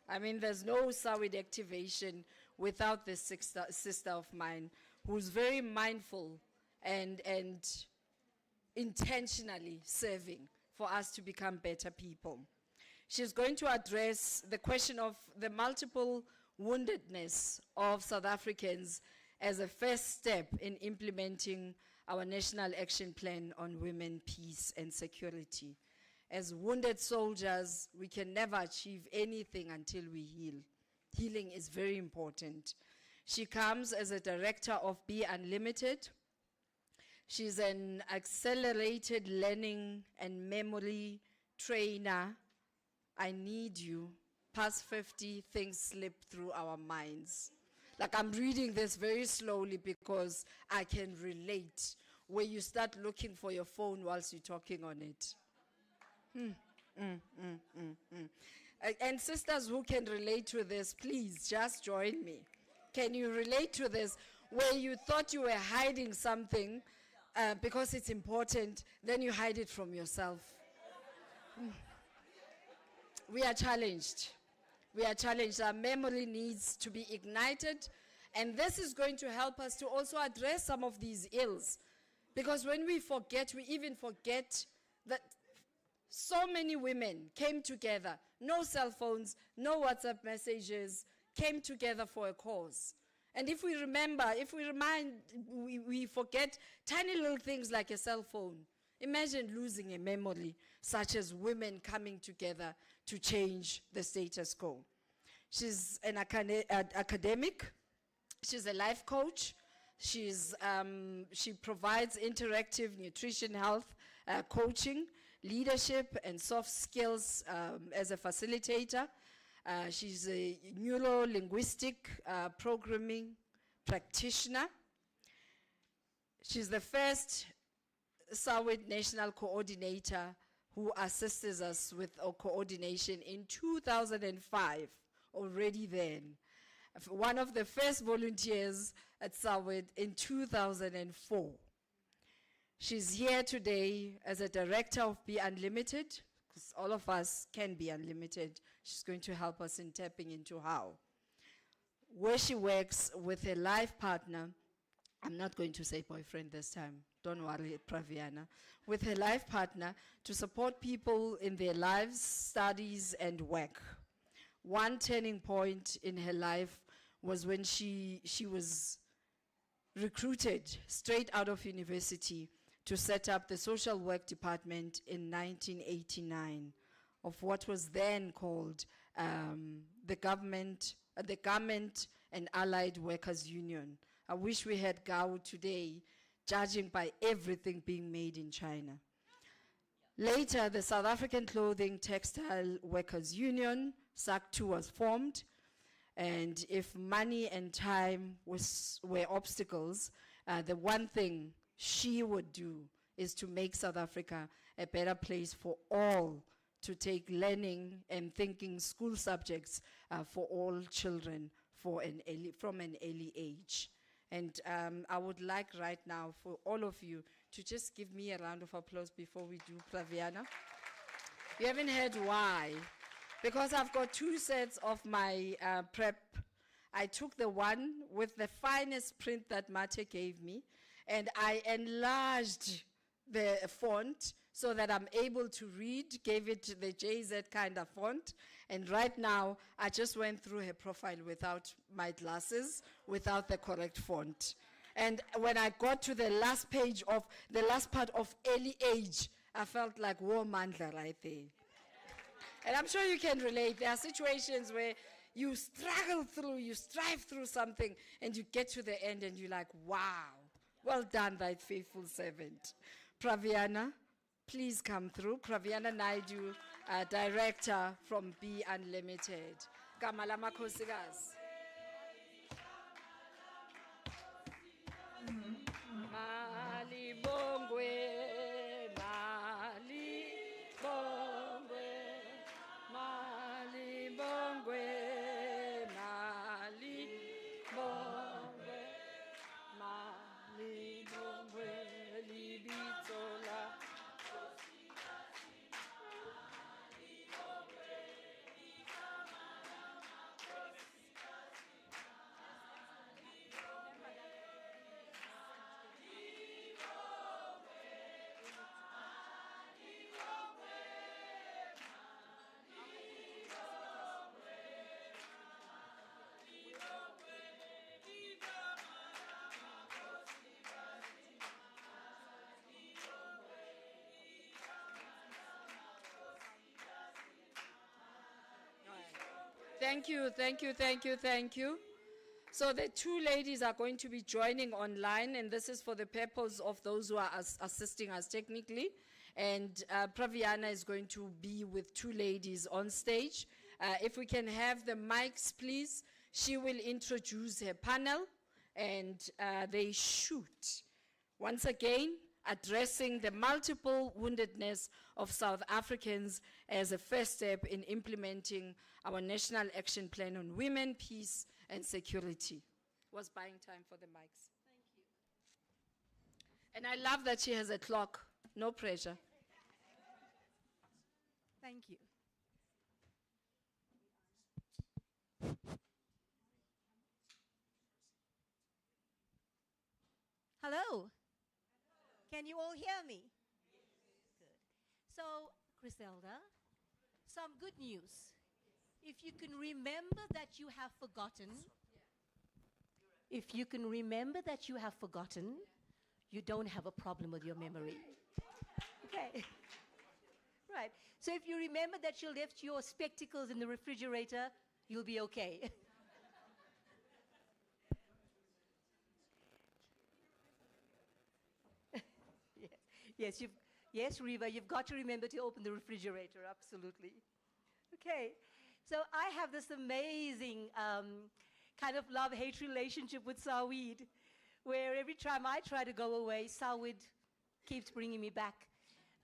I mean, there's no Sawid activation without this sister of mine who's very mindful and intentionally serving for us to become better people. She's going to address the question of the multiple woundedness of South Africans as a first step in implementing our National Action Plan on Women, Peace and Security. As wounded soldiers, we can never achieve anything until we heal. Healing is very important. She comes as a director of Be Unlimited. She's an accelerated learning and memory trainer. I need you. Past 50, things slip through our minds. Like, I'm reading this very slowly because I can relate, where you start looking for your phone whilst you're talking on it. And sisters who can relate to this, please just join me. Can you relate to this, where you thought you were hiding something because it's important, then you hide it from yourself? We are challenged. We are challenged. Our memory needs to be ignited, and this is going to help us to also address some of these ills. Because when we forget, we even forget that so many women came together, no cell phones, no WhatsApp messages, came together for a cause. And if we remember, we forget tiny little things like a cell phone. Imagine losing a memory such as women coming together to change the status quo. She's an academic. She's a life coach. She provides interactive nutrition health coaching, leadership and soft skills as a facilitator. She's a neuro-linguistic programming practitioner. She's the first Sawid National Coordinator who assisted us with our coordination in 2005, already then. One of the first volunteers at Sawid in 2004. She's here today as a director of Be Unlimited, because all of us can be unlimited. She's going to help us in tapping into how. Where she works with a life partner, I'm not going to say boyfriend this time, don't worry, Praviana, with her life partner to support people in their lives, studies, and work. One turning point in her life was when she was recruited straight out of university to set up the social work department in 1989 of what was then called the Garment and Allied Workers Union. I wish we had GAU today, judging by everything being made in China. Later, the South African Clothing Textile Workers Union, SAC2, was formed. And if money and time were obstacles, the one thing she would do is to make South Africa a better place for all to take learning and thinking school subjects for all children from an early age. And I would like right now for all of you to just give me a round of applause before we do Praviana. You haven't heard why. Because I've got two sets of my prep. I took the one with the finest print that Mate gave me, and I enlarged the font so that I'm able to read, gave it the JZ kind of font. And right now, I just went through her profile without my glasses, without the correct font. And when I got to the last page of, the last part of early age, I felt like war mandla right there. And I'm sure you can relate. There are situations where you struggle through, you strive through something, and you get to the end and you're like, wow, well done, thy faithful servant. Praviana, please come through. Praviana Naidu, director from Be Unlimited. Kamala Makosigas. Mali Bongwe, Mali Bongwe, Mali Bongwe, Mali Bongwe, Mali Bongwe, Libito. Thank you, thank you, thank you, thank you. So the two ladies are going to be joining online, and this is for the purpose of those who are assisting us technically. And Praviana is going to be with two ladies on stage. If we can have the mics, please. She will introduce her panel, and they shoot. Once again, addressing the multiple woundedness of South Africans as a first step in implementing our National Action Plan on Women, Peace, and Security. Was buying time for the mics. Thank you. And I love that she has a clock. No pressure. Thank you. Hello. Can you all hear me? Good. So, Griselda, some good news. If you can remember that you have forgotten, you don't have a problem with your memory. Okay. Right. So if you remember that you left your spectacles in the refrigerator, you'll be okay. Yes, Reva, you've got to remember to open the refrigerator, absolutely. Okay, so I have this amazing kind of love-hate relationship with Sawid, where every time I try to go away, Sawid keeps bringing me back.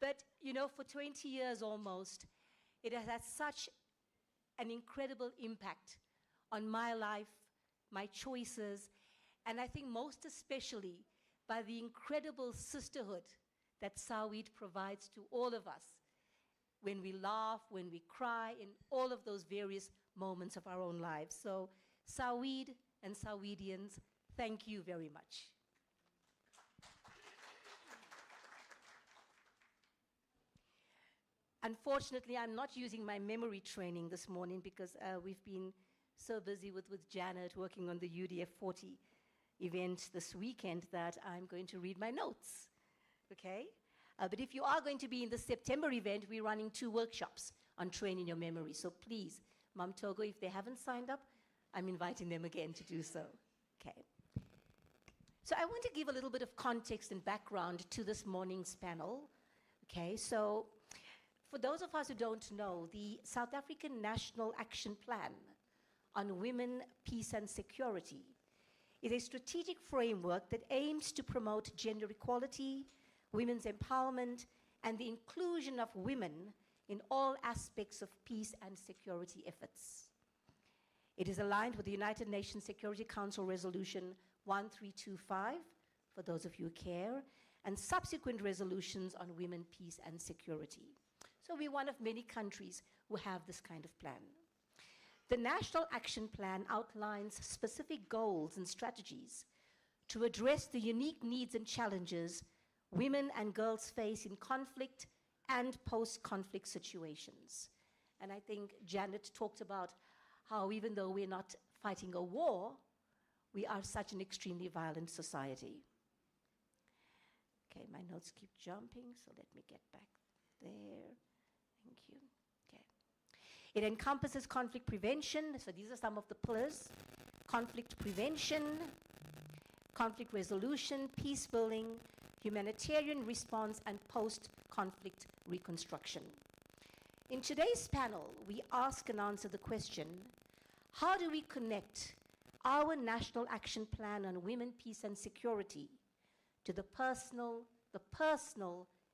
But, you know, for 20 years almost, it has had such an incredible impact on my life, my choices, and I think most especially by the incredible sisterhood that Sawid provides to all of us when we laugh, when we cry, in all of those various moments of our own lives. So, Sawid and Sawidians, thank you very much. Unfortunately, I'm not using my memory training this morning because we've been so busy with Janet working on the UDF 40 event this weekend that I'm going to read my notes, okay? But if you are going to be in the September event, we're running 2 workshops on training your memory. So please, Mam Togo, if they haven't signed up, I'm inviting them again to do so, okay? So I want to give a little bit of context and background to this morning's panel, okay? So for those of us who don't know, the South African National Action Plan on Women, Peace and Security is a strategic framework that aims to promote gender equality, women's empowerment, and the inclusion of women in all aspects of peace and security efforts. It is aligned with the United Nations Security Council Resolution 1325, for those of you who care, and subsequent resolutions on women, peace and security. So we're one of many countries who have this kind of plan. The National Action Plan outlines specific goals and strategies to address the unique needs and challenges women and girls face in conflict and post-conflict situations. And I think Janet talked about how even though we're not fighting a war, we are such an extremely violent society. Okay, my notes keep jumping, so let me get back there. Thank you. Okay. It encompasses conflict prevention. So these are some of the pillars. Conflict prevention, conflict resolution, peace building, humanitarian response, and post-conflict reconstruction. In today's panel, we ask and answer the question, how do we connect our National Action Plan on Women, Peace and Security to the personal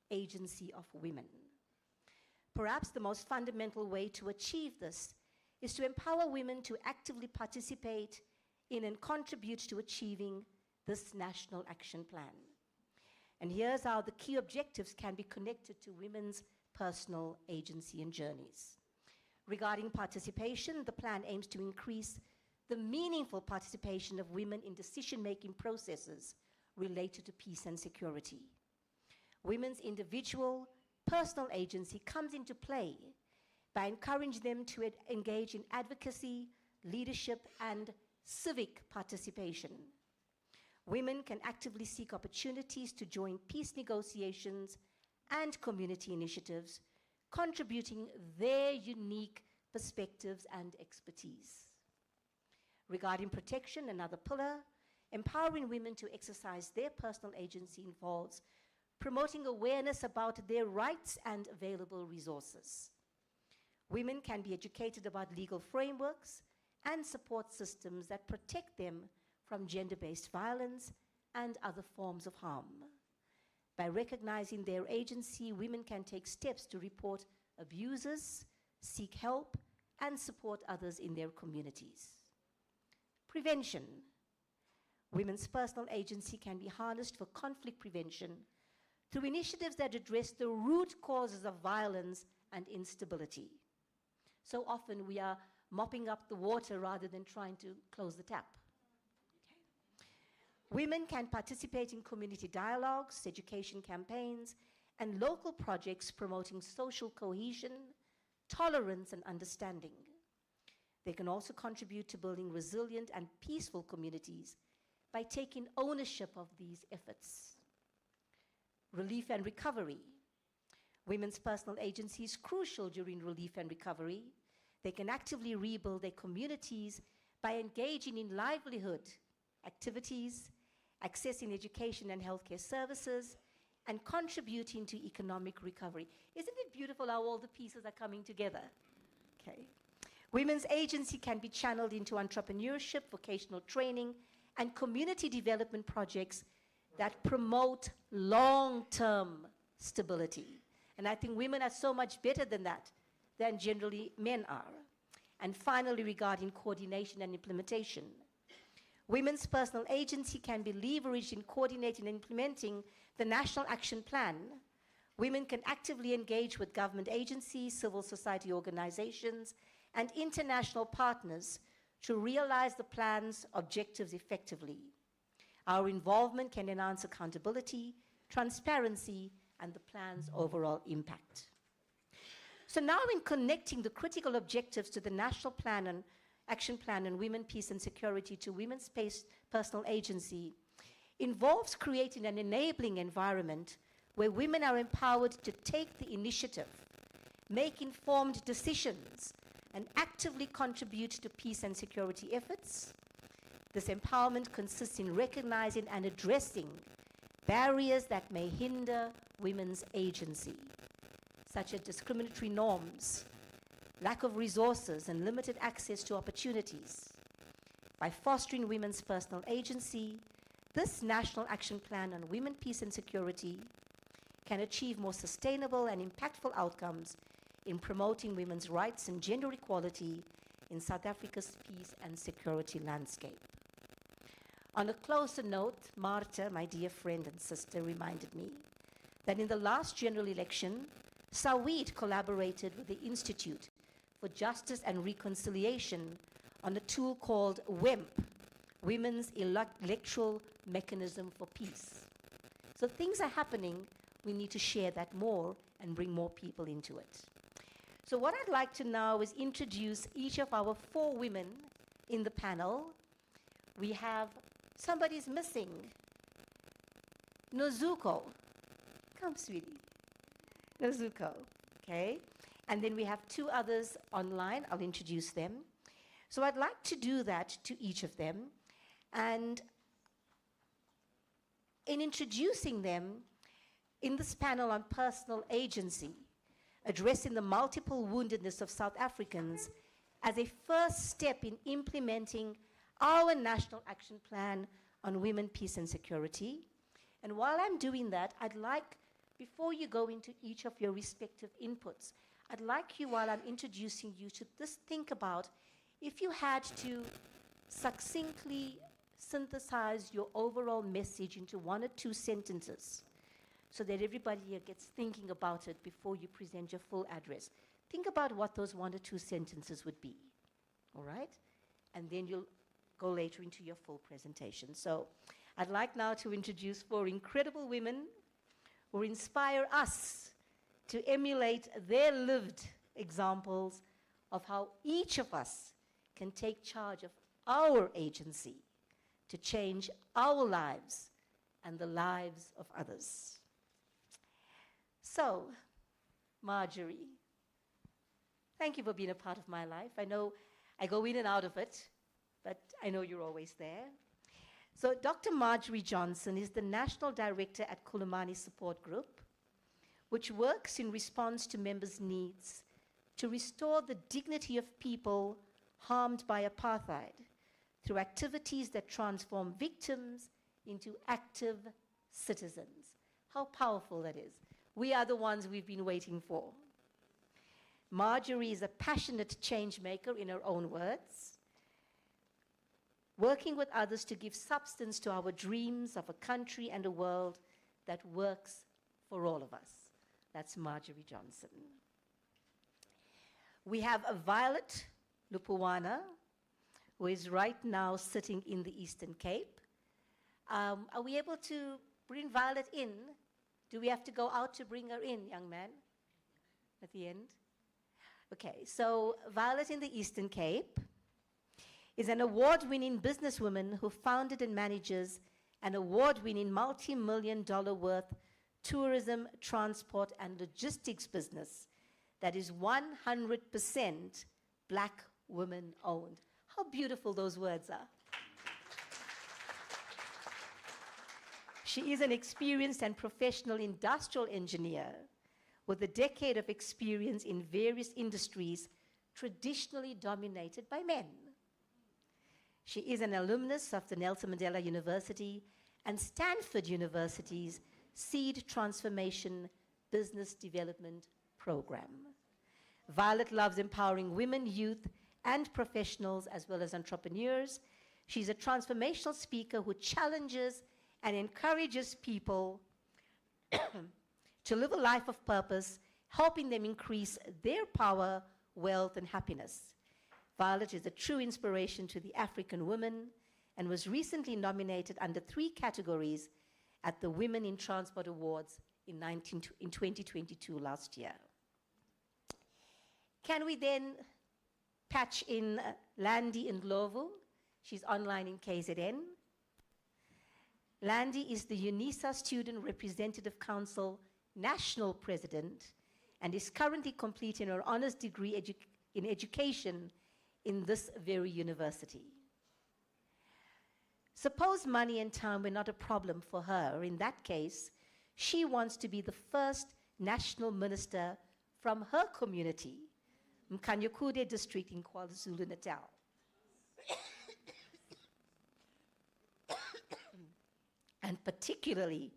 agency of women? Perhaps the most fundamental way to achieve this is to empower women to actively participate in and contribute to achieving this National Action Plan. And here's how the key objectives can be connected to women's personal agency and journeys. Regarding participation, the plan aims to increase the meaningful participation of women in decision-making processes related to peace and security. Women's individual, personal agency comes into play by encouraging them to engage in advocacy, leadership, and civic participation. Women can actively seek opportunities to join peace negotiations and community initiatives, contributing their unique perspectives, and expertise. Regarding protection, another pillar, empowering women to exercise their personal agency involves promoting awareness about their rights and available resources. Women can be educated about legal frameworks and support systems that protect them from gender-based violence and other forms of harm. By recognizing their agency, women can take steps to report abusers, seek help, and support others in their communities. Prevention. Women's personal agency can be harnessed for conflict prevention through initiatives that address the root causes of violence and instability. So often we are mopping up the water rather than trying to close the tap. Women can participate in community dialogues, education campaigns, and local projects promoting social cohesion, tolerance, and understanding. They can also contribute to building resilient and peaceful communities by taking ownership of these efforts. Relief and recovery. Women's personal agency is crucial during relief and recovery. They can actively rebuild their communities by engaging in livelihood activities, accessing education and healthcare services, and contributing to economic recovery. Isn't it beautiful how all the pieces are coming together? Okay. Women's agency can be channeled into entrepreneurship, vocational training, and community development projects that promote long-term stability. And I think women are so much better than that than generally men are. And finally, regarding coordination and implementation, women's personal agency can be leveraged in coordinating and implementing the National Action Plan. Women can actively engage with government agencies, civil society organizations, and international partners to realize the plan's objectives effectively. Our involvement can enhance accountability, transparency, and the plan's overall impact. So now in connecting the critical objectives to the National Plan and Action Plan on Women, Peace and Security to women's personal agency involves creating an enabling environment where women are empowered to take the initiative, make informed decisions, and actively contribute to peace and security efforts. This empowerment consists in recognizing and addressing barriers that may hinder women's agency, such as discriminatory norms, lack of resources, and limited access to opportunities. By fostering women's personal agency, this National Action Plan on Women, Peace and Security can achieve more sustainable and impactful outcomes in promoting women's rights and gender equality in South Africa's peace and security landscape. On a closer note, Martha, my dear friend and sister, reminded me that in the last general election, Sawid collaborated with the Institute for Justice and Reconciliation on a tool called WEMP, Women's Electoral Mechanism for Peace. So things are happening. We need to share that more and bring more people into it. So what I'd like to now is introduce each of our 4 women in the panel. We have, somebody's missing. Nozuko. Come, sweetie. Nozuko, okay? And then we have 2 others online. I'll introduce them. So I'd like to do that to each of them. And in introducing them in this panel on personal agency, addressing the multiple woundedness of South Africans as a first step in implementing our National Action Plan on Women, Peace and Security. And while I'm doing that, I'd like, before you go into each of your respective inputs, I'd like you, while I'm introducing you, to just think about if you had to succinctly synthesize your overall message into 1 or 2 sentences, so that everybody here gets thinking about it before you present your full address. Think about what those 1 or 2 sentences would be, all right? And then you'll go later into your full presentation. So I'd like now to introduce 4 incredible women who inspire us to emulate their lived examples of how each of us can take charge of our agency to change our lives and the lives of others. So, Marjorie, Thank you for being a part of my life. I know I go in and out of it, but I know you're always there. So Dr. Marjorie Johnson is the National Director at Khulumani Support Group, which works in response to members' needs to restore the dignity of people harmed by apartheid through activities that transform victims into active citizens. How powerful that is. We are the ones we've been waiting for. Marjorie is a passionate change maker in her own words, working with others to give substance to our dreams of a country and a world that works for all of us. That's Marjorie Johnson. We have a Violet Mpumlwana, who is right now sitting in the Eastern Cape. Are we able to bring Violet in? Do we have to go out to bring her in, young man, at the end? Okay, so Violet in the Eastern Cape is an award-winning businesswoman who founded and manages an award-winning multi-million-dollar worth tourism, transport, and logistics business that is 100% Black women-owned. How beautiful those words are. She is an experienced and professional industrial engineer with a decade of experience in various industries traditionally dominated by men. She is an alumnus of the Nelson Mandela University and Stanford University's Seed Transformation Business Development Program. Violet loves empowering women, youth, and professionals, as well as entrepreneurs. She's a transformational speaker who challenges and encourages people to live a life of purpose, helping them increase their power, wealth, and happiness. Violet is a true inspiration to the African woman and was recently nominated under 3 categories at the Women in Transport Awards in 2022 last year. Can we then patch in Landy Ndlovu? She's online in KZN. Landy is the UNISA Student Representative Council National President and is currently completing her honors degree in education in this very university. Suppose money and time were not a problem for her. In that case, she wants to be the first national minister from her community, Mkhanyakude district in KwaZulu-Natal. And particularly,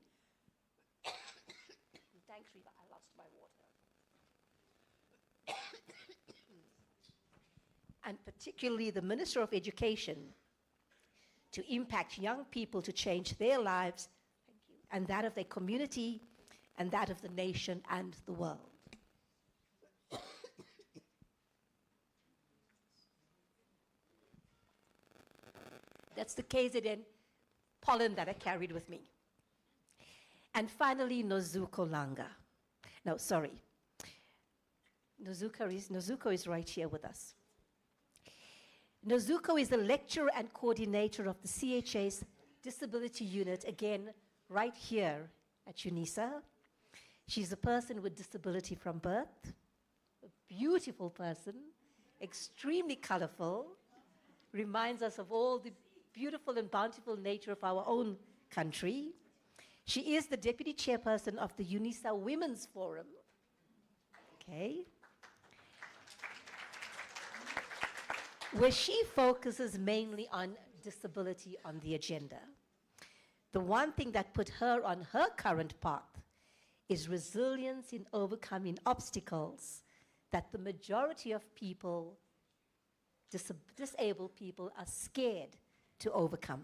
thanks, Rita, I lost my water. And particularly the Minister of Education, to impact young people to change their lives and that of their community and that of the nation and the world. That's the KZN pollen that I carried with me. And finally, Nozuko Langa. No, sorry. Nozuko is right here with us. Nozuko is the lecturer and coordinator of the CHA's Disability Unit, again, right here at UNISA. She's a person with disability from birth, a beautiful person, extremely colorful, reminds us of all the beautiful and bountiful nature of our own country. She is the deputy chairperson of the UNISA Women's Forum. Okay. Where she focuses mainly on disability on the agenda. The one thing that put her on her current path is resilience in overcoming obstacles that the majority of people, disabled people, are scared to overcome.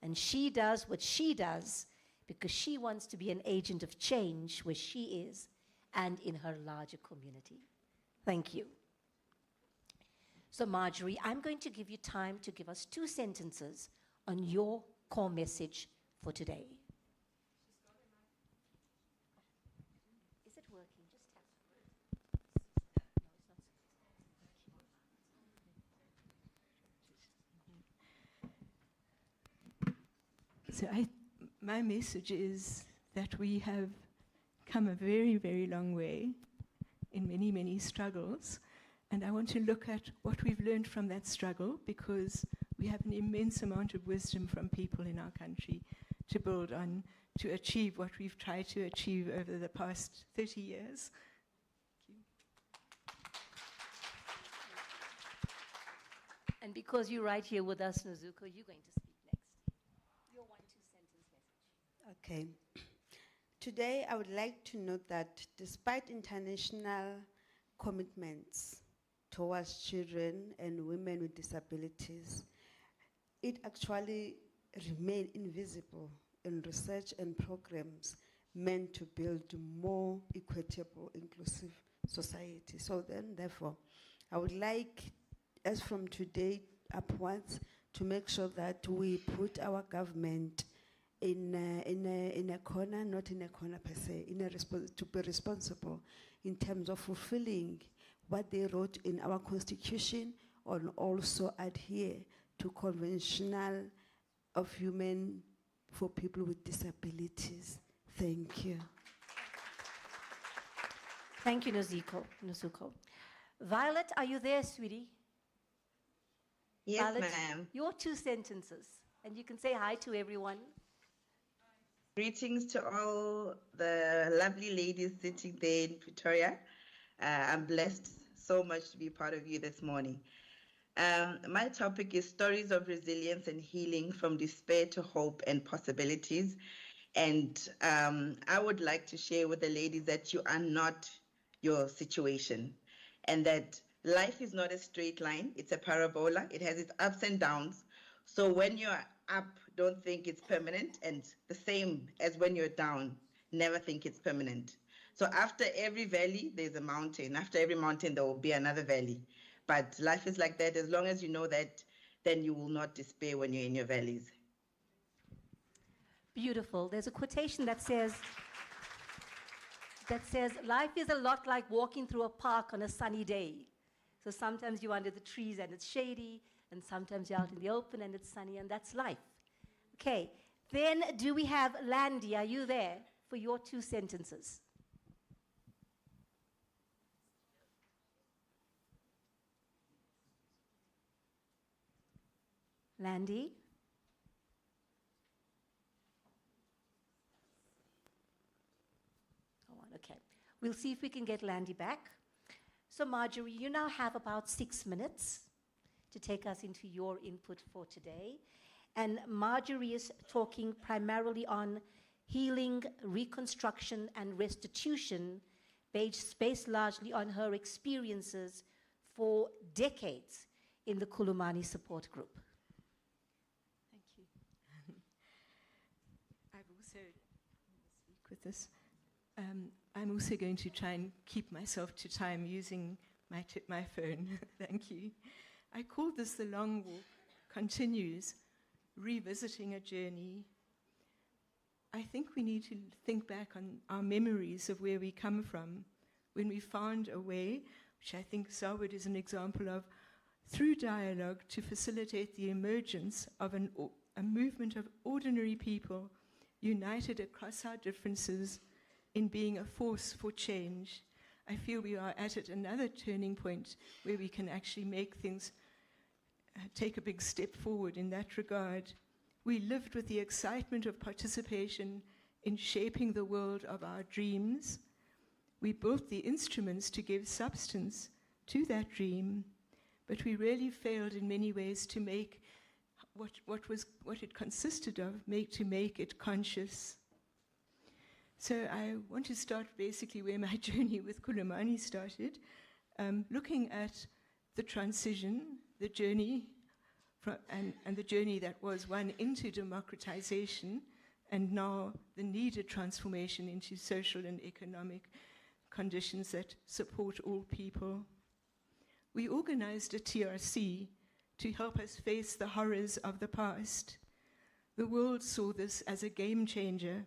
And she does what she does because she wants to be an agent of change where she is and in her larger community. Thank you. So Marjorie, I'm going to give you time to give us 2 sentences on your core message for today. Is it working? Just tap. So my message is that we have come a very, very long way in many, many struggles. And I want to look at what we've learned from that struggle, because we have an immense amount of wisdom from people in our country to build on, to achieve what we've tried to achieve over the past 30 years. And because you're right here with us, Nozuko, you're going to speak next. Your 1-2 sentence message. Okay. Today, I would like to note that despite international commitments towards children and women with disabilities, it actually remained invisible in research and programs meant to build more equitable, inclusive society. So then, therefore, I would like, as from today upwards, to make sure that we put our government in a corner, not in a corner per se, to be responsible in terms of fulfilling what they wrote in our constitution, and also adhere to conventional of human for people with disabilities. Thank you. Thank you, Nozuko. Violet, are you there, sweetie? Yes, Violet, ma'am. your 2 sentences, and you can say hi to everyone. Greetings to all the lovely ladies sitting there in Pretoria. I'm blessed so much to be part of you this morning. My topic is stories of resilience and healing from despair to hope and possibilities. And I would like to share with the ladies that you are not your situation, and that life is not a straight line. It's a parabola. It has its ups and downs. So when you're up, don't think it's permanent, and the same as when you're down, never think it's permanent. So after every valley, there's a mountain. After every mountain, there will be another valley. But life is like that. As long as you know that, then you will not despair when you're in your valleys. Beautiful. There's a quotation that says, life is a lot like walking through a park on a sunny day. So sometimes you're under the trees and it's shady, and sometimes you're out in the open and it's sunny, and that's life. Okay, then do we have Landy? Are you there for your 2 sentences? Landy? Okay, we'll see if we can get Landy back. So Marjorie, you now have about 6 minutes to take us into your input for today. And Marjorie is talking primarily on healing, reconstruction, and restitution, based largely on her experiences for decades in the Kulumani support group. Thank you. I've also, speak with this. I'm also going to try and keep myself to time using my phone. Thank you. I called this The Long Walk Continues, Revisiting a Journey. I think we need to think back on our memories of where we come from, when we found a way, which I think Sawid is an example of, through dialogue to facilitate the emergence of a movement of ordinary people united across our differences in being a force for change. I feel we are at another turning point where we can actually make things take a big step forward in that regard. We lived with the excitement of participation in shaping the world of our dreams. We built the instruments to give substance to that dream, but we really failed in many ways to make what it consisted of, to make it conscious. So I want to start basically where my journey with Kulumani started, looking at the transition, the journey, and the journey that was one into democratization, and now the needed transformation into social and economic conditions that support all people. We organized a TRC to help us face the horrors of the past. The world saw this as a game changer,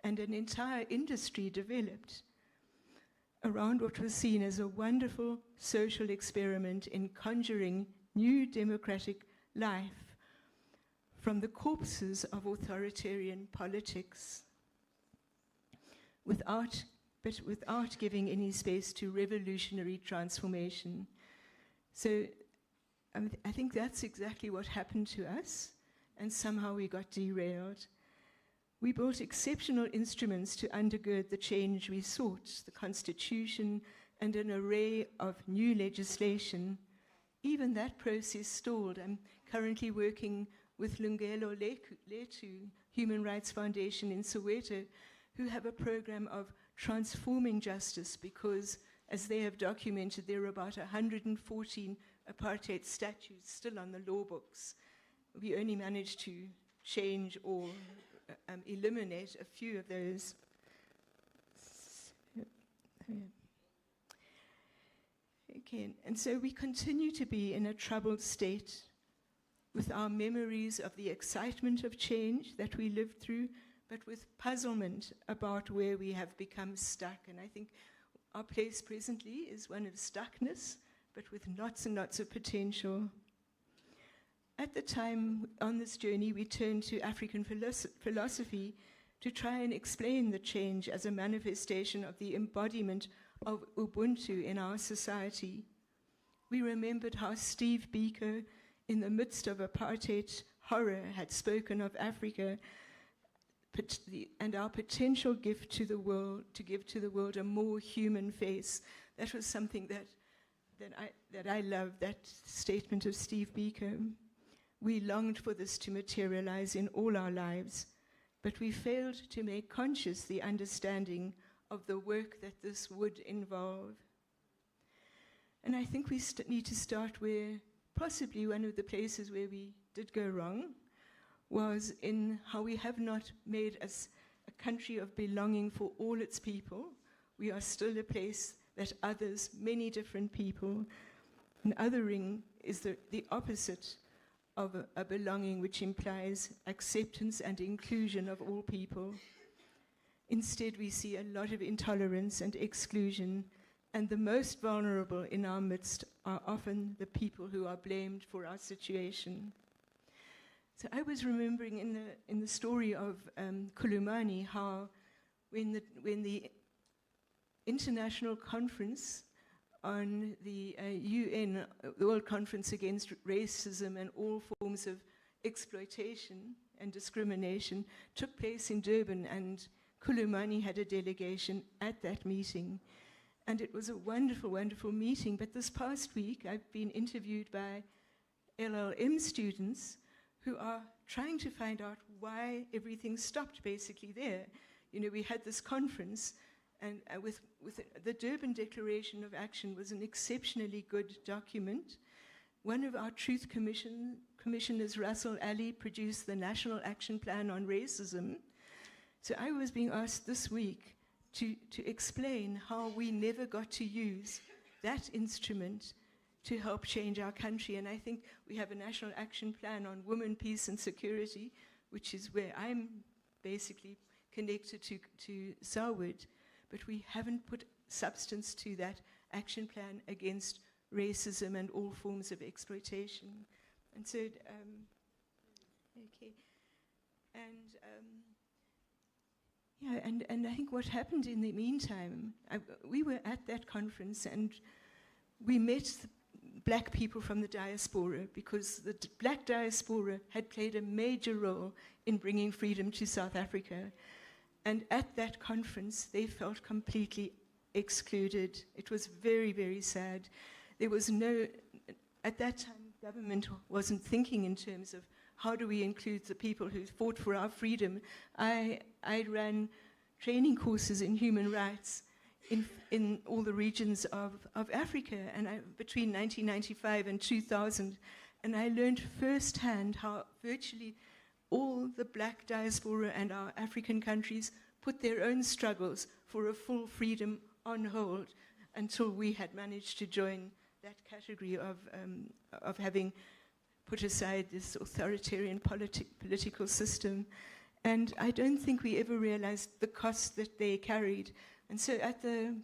and an entire industry developed around what was seen as a wonderful social experiment in conjuring new democratic life from the corpses of authoritarian politics, without giving any space to revolutionary transformation. So I think that's exactly what happened to us, and somehow we got derailed. We built exceptional instruments to undergird the change we sought, the Constitution and an array of new legislation. Even that process stalled. I'm currently working with Lungelo Letu, Human Rights Foundation in Soweto, who have a program of transforming justice because, as they have documented, there are about 114 apartheid statutes still on the law books. We only managed to change or eliminate a few of those. Okay, and so we continue to be in a troubled state with our memories of the excitement of change that we lived through, but with puzzlement about where we have become stuck. And I think our place presently is one of stuckness, but with lots and lots of potential. At the time on this journey, we turned to African philosophy to try and explain the change as a manifestation of the embodiment of Ubuntu in our society. We remembered how Steve Biko, in the midst of apartheid horror, had spoken of Africa and our potential gift to the world, to give to the world a more human face. That was something that I loved, that statement of Steve Biko. We longed for this to materialize in all our lives, but we failed to make conscious the understanding of the work that this would involve. And I think we need to start where possibly one of the places where we did go wrong was in how we have not made us a country of belonging for all its people. We are still a place that others many different people, and othering is the opposite of a belonging which implies acceptance and inclusion of all people. Instead, we see a lot of intolerance and exclusion, and the most vulnerable in our midst are often the people who are blamed for our situation. So I was remembering in the story of Kulumani how when the International Conference on the UN, the World Conference Against Racism and all forms of exploitation and discrimination, took place in Durban, and Kulumani had a delegation at that meeting. And it was a wonderful, wonderful meeting. But this past week, I've been interviewed by LLM students who are trying to find out why everything stopped basically there. You know, we had this conference, and with the Durban Declaration of Action was an exceptionally good document. One of our Truth Commissioners, Russell Ali, produced the National Action Plan on Racism. So I was being asked this week to explain how we never got to use that instrument to help change our country. And I think we have a National Action Plan on Women, Peace and Security, which is where I'm basically connected to Sawid, but we haven't put substance to that action plan against racism and all forms of exploitation. And so, okay, and yeah, and I think what happened in the meantime, we were at that conference and we met black people from the diaspora, because the black diaspora had played a major role in bringing freedom to South Africa. And at that conference, they felt completely excluded. It was very, very sad. There was at that time, government wasn't thinking in terms of how do we include the people who fought for our freedom. I ran training courses in human rights in all the regions of Africa, and between 1995 and 2000, and I learned firsthand how virtually all the black diaspora and our African countries put their own struggles for a full freedom on hold until we had managed to join that category of having put aside this authoritarian political system. And I don't think we ever realized the cost that they carried. And so at the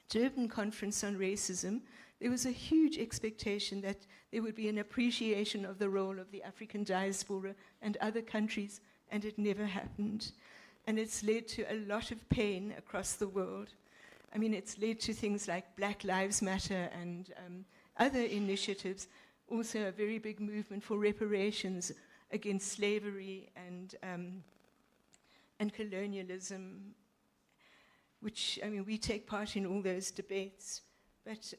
Durban Conference on Racism, there was a huge expectation that there would be an appreciation of the role of the African diaspora and other countries, and it never happened. And it's led to a lot of pain across the world. I mean, it's led to things like Black Lives Matter and other initiatives, also a very big movement for reparations against slavery and colonialism, which, I mean, we take part in all those debates. But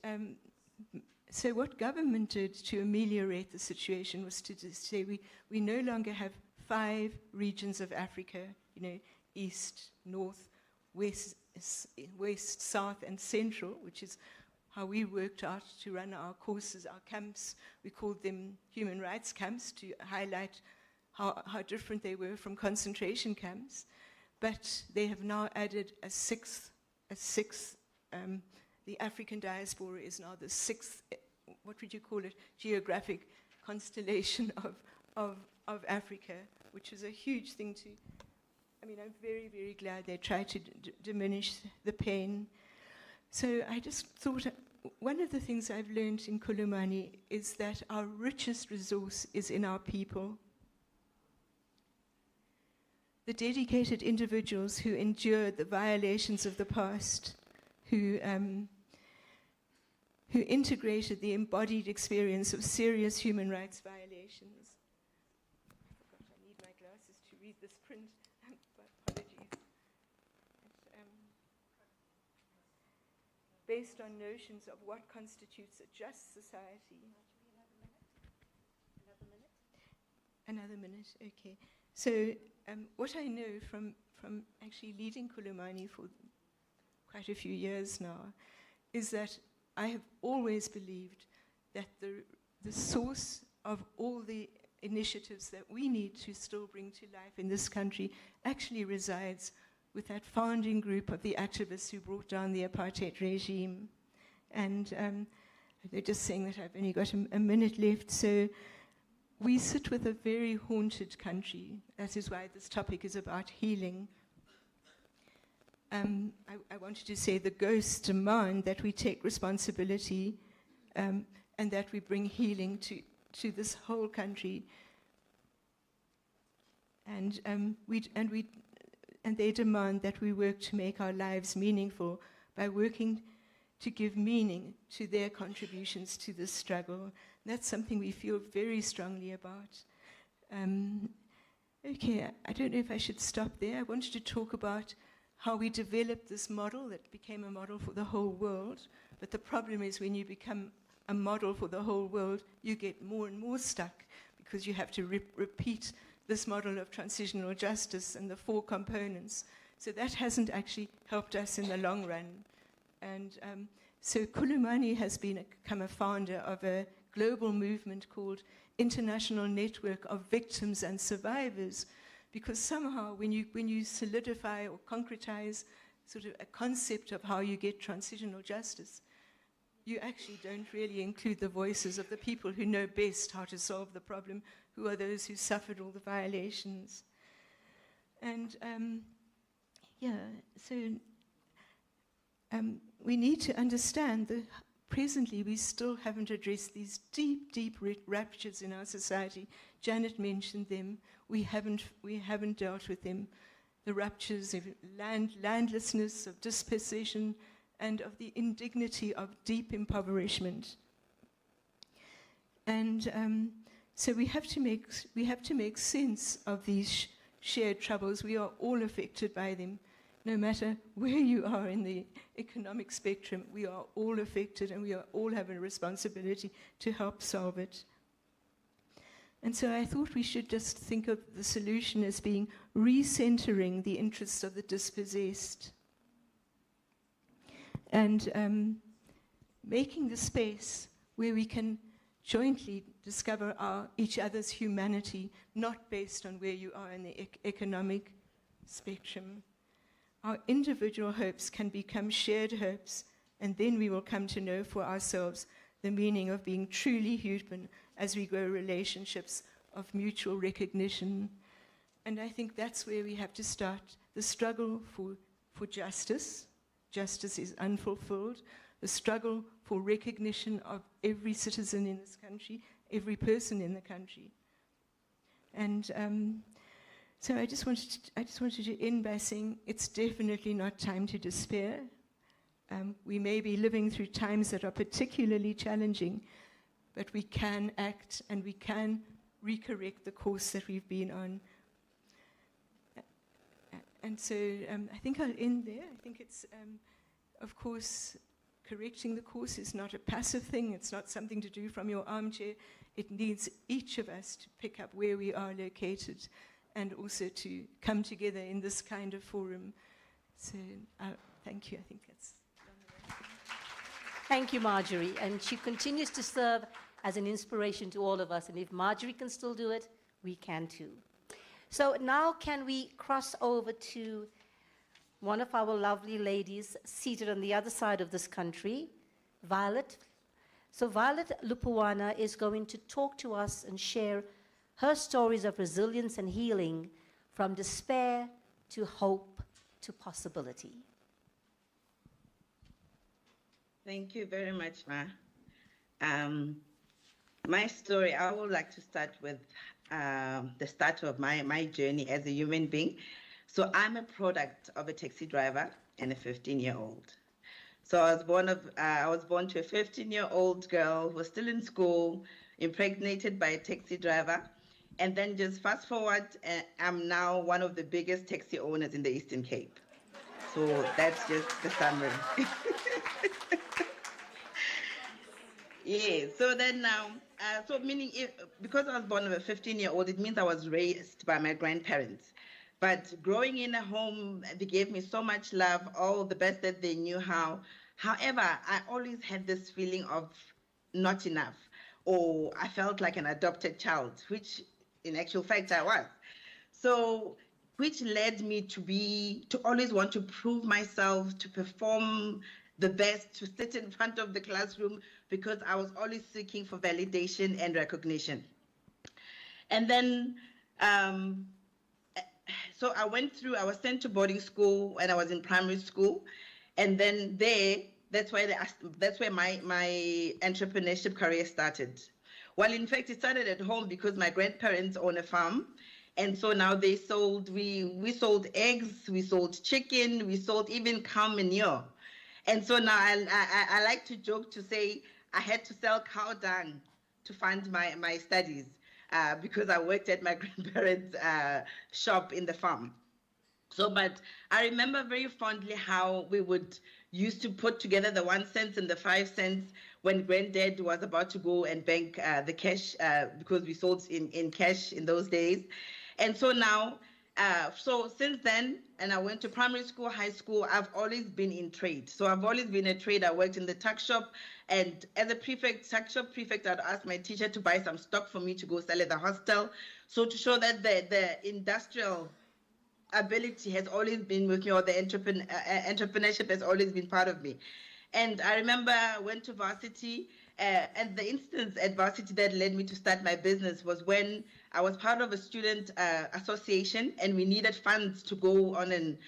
so what government did to ameliorate the situation was to say we no longer have 5 regions of Africa, you know, east, north, west, south, and central, which is how we worked out to run our courses, our camps. We called them human rights camps to highlight how different they were from concentration camps. But they have now added a sixth. The African diaspora is now the 6th, what would you call it, geographic constellation of Africa, which is a huge thing to, I mean, I'm very, very glad they try to diminish the pain. So I just thought, one of the things I've learned in Kulumani is that our richest resource is in our people. The dedicated individuals who endured the violations of the past, who integrated the embodied experience of serious human rights violations. I forgot I need my glasses to read this print. Apologies. Based on notions of what constitutes a just society. Another minute, okay. So what I know from actually leading Kulumani for quite a few years now is that I have always believed that the source of all the initiatives that we need to still bring to life in this country actually resides with that founding group of the activists who brought down the apartheid regime. And they're just saying that I've only got a minute left, so we sit with a very haunted country. That is why this topic is about healing. I wanted to say the ghosts demand that we take responsibility and that we bring healing to this whole country. And they demand that we work to make our lives meaningful by working to give meaning to their contributions to this struggle. That's something we feel very strongly about. Okay, I don't know if I should stop there. I wanted to talk about how we developed this model that became a model for the whole world. But the problem is when you become a model for the whole world, you get more and more stuck because you have to repeat this model of transitional justice and the 4 components. So that hasn't actually helped us in the long run. And so Kulumani has become a founder of a global movement called International Network of Victims and Survivors, because somehow when you solidify or concretize sort of a concept of how you get transitional justice, you actually don't really include the voices of the people who know best how to solve the problem, who are those who suffered all the violations. And we need to understand that presently we still haven't addressed these deep, deep ruptures in our society. Janet mentioned them. We haven't dealt with them. The ruptures of landlessness, of dispossession, and of the indignity of deep impoverishment. And so we have to make sense of these shared troubles. We are all affected by them. No matter where you are in the economic spectrum, we are all affected and we all have a responsibility to help solve it. And so I thought we should just think of the solution as being recentering the interests of the dispossessed and making the space where we can jointly discover each other's humanity, not based on where you are in the economic spectrum. Our individual hopes can become shared hopes, and then we will come to know for ourselves the meaning of being truly human as we grow relationships of mutual recognition. And I think that's where we have to start. The struggle for justice. Justice is unfulfilled. The struggle for recognition of every citizen in this country, every person in the country. And so I just wanted to end by saying it's definitely not time to despair. we may be living through times that are particularly challenging, but we can act and we can recorrect the course that we've been on. And so I think I'll end there. I think it's, of course, correcting the course is not a passive thing. It's not something to do from your armchair. It needs each of us to pick up where we are located and also to come together in this kind of forum. So thank you. I think that's done the right thing. Thank you, Marjorie. And she continues to serve as an inspiration to all of us. And if Marjorie can still do it, we can too. So now can we cross over to one of our lovely ladies seated on the other side of this country, Violet. So Violet Mpumlwana is going to talk to us and share her stories of resilience and healing from despair to hope to possibility. Thank you very much, Ma. My story, I would like to start with the start of my journey as a human being. So I'm a product of a taxi driver and a 15-year-old. So I was born to a 15-year-old girl who was still in school, impregnated by a taxi driver. And then just fast forward, I'm now one of the biggest taxi owners in the Eastern Cape. So that's just the summary. Yeah, so then now, so meaning because I was born of a 15-year-old, it means I was raised by my grandparents. But growing in a home, they gave me so much love, all the best that they knew how. However, I always had this feeling of not enough, or I felt like an adopted child, which in actual fact I was. So, which led me to always want to prove myself, to perform the best, to sit in front of the classroom, because I was always seeking for validation and recognition. And then, so I was sent to boarding school when I was in primary school. And then that's where my entrepreneurship career started. Well, in fact, it started at home because my grandparents own a farm. And so now we sold eggs, we sold chicken, we sold even cow manure. And so now I like to joke to say I had to sell cow dung to fund my studies because I worked at my grandparents' shop in the farm. So, but I remember very fondly how we would used to put together the 1 cent and the 5 cents when Granddad was about to go and bank the cash because we sold in cash in those days. And so now, so since then, and I went to primary school, high school, I've always been in trade. So I've always been a trade. I worked in the tuck shop, and as a tuck shop prefect, I'd ask my teacher to buy some stock for me to go sell at the hostel. So to show that the industrial ability has always been with me, or the entrepreneurship has always been part of me. And I remember I went to varsity, and the instance at varsity that led me to start my business was when I was part of a student association, and we needed funds to go on an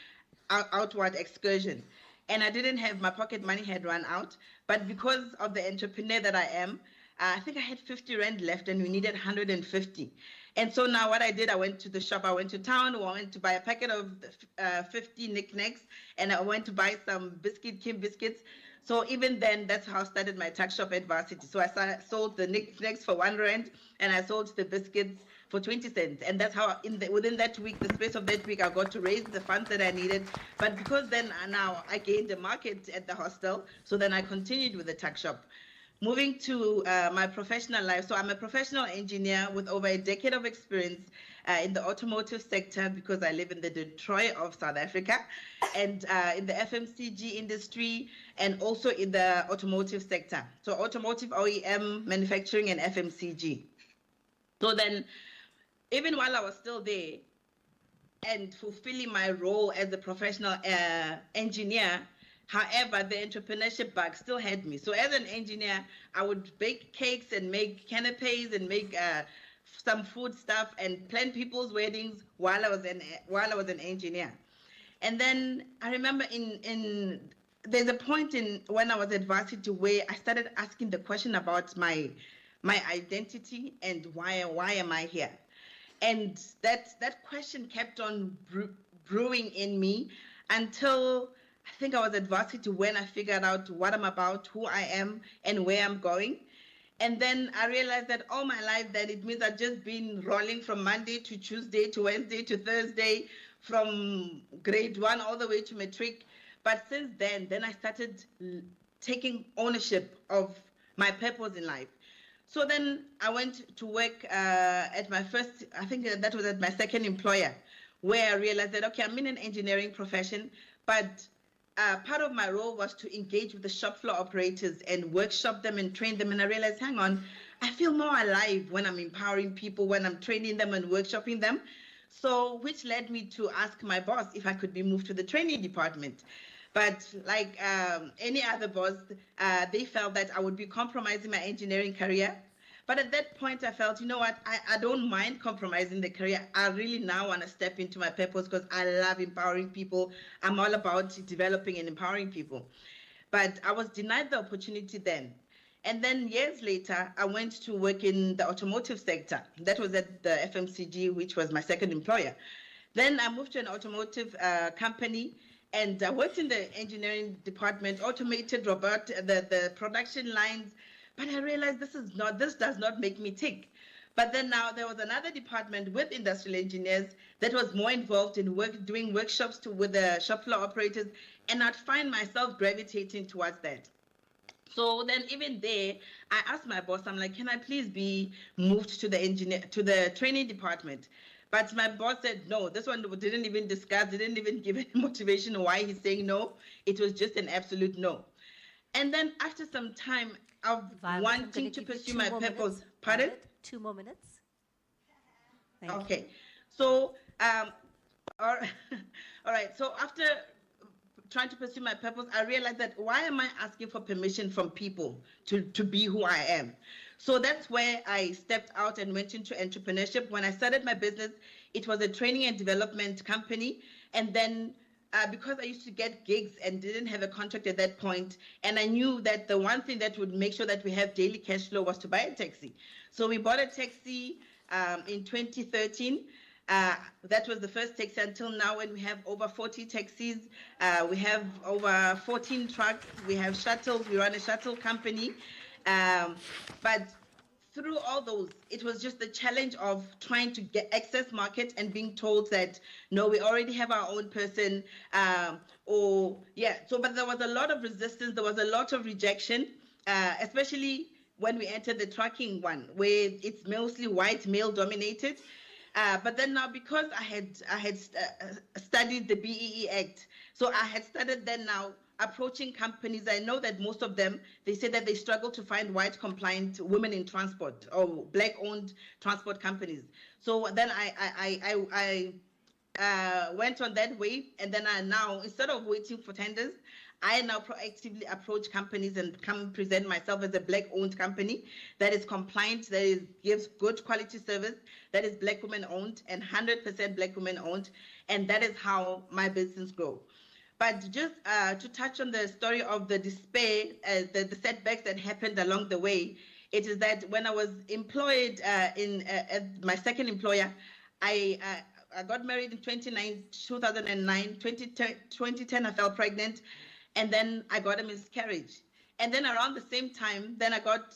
outward excursion. And I didn't have, my pocket money had run out, but because of the entrepreneur that I am, I think I had 50 Rand left and we needed 150. And so now what I did, I went to the shop, I went to town, I went to buy a packet of 50 knickknacks, and I went to buy some Kim biscuits. So even then, that's how I started my tuck shop at varsity. So I sold the knickknacks for 1 Rand, and I sold the biscuits for 20 cents. And that's how within that week, the space of that week, I got to raise the funds that I needed. But because then now I gained the market at the hostel, so then I continued with the tuck shop. Moving to my professional life, so I'm a professional engineer with over a decade of experience in the automotive sector because I live in the Detroit of South Africa, and in the FMCG industry, and also in the automotive sector. So automotive OEM, manufacturing, and FMCG. So then, even while I was still there and fulfilling my role as a professional engineer, however, the entrepreneurship bug still had me. So as an engineer, I would bake cakes and make canapes and make some food stuff and plan people's weddings while I was an engineer. And then I remember there's a point when I was at varsity where I started asking the question about my identity and why am I here? And that question kept on brewing in me until I think I was at varsity when I figured out what I'm about, who I am, and where I'm going. And then I realized that all my life that it means I've just been rolling from Monday to Tuesday to Wednesday to Thursday, from grade 1 all the way to matric. But since then I started taking ownership of my purpose in life. So then I went to work at my first, I think that was at my second employer, where I realized that, okay, I'm in an engineering profession, but part of my role was to engage with the shop floor operators and workshop them and train them. And I realized, hang on, I feel more alive when I'm empowering people, when I'm training them and workshopping them. So, which led me to ask my boss if I could be moved to the training department. But like any other boss, they felt that I would be compromising my engineering career. But at that point, I felt, you know what, I don't mind compromising the career. I really now want to step into my purpose because I love empowering people. I'm all about developing and empowering people. But I was denied the opportunity then. And then years later, I went to work in the automotive sector. That was at the FMCG, which was my second employer. Then I moved to an automotive company, and I worked in the engineering department, automated the production lines. But I realized this does not make me tick. But then now there was another department with industrial engineers that was more involved in doing workshops with the shop floor operators, and I'd find myself gravitating towards that. So then even there, I asked my boss, I'm like, can I please be moved to the training department? But my boss said, no, this one didn't even discuss, didn't even give any motivation why he's saying no. It was just an absolute no. And then after some time of wanting to pursue my purpose, pardon? 2 more minutes. Okay. So, all right. So after trying to pursue my purpose, I realized that why am I asking for permission from people to be who I am? So that's where I stepped out and went into entrepreneurship. When I started my business, it was a training and development company. And then because I used to get gigs and didn't have a contract at that point, and I knew that the one thing that would make sure that we have daily cash flow was to buy a taxi. So we bought a taxi in 2013. That was the first taxi until now, when we have over 40 taxis. We have over 14 trucks. We have shuttles. We run a shuttle company. But through all those, it was just the challenge of trying to get access market and being told that, no, we already have our own person. But there was a lot of resistance. There was a lot of rejection, especially when we entered the trucking one, where it's mostly white, male dominated. But then now, because I had studied the BEE Act, so I had started then now approaching companies. I know that most of them, they say that they struggle to find white compliant women in transport or black owned transport companies. So then I went on that way, and then I now, instead of waiting for tenders, I now proactively approach companies and come present myself as a black-owned company that is compliant, that gives good quality service, that is black women-owned and 100% black women-owned, and that is how my business grows. But just to touch on the story of the despair, the setbacks that happened along the way, it is that when I was employed at my second employer, I got married in 2009, 2010 I fell pregnant, and then I got a miscarriage. And then around the same time, then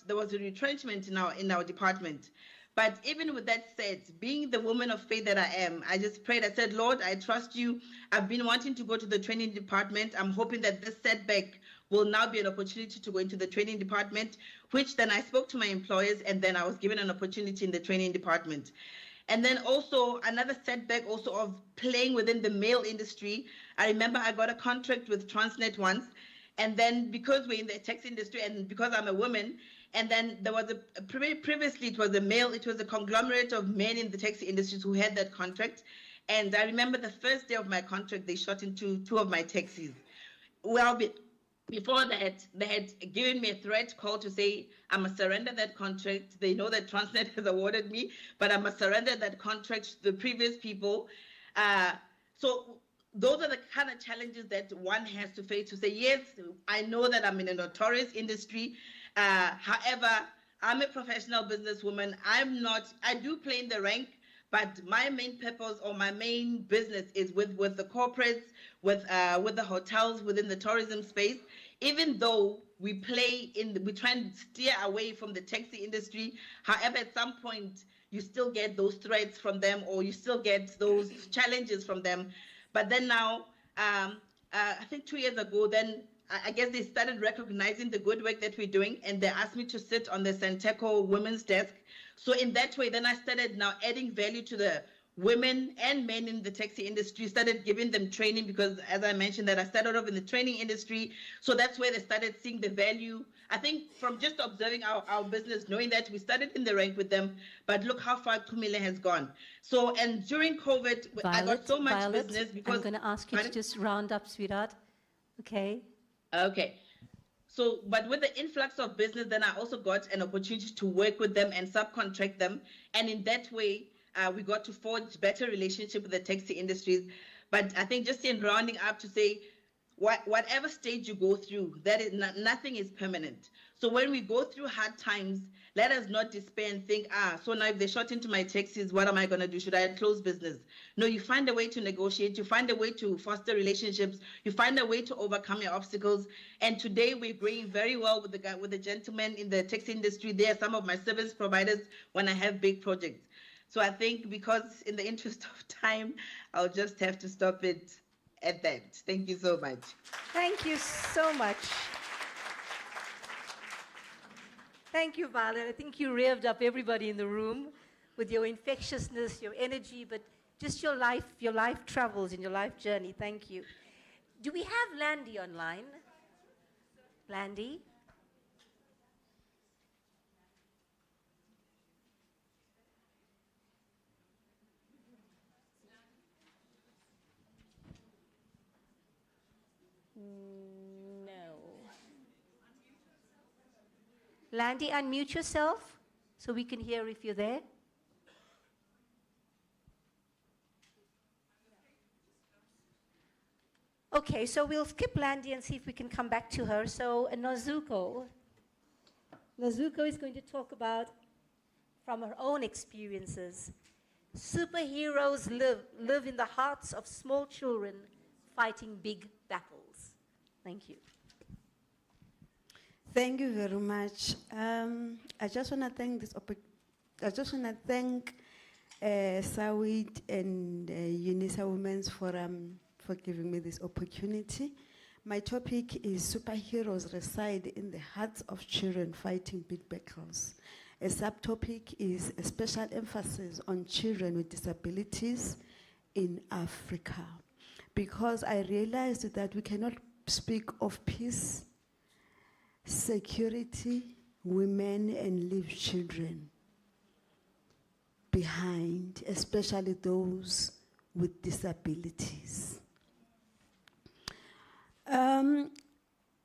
there was a retrenchment in our department. But even with that said, being the woman of faith that I am, I just prayed. I said, Lord, I trust you. I've been wanting to go to the training department. I'm hoping that this setback will now be an opportunity to go into the training department, which then I spoke to my employers, and then I was given an opportunity in the training department. And then also another setback also of playing within the male industry. I remember I got a contract with Transnet once, and then because we're in the taxi industry and because I'm a woman, and then there was previously it was a conglomerate of men in the taxi industry who had that contract. And I remember the first day of my contract, they shot into 2 of my taxis. Well, before that, they had given me a threat call to say, I must surrender that contract. They know that Transnet has awarded me, but I must surrender that contract to the previous people. So those are the kind of challenges that one has to face, to say, yes, I know that I'm in a notorious industry. However, I'm a professional businesswoman. I do play in the rank, But my main purpose or my main business is with the corporates, with the hotels within the tourism space. Even though we try and steer away from the taxi industry. However, at some point you still get those threats from them, or you still get those challenges from them. But then now, I think 2 years ago, then I guess they started recognizing the good work that we're doing, and they asked me to sit on the Thoko women's desk. So in that way, then I started now adding value to the women and men in the taxi industry, started giving them training, because as I mentioned that I started off in the training industry. So that's where they started seeing the value. I think from just observing our business, knowing that we started in the rank with them, but look how far Puleng has gone. So, and during COVID, I got so much business because— I'm going to ask you to just round up, sweetheart. Okay. Okay. So, but with the influx of business, then I also got an opportunity to work with them and subcontract them. And in that way, we got to forge better relationship with the taxi industries. But I think just in rounding up to say, whatever stage you go through, that is nothing is permanent. So when we go through hard times, let us not despair and think, so now if they shot into my taxis, what am I going to do? Should I close business? No, you find a way to negotiate. You find a way to foster relationships. You find a way to overcome your obstacles. And today we're growing very well with the gentlemen in the taxi industry. They are some of my service providers when I have big projects. So I think, because in the interest of time, I'll just have to stop it at that. Thank you so much. Thank you so much. Thank you, Violet. I think you revved up everybody in the room with your infectiousness, your energy, but just your life travels and your life journey. Thank you. Do we have Landy online? Landy? No. Landy, unmute yourself so we can hear if you're there. Okay, so we'll skip Landy and see if we can come back to her. So Nozuko is going to talk about, from her own experiences, superheroes live in the hearts of small children fighting big battles. Thank you. Thank you very much. I just want to thank Sawid and Unisa Women's Forum for giving me this opportunity. My topic is superheroes reside in the hearts of children fighting big battles. A subtopic is a special emphasis on children with disabilities in Africa, because I realized that we cannot speak of peace, security, women, and leave children behind, especially those with disabilities.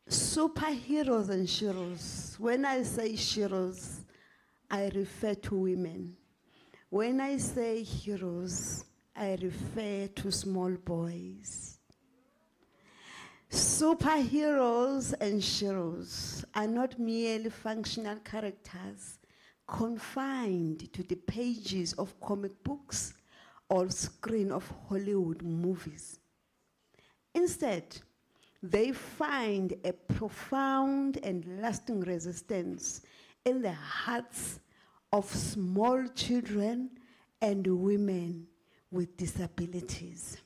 Superheroes and heroes. When I say heroes, I refer to women. When I say heroes, I refer to small boys. Superheroes and heroes are not merely functional characters confined to the pages of comic books or screen of Hollywood movies. Instead, they find a profound and lasting resistance in the hearts of small children and women with disabilities.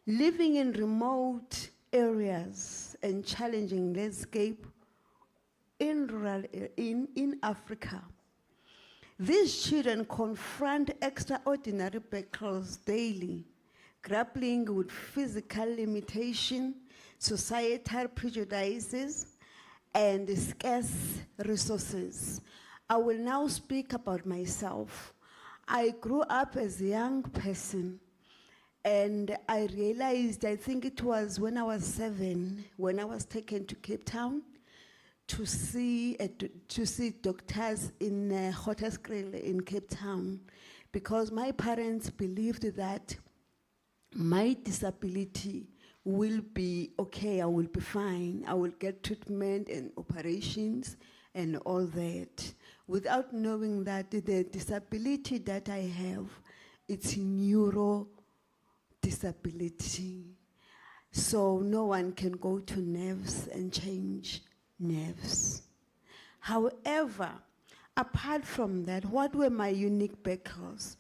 Living in remote areas and challenging landscape in Africa, these children confront extraordinary battles daily, grappling with physical limitation, societal prejudices, and scarce resources. I will now speak about myself. I grew up as a young person, and I realized, I think it was when I was 7, when I was taken to Cape Town to see doctors in Hotelskriel in Cape Town, because my parents believed that my disability will be okay, I will be fine, I will get treatment and operations and all that. without knowing that the disability that I have, it's neuro disability. So no one can go to nerves and change nerves. However, apart from that, what were my unique backgrounds?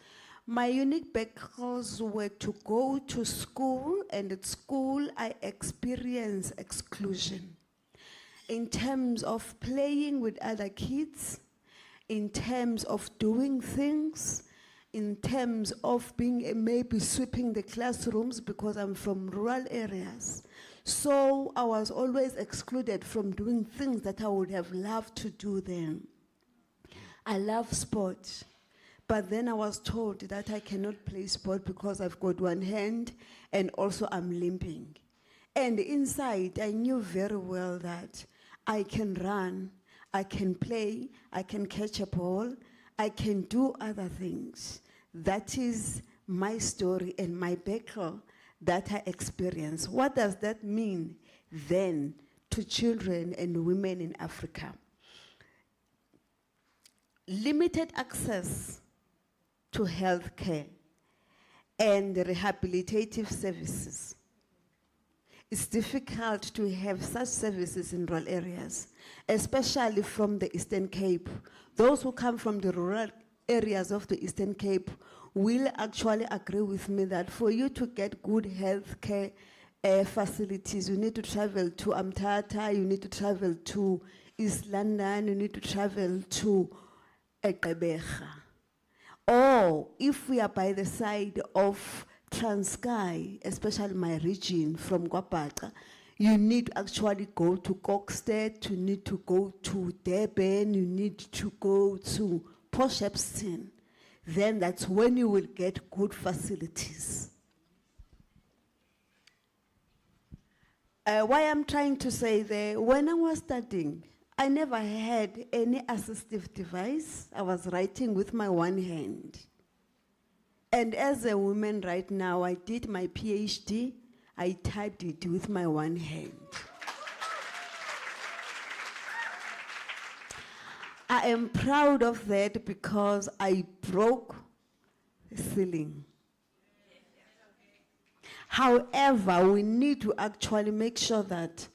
My unique backgrounds were to go to school, and at school I experienced exclusion in terms of playing with other kids, in terms of doing things, in terms of being maybe sweeping the classrooms because I'm from rural areas. So I was always excluded from doing things that I would have loved to do then. I love sport, but then I was told that I cannot play sport because I've got one hand and also I'm limping. And inside, I knew very well that I can run, I can play, I can catch a ball, I can do other things. That is my story and my background that I experienced. What does that mean then to children and women in Africa? Limited access to health care and rehabilitative services. It's difficult to have such services in rural areas, especially from the Eastern Cape. Those who come from the rural areas of the Eastern Cape will actually agree with me that for you to get good health care facilities, you need to travel to Amtata, you need to travel to East London, you need to travel to Eqebecha. Or if we are by the side of Transkei, especially my region from Guapata, you need to actually go to Kokstad, you need to go to Durban, you need to go to Port Shepstone. Then that's when you will get good facilities. Why I'm trying to say there, when I was studying, I never had any assistive device. I was writing with my one hand. And as a woman right now, I did my PhD, I typed it with my one hand. I am proud of that because I broke the ceiling. However, we need to actually make sure that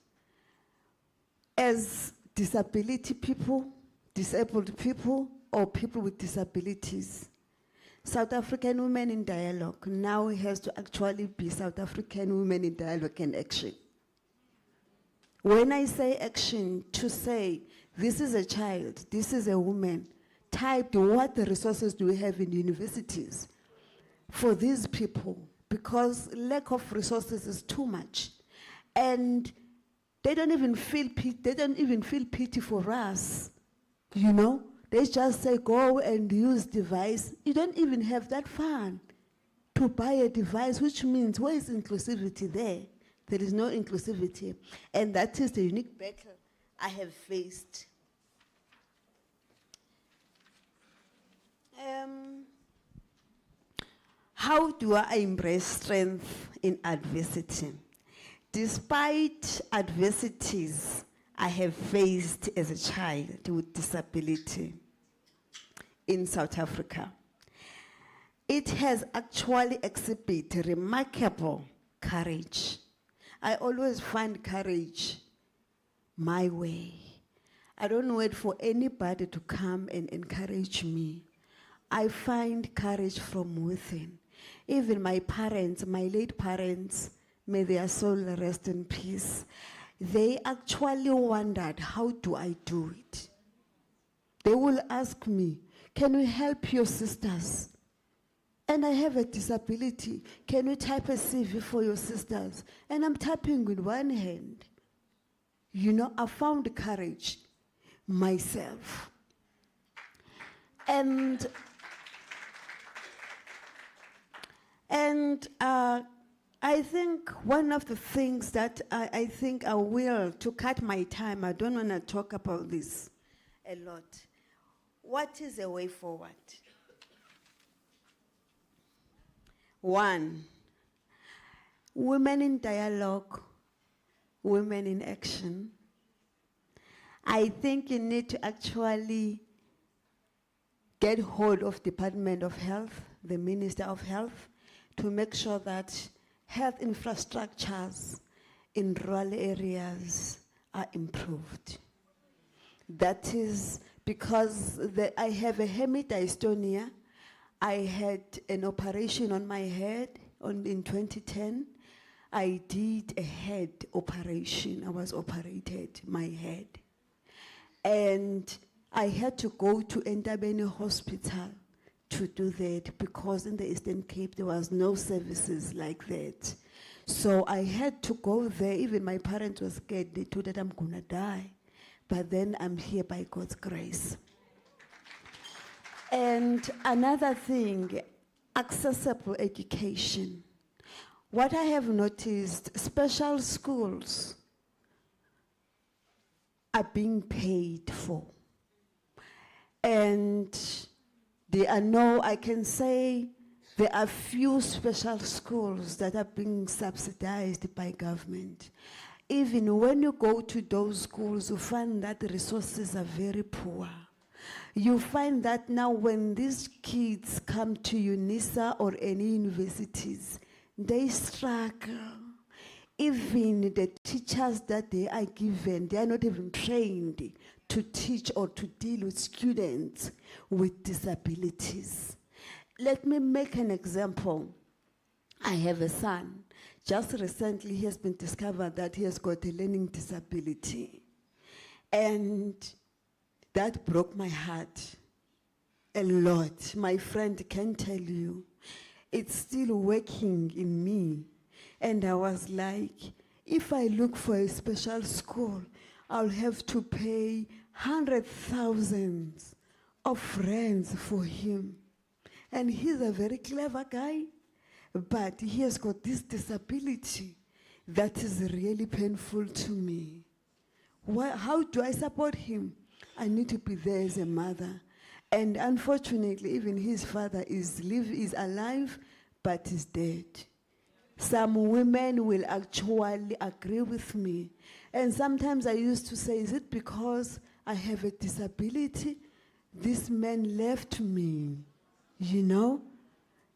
as disability people, disabled people, or people with disabilities, South African Women in Dialogue now has to actually be South African Women in Dialogue and Action. When I say action, to say, this is a child, this is a woman, type what the resources do we have in universities for these people, because lack of resources is too much. And they don't even feel pity for us, you know? They just say, go and use device. You don't even have that fund to buy a device, which means where is inclusivity there? There is no inclusivity. And that is the unique battle I have faced. How do I embrace strength in adversity? Despite adversities I have faced as a child with disability in South Africa, it has actually exhibited remarkable courage. I always find courage my way. I don't wait for anybody to come and encourage me. I find courage from within. Even my parents, my late parents, may their soul rest in peace, they actually wondered, how do I do it? They will ask me, can we help your sisters? And I have a disability. Can you type a CV for your sisters? And I'm typing with one hand. You know, I found courage myself. And I think one of the things that I think I will, to cut my time, I don't want to talk about this a lot. What is a way forward? One, women in dialogue, women in action. I think you need to actually get hold of Department of Health, the Minister of Health, to make sure that health infrastructures in rural areas are improved. That is because I have a hemidystonia. I had an operation on my head in 2010. I did a head operation. I was operated my head. And I had to go to Entabeni Hospital to do that because in the Eastern Cape there was no services like that. So I had to go there. Even my parents were scared. They thought that I'm gonna die. But then I'm here by God's grace. And another thing, accessible education. What I have noticed, special schools are being paid for. And there are no, I can say, there are few special schools that are being subsidized by government. Even when you go to those schools, you find that the resources are very poor. You find that now when these kids come to UNISA or any universities, they struggle. Even the teachers that they are given, they are not even trained to teach or to deal with students with disabilities. Let me make an example. I have a son. Just recently, he has been discovered that he has got a learning disability. And that broke my heart a lot. My friend can tell you, it's still working in me. And I was like, if I look for a special school, I'll have to pay 100,000 of rands for him. And he's a very clever guy, but he has got this disability that is really painful to me. How do I support him? I need to be there as a mother. And unfortunately, even his father is alive, but is dead. Some women will actually agree with me. And sometimes I used to say, is it because I have a disability? This man left me, you know?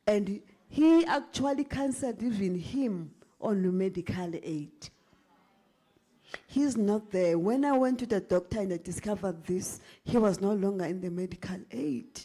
And he actually canceled even him on the medical aid. He's not there. When I went to the doctor and I discovered this, he was no longer in the medical aid.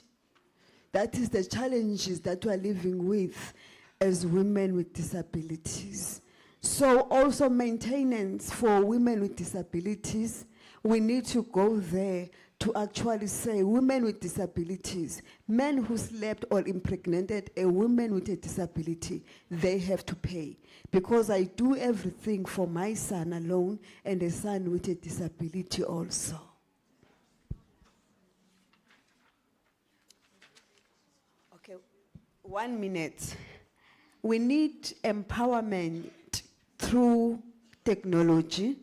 That is the challenges that we are living with as women with disabilities. So also maintenance for women with disabilities, we need to go there to actually say women with disabilities, men who slept or impregnated a woman with a disability, they have to pay. Because I do everything for my son alone and a son with a disability also. Okay, 1 minute. We need empowerment through technology.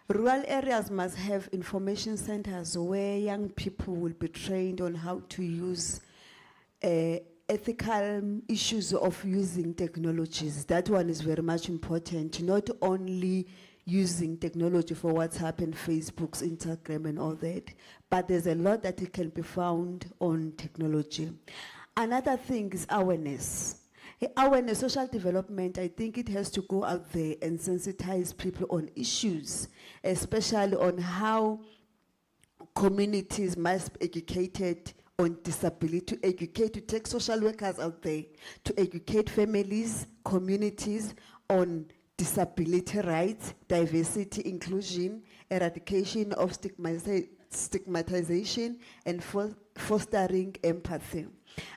Rural areas must have information centers where young people will be trained on how to use ethical issues of using technologies. That one is very much important, not only using technology for WhatsApp and Facebook, Instagram and all that, but there's a lot that it can be found on technology. Another thing is awareness. Awareness, social development, I think it has to go out there and sensitize people on issues, especially on how communities must be educated on disability, to take social workers out there, to educate families, communities on disability rights, diversity, inclusion, eradication of stigmatization, and fostering empathy.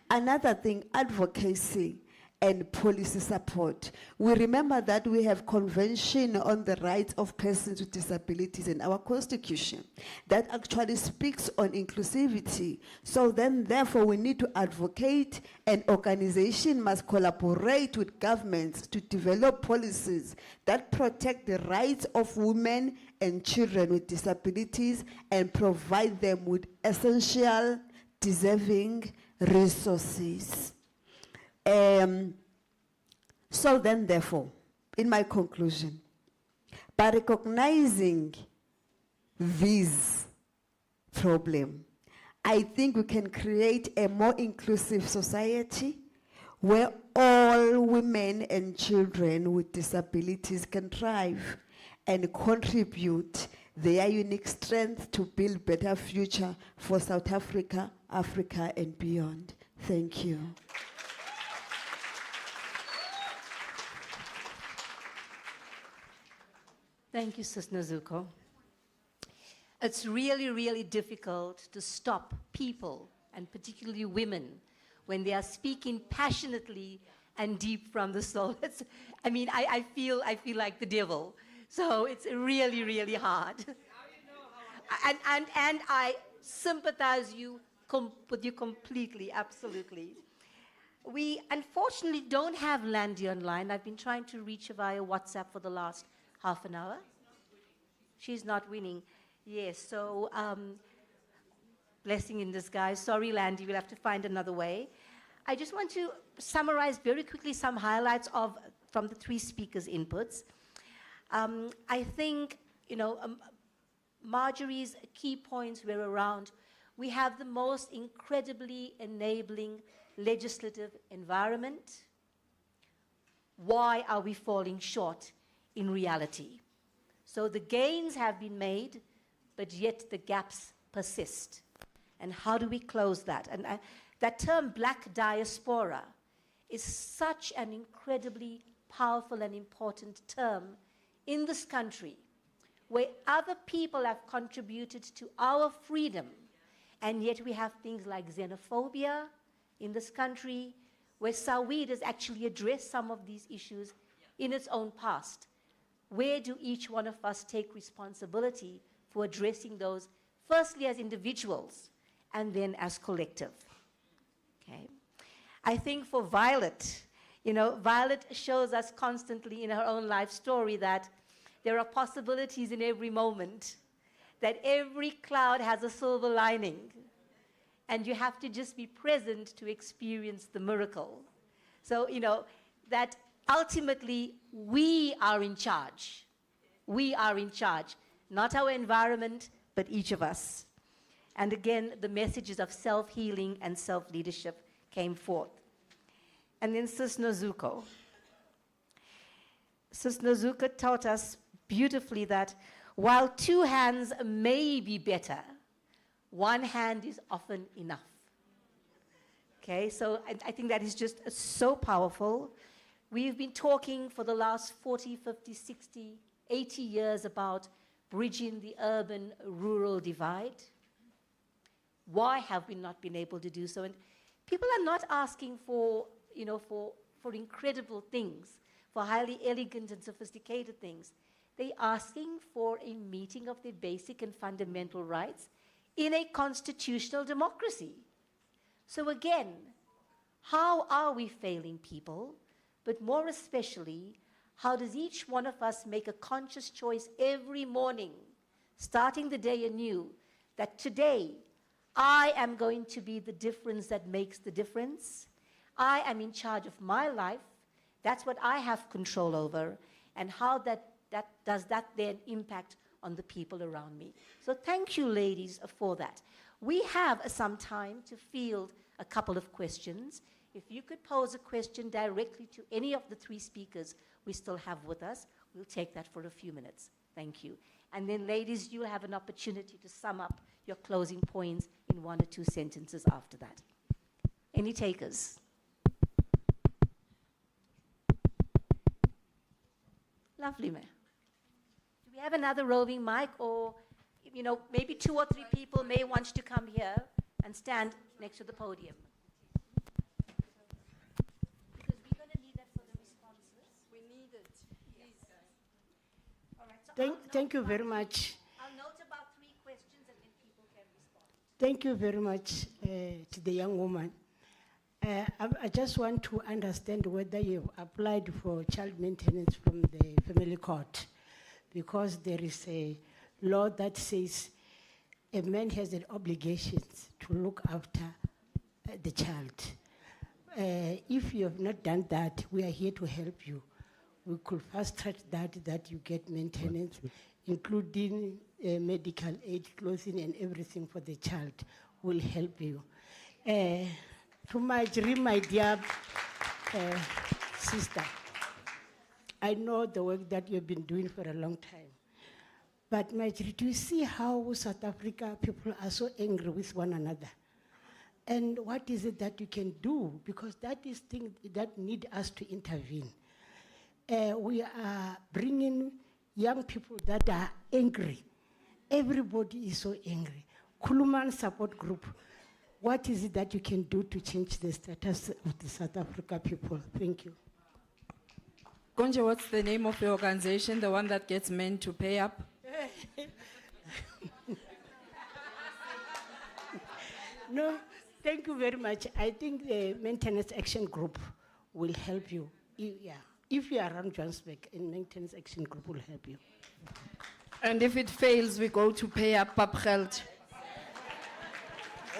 Another thing, advocacy and policy support. We remember that we have Convention on the Rights of Persons with Disabilities in our Constitution that actually speaks on inclusivity. So then, therefore, we need to advocate, and organization must collaborate with governments to develop policies that protect the rights of women and children with disabilities and provide them with essential, deserving resources. So then, therefore, in my conclusion, by recognizing this problem, I think we can create a more inclusive society where all women and children with disabilities can thrive and contribute their unique strength to build better future for South Africa, Africa, and beyond. Thank you. Thank you, Sis Nazuko. It's really, really difficult to stop people, and particularly women, when they are speaking passionately and deep from the soul. I feel like the devil. So it's really, really hard. And I sympathize with you completely, absolutely. We unfortunately don't have Landy online. I've been trying to reach her via WhatsApp for the last half an hour. She's not winning. Yes, so blessing in disguise. Sorry, Landy, we'll have to find another way. I just want to summarize very quickly some highlights from the three speakers' inputs. I think, Marjorie's key points were around, we have the most incredibly enabling legislative environment. Why are we falling short in reality? So the gains have been made, but yet the gaps persist. And how do we close that? And that term, black diaspora, is such an incredibly powerful and important term in this country, where other people have contributed to our freedom, and yet we have things like xenophobia in this country, where Sawid has actually addressed some of these issues in its own past. Where do each one of us take responsibility for addressing those, firstly as individuals, and then as collective? Okay. I think for Violet, Violet shows us constantly in her own life story that there are possibilities in every moment, that every cloud has a silver lining, and you have to just be present to experience the miracle. So, that ultimately we are in charge. We are in charge, not our environment, but each of us. And again, the messages of self-healing and self-leadership came forth. And then Sis Nazuko. Sis Nazuko taught us beautifully that while two hands may be better, one hand is often enough. Okay, so I think that is just so powerful. We've been talking for the last 40, 50, 60, 80 years about bridging the urban-rural divide. Why have we not been able to do so? And people are not asking for incredible things, for highly elegant and sophisticated things. They're asking for a meeting of their basic and fundamental rights in a constitutional democracy. So again, how are we failing people? But more especially, how does each one of us make a conscious choice every morning, starting the day anew, that today I am going to be the difference that makes the difference. I am in charge of my life. That's what I have control over. And how does that then impact on the people around me? So thank you, ladies, for that. We have some time to field a couple of questions. If you could pose a question directly to any of the three speakers we still have with us, we'll take that for a few minutes. Thank you. And then, ladies, you'll have an opportunity to sum up your closing points in 1 or 2 sentences after that. Any takers? Lovely, ma'am. Do we have another roving mic, or maybe 2 or 3 people may want to come here and stand next to the podium? Because we're going to need that for the responses. We need it. Yes. All right. So Thank you very much. I'll note about 3 questions and then people can respond. Thank you very much to the young woman. I just want to understand whether you've applied for child maintenance from the family court, because there is a law that says a man has an obligation to look after the child. If you have not done that, we are here to help you. We could fast track that you get maintenance, including medical aid, clothing, and everything for the child will help you. To my dream, my dear sister, I know the work that you've been doing for a long time. But Marjorie, do you see how South Africa people are so angry with one another? And what is it that you can do? Because that is things that need us to intervene. We are bringing young people that are angry. Everybody is so angry. Kuluman support group. What is it that you can do to change the status of the South Africa people? Thank you. Konje, what's the name of the organization, the one that gets men to pay up? No, thank you very much. I think the Maintenance Action Group will help you. If you are around Johannesburg, and Maintenance Action Group will help you. And if it fails, we go to pay up papgeld.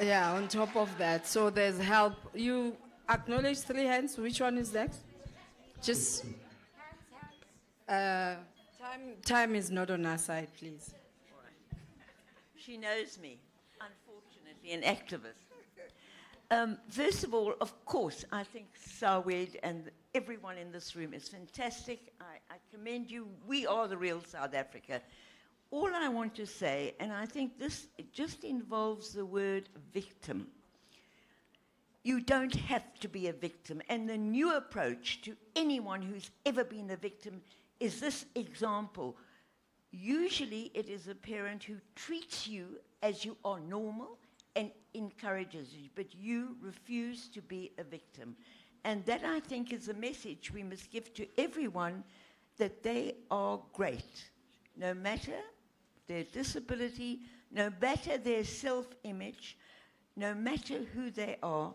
Yeah, on top of that. So there's help. You acknowledge 3 hands. Which one is next? Just time is not on our side, please. She knows me, unfortunately, an activist. First of all, of course, I think Sawid and everyone in this room is fantastic. I commend you. We are the real South Africa. All I want to say, and I think this just involves the word victim. You don't have to be a victim. And the new approach to anyone who's ever been a victim is this example. Usually it is a parent who treats you as you are normal and encourages you, but you refuse to be a victim. And that, I think, is a message we must give to everyone, that they are great, no matter their disability, no matter their self-image, no matter who they are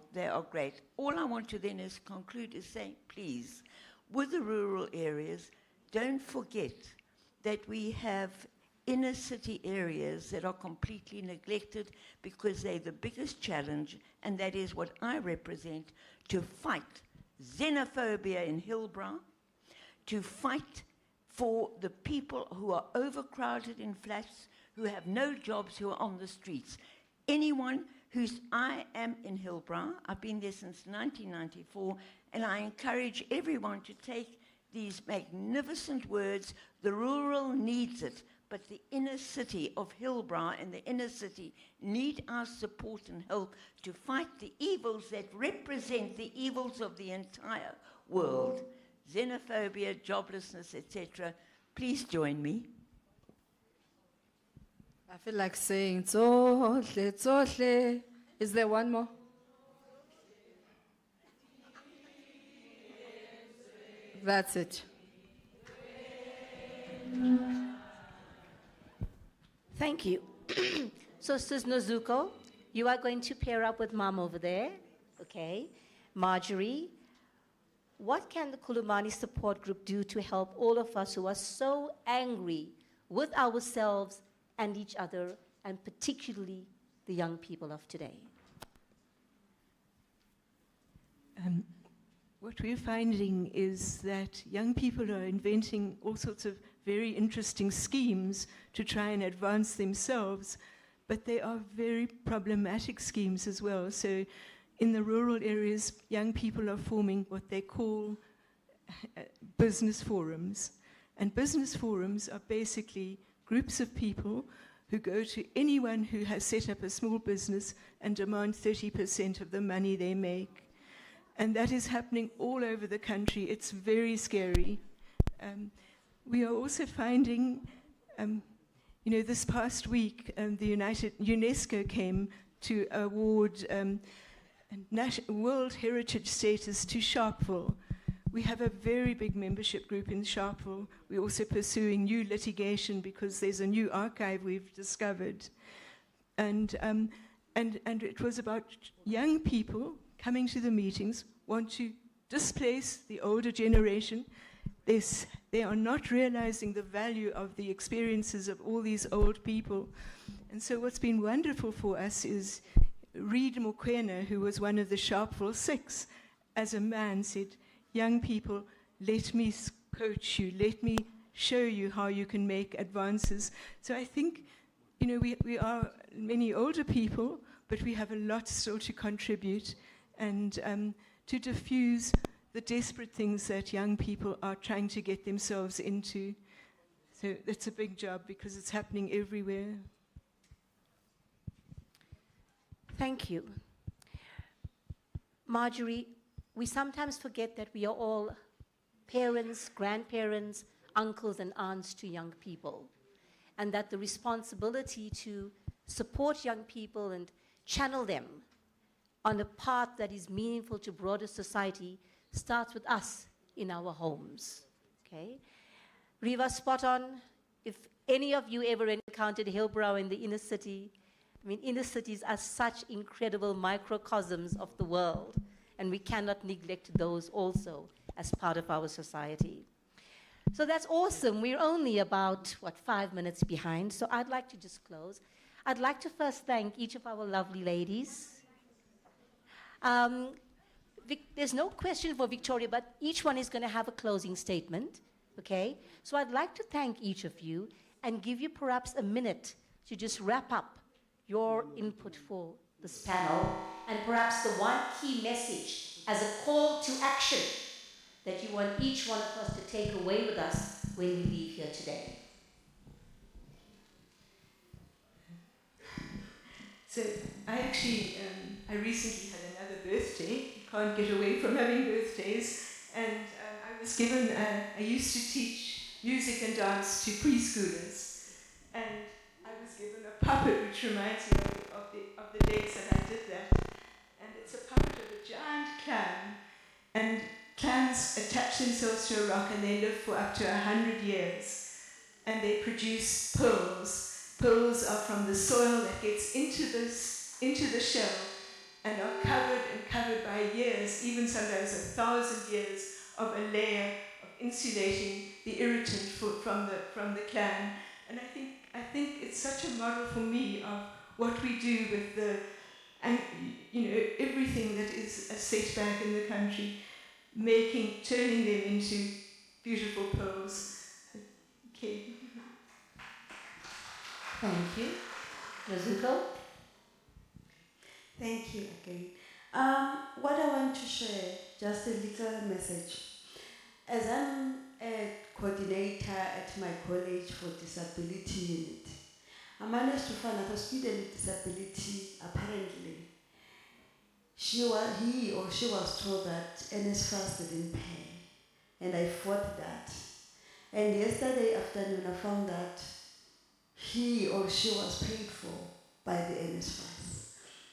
great. All I want to then is conclude is saying, please, with the rural areas, don't forget that we have inner city areas that are completely neglected, because they're the biggest challenge, and that is what I represent, to fight xenophobia in Hillbrow, to fight for the people who are overcrowded in flats, who have no jobs, who are on the streets. Anyone I am in Hillbrow, I've been there since 1994, and I encourage everyone to take these magnificent words, the rural needs it, but the inner city of Hillbrow and the inner city need our support and help to fight the evils that represent the evils of the entire world. Xenophobia, joblessness, etc. Please join me. I feel like saying, "Tsohle, tsohle." Is there one more? That's it. Thank you. So, Sis Nozuko, you are going to pair up with Mom over there, okay? Marjorie, what can the Kulumani support group do to help all of us who are so angry with ourselves and each other, and particularly the young people of today? What we're finding is that young people are inventing all sorts of very interesting schemes to try and advance themselves, but they are very problematic schemes as well. So in the rural areas, young people are forming what they call business forums. And business forums are basically groups of people who go to anyone who has set up a small business and demand 30% of the money they make. And that is happening all over the country. It's very scary. We are also finding, this past week, the UNESCO came to award World Heritage status to Sharpeville. We have a very big membership group in Sharpeville. We're also pursuing new litigation because there's a new archive we've discovered. And it was about young people coming to the meetings, want to displace the older generation. They are not realizing the value of the experiences of all these old people. And so what's been wonderful for us is Reed Mokwena, who was one of the Sharpeville Six, as a man said, young people, let me coach you, let me show you how you can make advances. So I think, we are many older people, but we have a lot still to contribute and to diffuse the desperate things that young people are trying to get themselves into. So that's a big job because it's happening everywhere. Thank you. Marjorie, we sometimes forget that we are all parents, grandparents, uncles and aunts to young people, and that the responsibility to support young people and channel them on a path that is meaningful to broader society starts with us in our homes, okay? Riva, spot on. If any of you ever encountered Hillbrow in the inner city, I mean, inner cities are such incredible microcosms of the world, and we cannot neglect those also as part of our society. So that's awesome. We're only about, 5 minutes behind, so I'd like to just close. I'd like to first thank each of our lovely ladies. There's no question for Victoria, but each one is going to have a closing statement, okay? So I'd like to thank each of you and give you perhaps a minute to just wrap up your input for this panel, and perhaps the one key message as a call to action that you want each one of us to take away with us when we leave here today. So I actually, I recently had another birthday. Can't get away from having birthdays. And I was given, I used to teach music and dance to preschoolers. And I was given a puppet which reminds me of the days that I did that. And it's a puppet of a giant clam. And clams attach themselves to a rock and they live for up to 100 years. And they produce pearls. Pearls are from the soil that gets into the shell and are covered by years, even sometimes 1,000 years of a layer of insulating the irritant from the clam. And I think it's such a model for me of what we do with everything that is a setback in the country, turning them into beautiful pearls. Okay. Thank you. Nazuko? Thank you again. What I want to share, just a little message. As I'm a coordinator at my college for disability unit, I managed to find out a student with disability, apparently. He or she was told that NSFAS didn't pay, and I fought that. And yesterday afternoon I found that he or she was paid for by the NSFAS.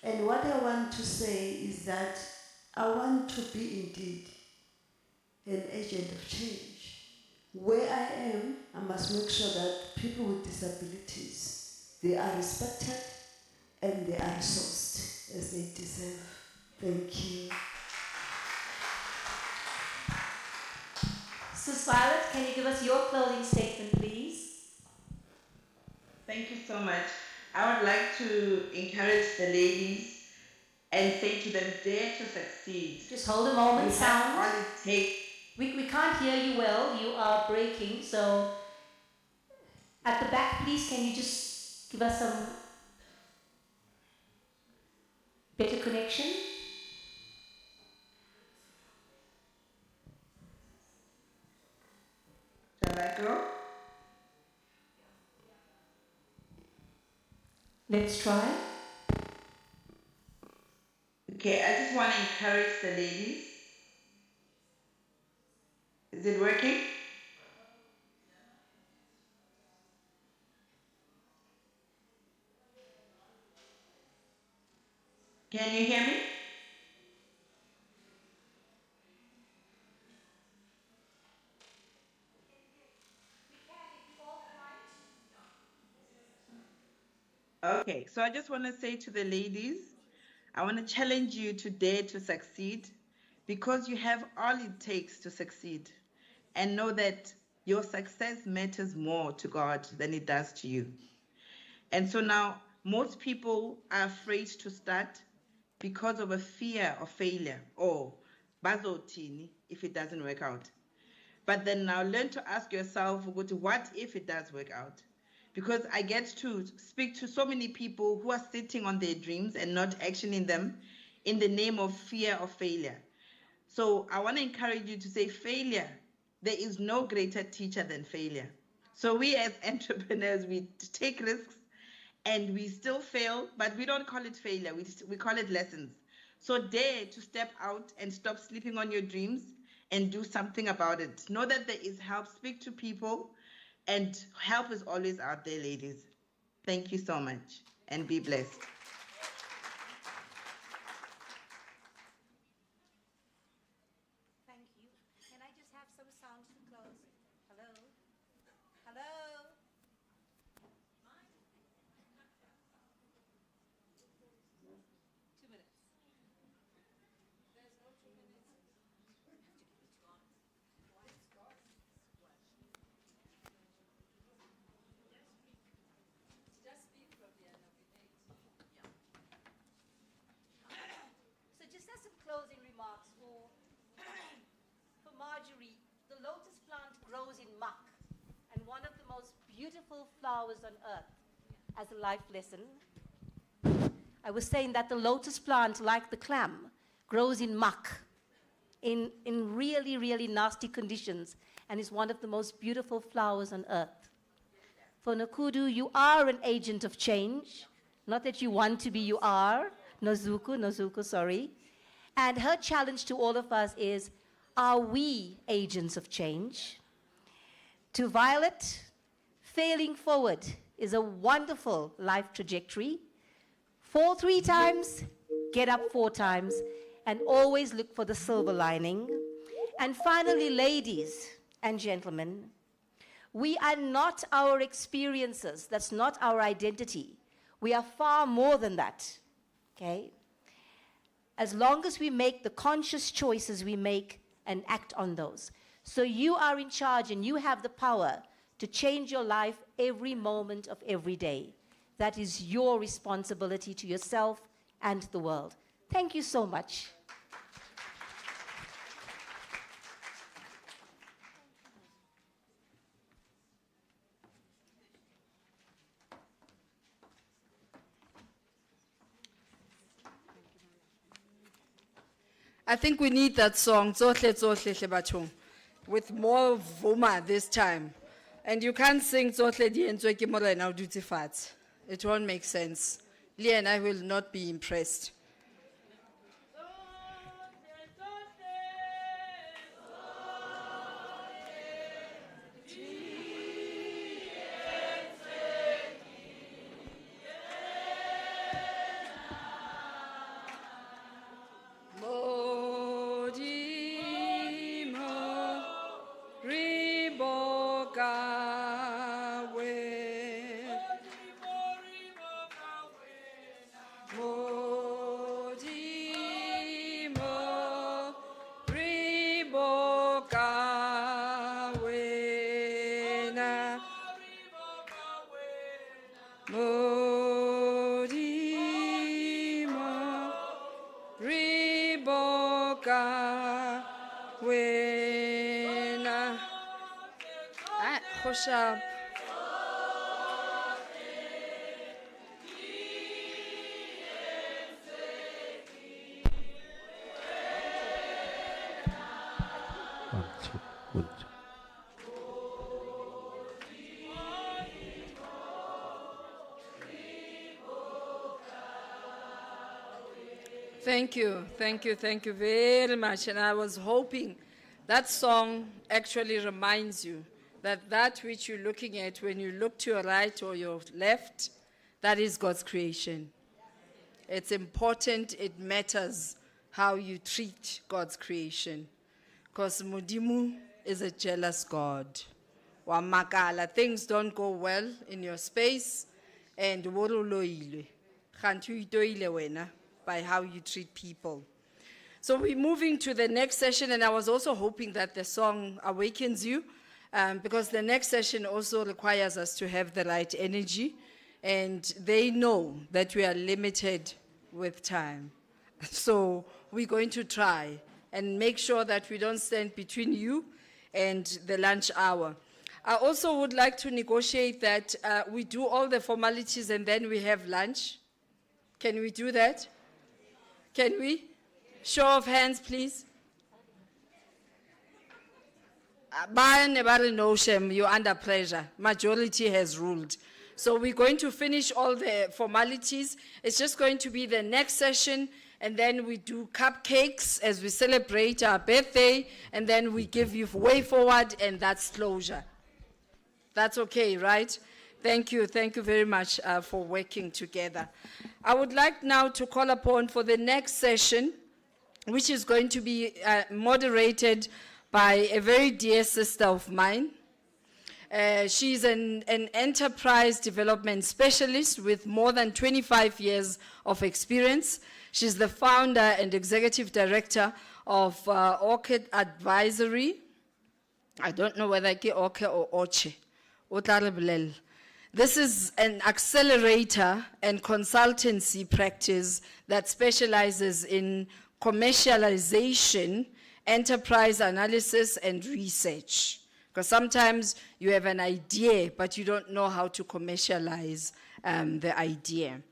And what I want to say is that I want to be indeed an agent of change. Where I am, I must make sure that people with disabilities, they are respected and they are resourced as they deserve. Thank you. Sis Violet, can you give us your closing statement, please? Thank you so much. I would like to encourage the ladies and say to them, dare to succeed. Just hold a moment, sound. All it takes. We can't hear you well. You are breaking. So at the back, please, can you just give us some better connection? Shall I go? Let's try. Okay, I just want to encourage the ladies. Is it working? Can you hear me? Okay, so I just want to say to the ladies, I want to challenge you to dare to succeed, because you have all it takes to succeed, and know that your success matters more to God than it does to you. And so now most people are afraid to start because of a fear of failure, or bazotini if it doesn't work out. But then now learn to ask yourself, what if it does work out? because I get to speak to so many people who are sitting on their dreams and not actioning them in the name of fear of failure. So I want to encourage you to say failure. There is no greater teacher than failure. So we as entrepreneurs, we take risks and we still fail, but we don't call it failure. We call it lessons. So dare to step out and stop sleeping on your dreams and do something about it. Know that there is help. Speak to people, and help is always out there, ladies. Thank you so much, and be blessed. Thank you. Can I just have some sound to close? Hello? Hello? 2 minutes. There's no 2 minutes. Just speak from the end of the day. So just as some closing remarks for Marjorie, the lotus plant grows in muck, and one of the most beautiful flowers on earth. As a life lesson, I was saying that the lotus plant, like the clam, grows in muck, in really, really nasty conditions, and is one of the most beautiful flowers on earth. For Nakudu, you are an agent of change. Not that you want to be, you are. Nozuku, sorry. And her challenge to all of us is, are we agents of change? To Violet, failing forward is a wonderful life trajectory. Fall 3 times, get up 4 times, and always look for the silver lining. And finally, ladies and gentlemen, we are not our experiences. That's not our identity. We are far more than that, okay? As long as we make the conscious choices we make and act on those. So you are in charge and you have the power to change your life every moment of every day. That is your responsibility to yourself and the world. Thank you so much. I think we need that song, Tsohle Tsohle Hle Bathong, with more vuma this time. And you can't sing Tsohle di entswe ke morena o dutse fatshe. It won't make sense. Lee and I will not be impressed. Sharp. Thank you very much. And I was hoping that song actually reminds you that which you're looking at when you look to your right or your left, that is God's creation. It's important, it matters how you treat God's creation. Because Mudimu is a jealous God. Wamakala, things don't go well in your space, and woruloile. Khantu itoile wena by how you treat people. So we're moving to the next session, and I was also hoping that the song awakens you. Because the next session also requires us to have the right energy, and they know that we are limited with time. So we're going to try and make sure that we don't stand between you and the lunch hour. I also would like to negotiate that we do all the formalities and then we have lunch. Can we do that? Can we? Show of hands, please. No shame, you're under pressure. Majority has ruled. So we're going to finish all the formalities. It's just going to be the next session, and then we do cupcakes as we celebrate our birthday, and then we give you way forward, and that's closure. That's okay, right? Thank you very much for working together. I would like now to call upon for the next session, which is going to be moderated by a very dear sister of mine. She's an enterprise development specialist with more than 25 years of experience. She's the founder and executive director of Orchid Advisory. I don't know whether it's Orchid or Oche. This is an accelerator and consultancy practice that specializes in commercialization, enterprise analysis, and research. Because sometimes you have an idea, but you don't know how to commercialize the idea.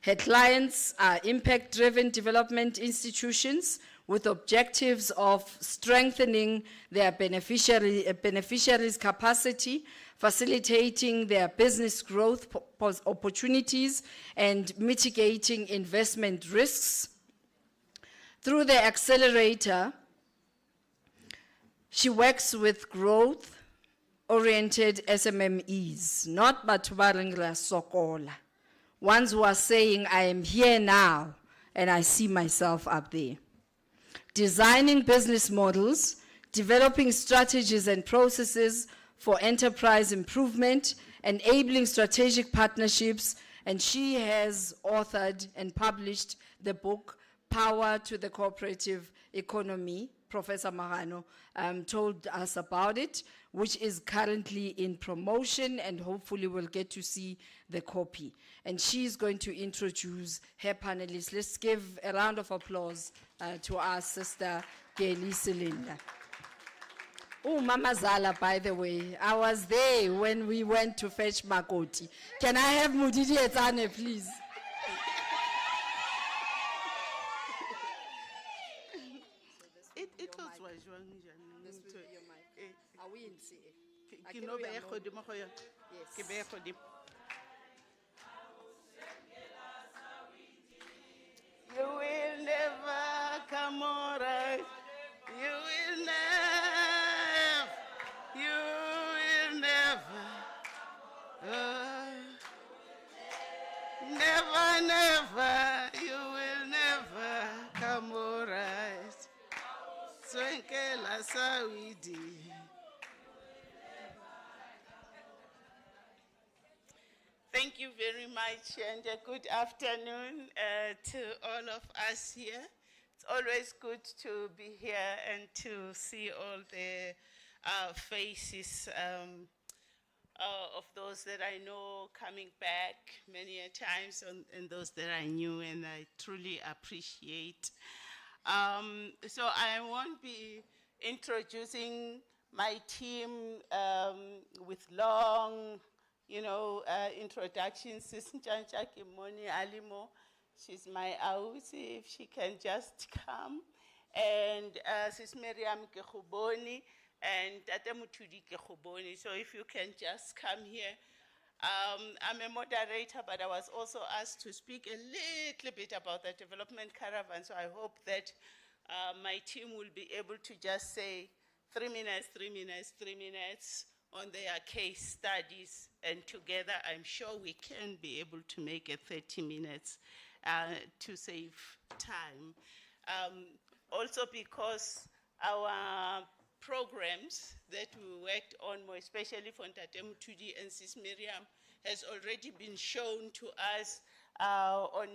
Her clients are impact-driven development institutions with objectives of strengthening their beneficiaries' capacity, facilitating their business growth opportunities, and mitigating investment risks. Through the accelerator, she works with growth-oriented SMMEs, not Batubarangla Sokola, ones who are saying, I am here now, and I see myself up there. Designing business models, developing strategies and processes for enterprise improvement, enabling strategic partnerships, and she has authored and published the book, Power to the Cooperative Economy. Professor Mahano told us about it, which is currently in promotion, and hopefully we'll get to see the copy. And she's going to introduce her panelists. Let's give a round of applause to our sister, Kelly Selinda. Oh, Mama Zala, by the way, I was there when we went to fetch Makoti. Can I have Mudidi Etane, please? Are we in CA? Yes. You will never come alright. You will never, never, you will never come alright. Untitled. Thank you very much, and good afternoon to all of us here. It's always good to be here and to see all the faces of those that I know coming back many a times, and those that I knew, and I truly appreciate. So I won't be introducing my team with long, introductions. Sis Njancha Kimoni Alimo, she's my ausi, if she can just come. And Sis Miriam Kehuboni and Tate Mutudi Kehuboni. So if you can just come here. I'm a moderator, but I was also asked to speak a little bit about the development caravan. So I hope that my team will be able to just say 3 minutes, 3 minutes, 3 minutes on their case studies, and together I'm sure we can be able to make it 30 minutes to save time. Also because our programs that we worked on, more especially for Ntate Mutudi and Sis Miriam, has already been shown to us on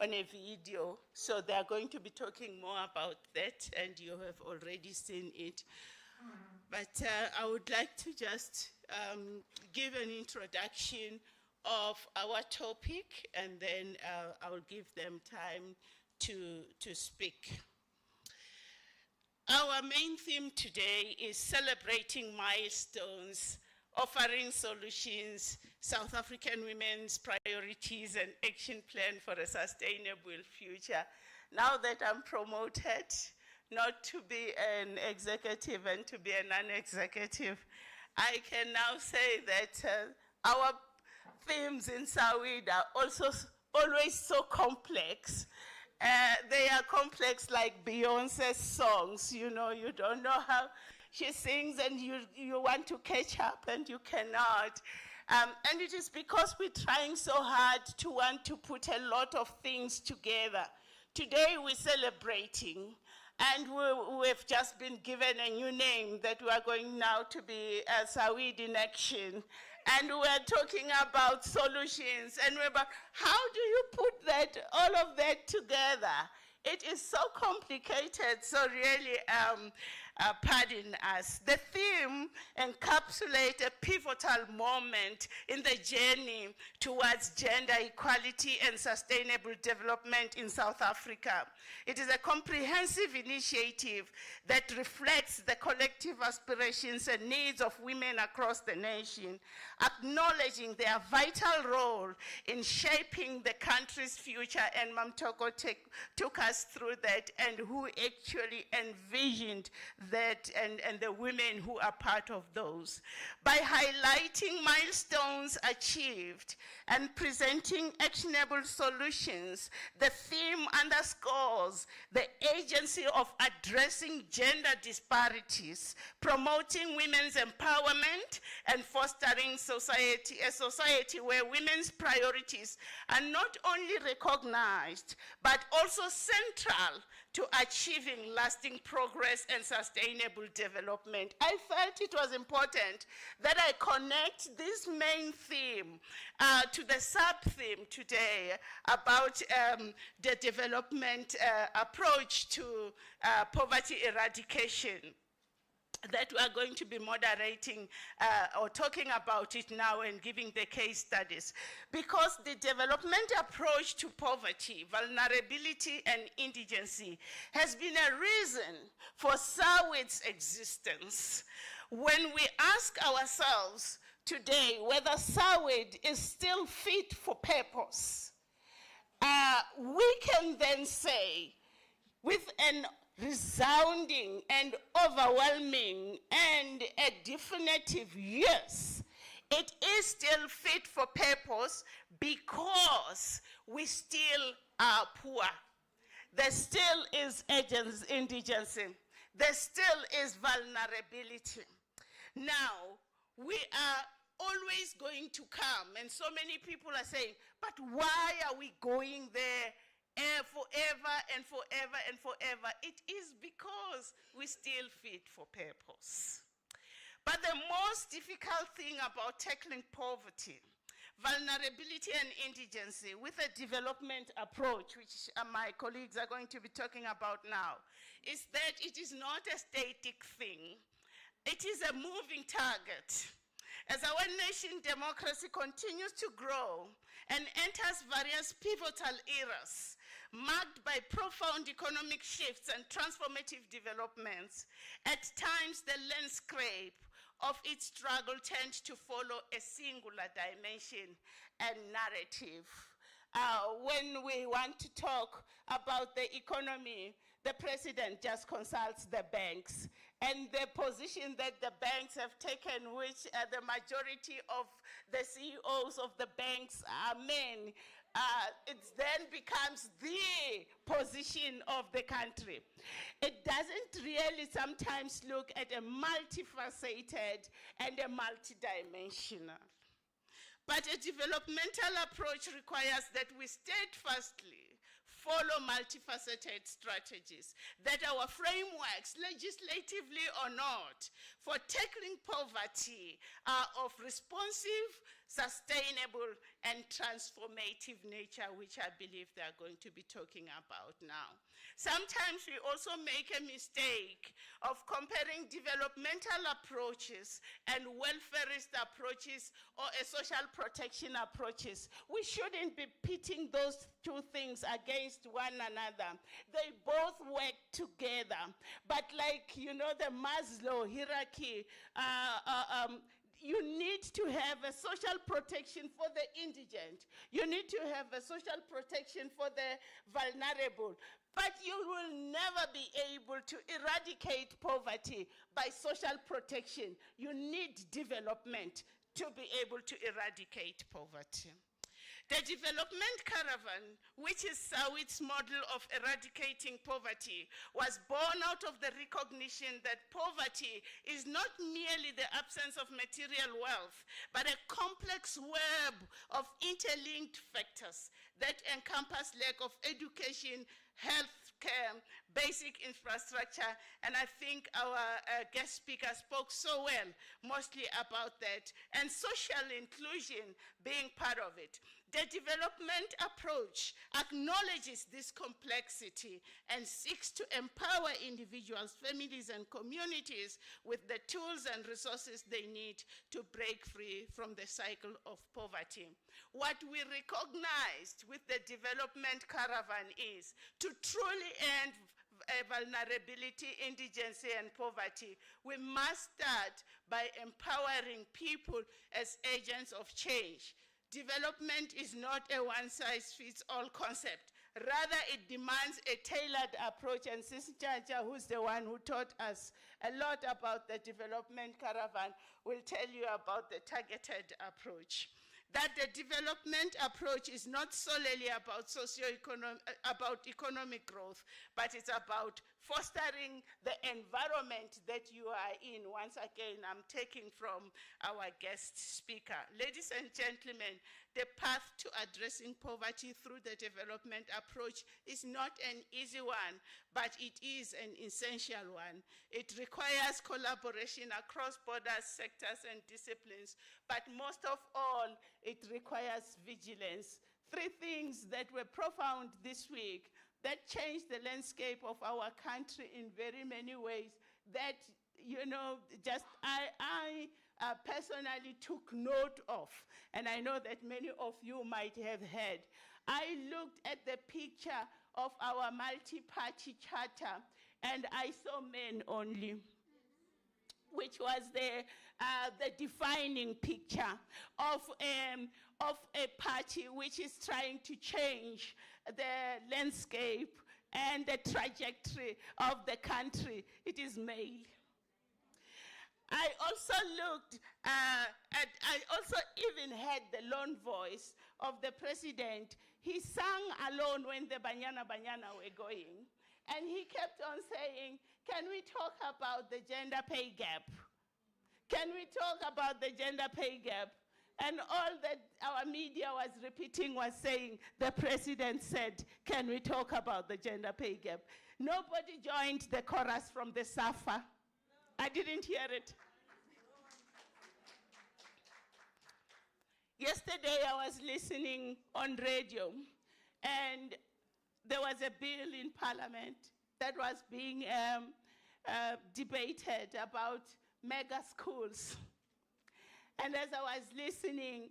a video. So they are going to be talking more about that, and you have already seen it. But I would like to just give an introduction of our topic, and then I will give them time to speak. Our main theme today is celebrating milestones, offering solutions, South African women's priorities and action plan for a sustainable future. Now that I'm promoted not to be an executive and to be a non-executive, I can now say that our themes in Sawid are also always so complex. They are complex like Beyonce's songs, you know, you don't know how she sings and you want to catch up and you cannot. And it is because we're trying so hard to want to put a lot of things together. Today we're celebrating, and we've just been given a new name that we are going now to be Sawid in action. And we're talking about solutions, and we're about how do you put that, all of that together? It is so complicated, so really, pardon us. The theme encapsulates a pivotal moment in the journey towards gender equality and sustainable development in South Africa. It is a comprehensive initiative that reflects the collective aspirations and needs of women across the nation, acknowledging their vital role in shaping the country's future, and Mam Thoko took us through that, and who actually envisioned that, and the women who are part of those. By highlighting milestones achieved and presenting actionable solutions, the theme underscores the agency of addressing gender disparities, promoting women's empowerment, and fostering a society where women's priorities are not only recognized, but also central to achieving lasting progress and sustainable development. I felt it was important that I connect this main theme to the sub-theme today about the development approach to poverty eradication, that we are going to be moderating or talking about it now and giving the case studies. Because the development approach to poverty, vulnerability, and indigency has been a reason for Sawid's existence. When we ask ourselves today whether Sawid is still fit for purpose, we can then say with an resounding and overwhelming and a definitive yes, it is still fit for purpose because we still are poor. There still is indigency. There still is vulnerability. Now, we are always going to come, and so many people are saying, but why are we going there forever and forever and forever? It is because we still fit for purpose. But the most difficult thing about tackling poverty, vulnerability, and indigency with a development approach, which my colleagues are going to be talking about now, is that it is not a static thing. It is a moving target. As our nation democracy continues to grow and enters various pivotal eras, marked by profound economic shifts and transformative developments, at times the landscape of its struggle tends to follow a singular dimension and narrative. When we want to talk about the economy, the president just consults the banks, and the position that the banks have taken, which the majority of the CEOs of the banks are men, it then becomes the position of the country. It doesn't really sometimes look at a multifaceted and a multidimensional. But a developmental approach requires that we steadfastly follow multifaceted strategies, that our frameworks, legislatively or not, for tackling poverty are of responsive sustainable and transformative nature, which I believe they are going to be talking about now. Sometimes we also make a mistake of comparing developmental approaches and welfarist approaches or social protection approaches. We shouldn't be pitting those two things against one another. They both work together. But like, you know, the Maslow hierarchy, you need to have a social protection for the indigent. You need to have a social protection for the vulnerable. But you will never be able to eradicate poverty by social protection. You need development to be able to eradicate poverty. The development caravan, which is Sawid's model of eradicating poverty, was born out of the recognition that poverty is not merely the absence of material wealth, but a complex web of interlinked factors that encompass lack of education, health care, basic infrastructure, and I think our guest speaker spoke so well, mostly about that, and social inclusion being part of it. The development approach acknowledges this complexity and seeks to empower individuals, families, and communities with the tools and resources they need to break free from the cycle of poverty. What we recognized with the development caravan is to truly end vulnerability, indigency, and poverty, we must start by empowering people as agents of change. Development is not a one-size-fits-all concept. Rather, it demands a tailored approach, and Sister Chacha, who's the one who taught us a lot about the development caravan, will tell you about the targeted approach. That the development approach is not solely about economic growth, but it's about fostering the environment that you are in. Once again, I'm taking from our guest speaker. Ladies and gentlemen, the path to addressing poverty through the development approach is not an easy one, but it is an essential one. It requires collaboration across borders, sectors, and disciplines, but most of all, it requires vigilance. Three things that were profound this week that changed the landscape of our country in very many ways that, you know, just I personally took note of, and I know that many of you might have heard. I looked at the picture of our multi-party charter, and I saw men only, which was the defining picture of a party which is trying to change the landscape and the trajectory of the country. It is male. I also looked at, I also even heard the lone voice of the president. He sang alone when the Banyana were going. And he kept on saying, can we talk about the gender pay gap? Can we talk about the gender pay gap? And all that our media was repeating was saying, the president said, can we talk about the gender pay gap? Nobody joined the chorus from the SAFA. I didn't hear it. Yesterday I was listening on radio, and there was a bill in Parliament that was being debated about mega schools. And as I was listening,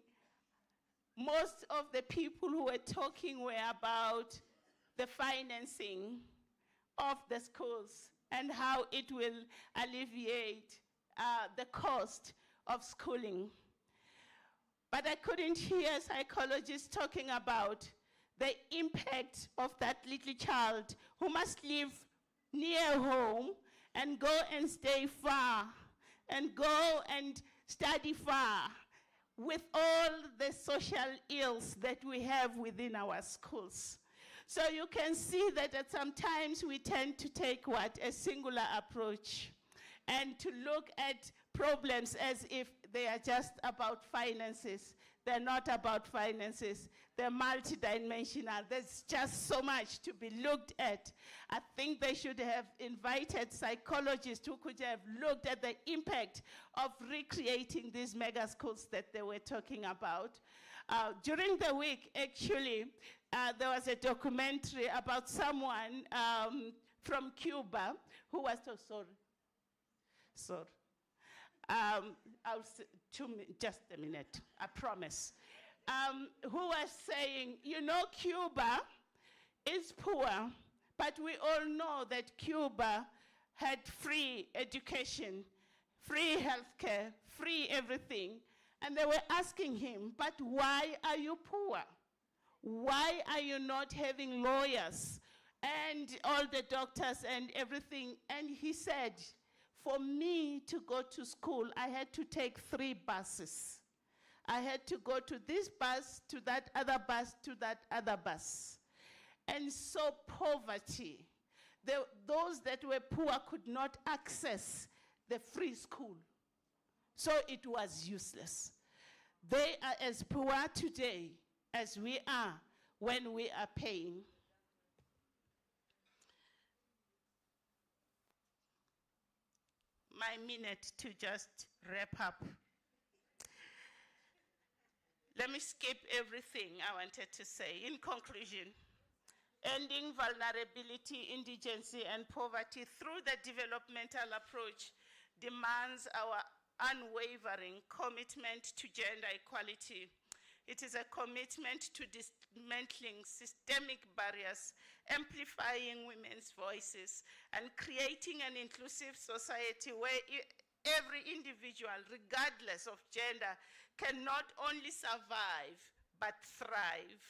most of the people who were talking were about the financing of the schools and how it will alleviate the cost of schooling. But I couldn't hear psychologists talking about the impact of that little child who must live near home and go and stay far and go and study far with all the social ills that we have within our schools. So you can see that at sometimes we tend to take a singular approach and to look at problems as if they are just about finances. They're not about finances. They're multidimensional. There's just so much to be looked at. I think they should have invited psychologists who could have looked at the impact of recreating these mega schools that they were talking about. During the week, actually, there was a documentary about someone from Cuba who was, sorry. Just a minute, I promise. Who was saying, you know, Cuba is poor, but we all know that Cuba had free education, free healthcare, free everything. And they were asking him, but why are you poor? Why are you not having lawyers and all the doctors and everything? And he said, for me to go to school, I had to take 3 buses. I had to go to this bus, to that other bus, to that other bus. And so poverty, those that were poor could not access the free school. So it was useless. They are as poor today as we are when we are paying. My minute to just wrap up. Let me skip everything I wanted to say. In conclusion, ending vulnerability, indigency, and poverty through the developmental approach demands our unwavering commitment to gender equality. It is a commitment to dismantling systemic barriers, amplifying women's voices, and creating an inclusive society where every individual, regardless of gender, can not only survive, but thrive.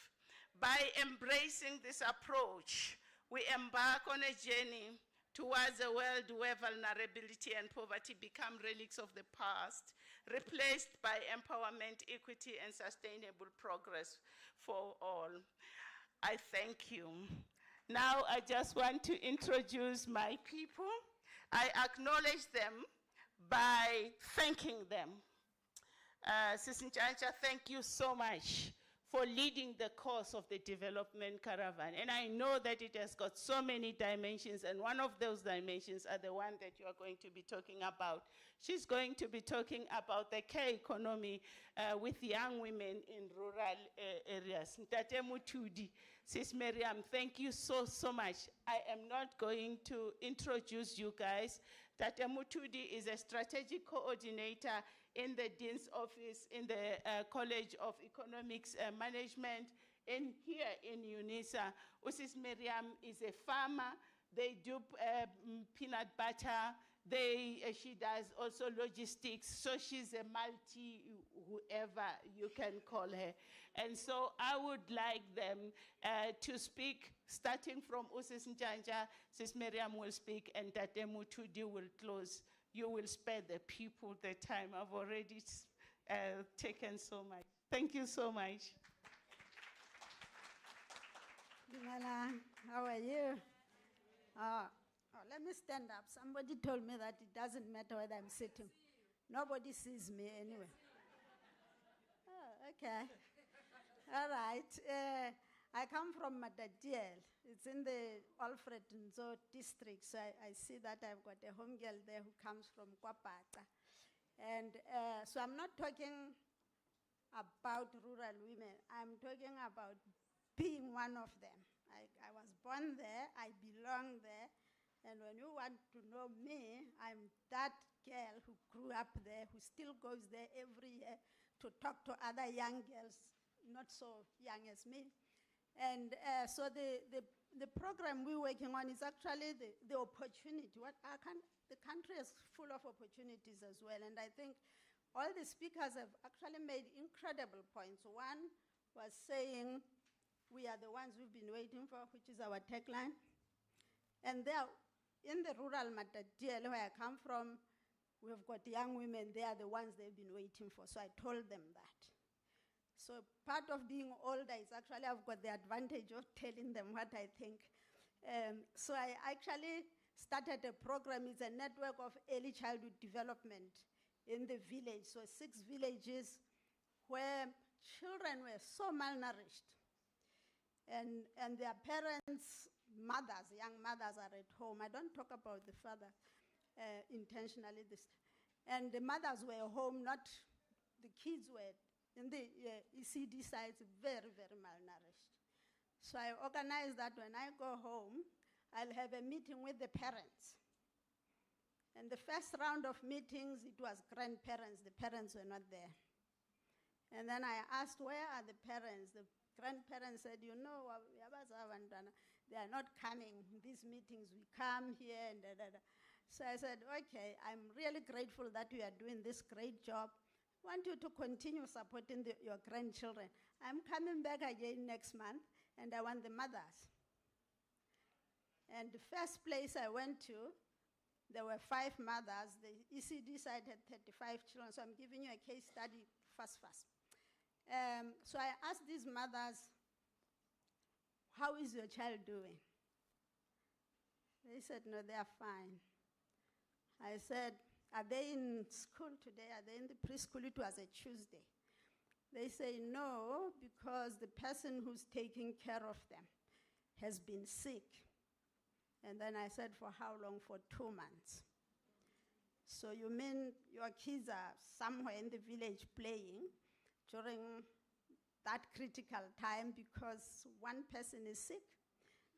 By embracing this approach, we embark on a journey towards a world where vulnerability and poverty become relics of the past, replaced by empowerment, equity, and sustainable progress for all. I thank you. Now I just want to introduce my people. I acknowledge them by thanking them. Sis Nchacha, thank you so much for leading the course of the development caravan. And I know that it has got so many dimensions, and one of those dimensions are the one that you are going to be talking about. She's going to be talking about the care economy with young women in rural areas. Ntate Mutudi, Sis Miriam, thank you so much. I am not going to introduce you guys. Tate Mutudi is a strategic coordinator in the Dean's Office in the College of Economics Management here in Unisa. Usis Miriam is a farmer. They do peanut butter. She does also logistics. So she's a whoever you can call her. And so I would like them to speak, starting from Usis Njanja. Sis Miriam will speak, and Tate Mutudi will close. You will spare the people the time. I've already taken so much. Thank you so much. How are you? Let me stand up. Somebody told me that it doesn't matter whether I'm sitting. Nobody sees me anyway. Oh, okay. All right. I come from Matatiel. It's in the Alfred Nzo district, so I see that I've got a home girl there who comes from Kwapata. And so I'm not talking about rural women. I'm talking about being one of them. I was born there, I belong there, and when you want to know me, I'm that girl who grew up there, who still goes there every year to talk to other young girls, not so young as me. And so the program we're working on is actually the opportunity. The country is full of opportunities as well, and I think all the speakers have actually made incredible points. One was saying, we are the ones we've been waiting for, which is our tagline. And there, in the rural Matatiel, where I come from, we've got young women, they are the ones they've been waiting for. So I told them that. So part of being older is actually I've got the advantage of telling them what I think. So I actually started a program. It's a network of early childhood development in the village. So 6 villages where children were so malnourished. And their parents, mothers, young mothers are at home. I don't talk about the father intentionally. And the mothers were home, not the kids were in the ECD sites, very, very malnourished. So I organized that when I go home, I'll have a meeting with the parents. And the first round of meetings, it was grandparents. The parents were not there. And then I asked, where are the parents? The grandparents said, you know, they are not coming. These meetings, we come here and da, da, da. So I said, okay, I'm really grateful that you are doing this great job. I want you to continue supporting your grandchildren. I'm coming back again next month, and I want the mothers. And the first place I went to, there were 5 mothers. The ECD side had 35 children, so I'm giving you a case study fast. So I asked these mothers, how is your child doing? They said, no, they are fine. I said, are they in school today? Are they in the preschool? It was a Tuesday. They say, no, because the person who's taking care of them has been sick. And then I said, for how long? For 2 months. So you mean your kids are somewhere in the village playing during that critical time because one person is sick?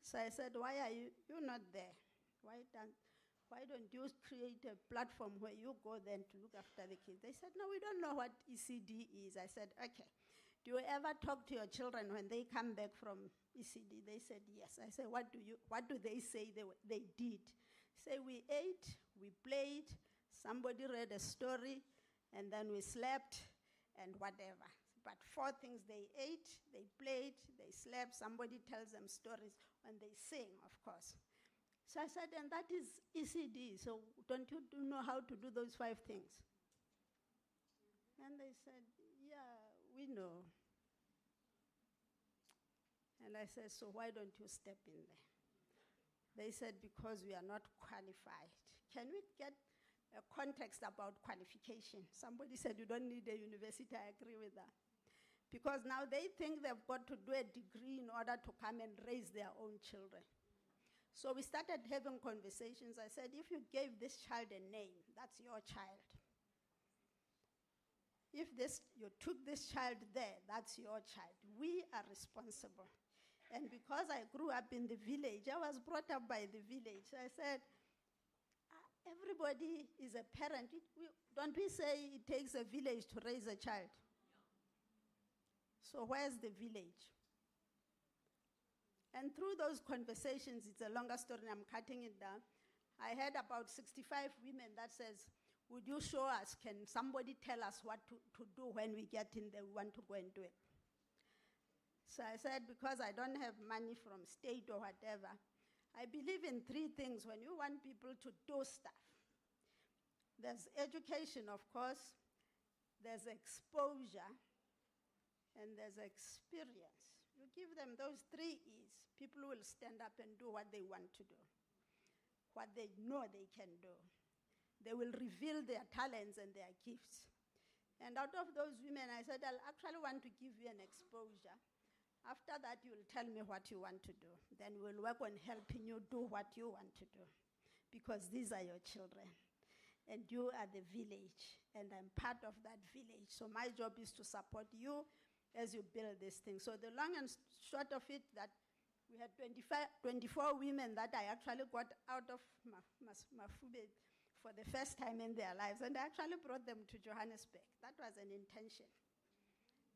So I said, why are you're not there? Why don't you create a platform where you go then to look after the kids? They said, no, we don't know what ECD is. I said, okay. Do you ever talk to your children when they come back from ECD? They said, yes. I said, what do they say they did? Say, we ate, we played, somebody read a story, and then we slept, and whatever. But 4 things: they ate, they played, they slept, somebody tells them stories, and they sing, of course. So I said, and that is ECD, so don't you know how to do those 5 things? And they said, yeah, we know. And I said, so why don't you step in there? They said, because we are not qualified. Can we get a context about qualification? Somebody said, you don't need a university. I agree with that. Because now they think they've got to do a degree in order to come and raise their own children. So we started having conversations. I said, if you gave this child a name, that's your child. If you took this child there, that's your child. We are responsible. And because I grew up in the village, I was brought up by the village. I said, everybody is a parent. Don't we say it takes a village to raise a child? So where's the village? And through those conversations, it's a longer story, and I'm cutting it down, I had about 65 women that says, would you show us, can somebody tell us what to do when we get in there, we want to go and do it? So I said, because I don't have money from state or whatever, I believe in 3 things when you want people to do stuff. There's education, of course, there's exposure, and there's experience. You give them those 3 E's, people will stand up and do what they want to do, what they know they can do. They will reveal their talents and their gifts. And out of those women, I said, I'll actually want to give you an exposure. After that, you'll tell me what you want to do. Then we'll work on helping you do what you want to do, because these are your children. And you are the village, and I'm part of that village. So my job is to support you as you build this thing. So the long and short of it, that we had 24 women that I actually got out of Mafube for the first time in their lives, and I actually brought them to Johannesburg. That was an intention.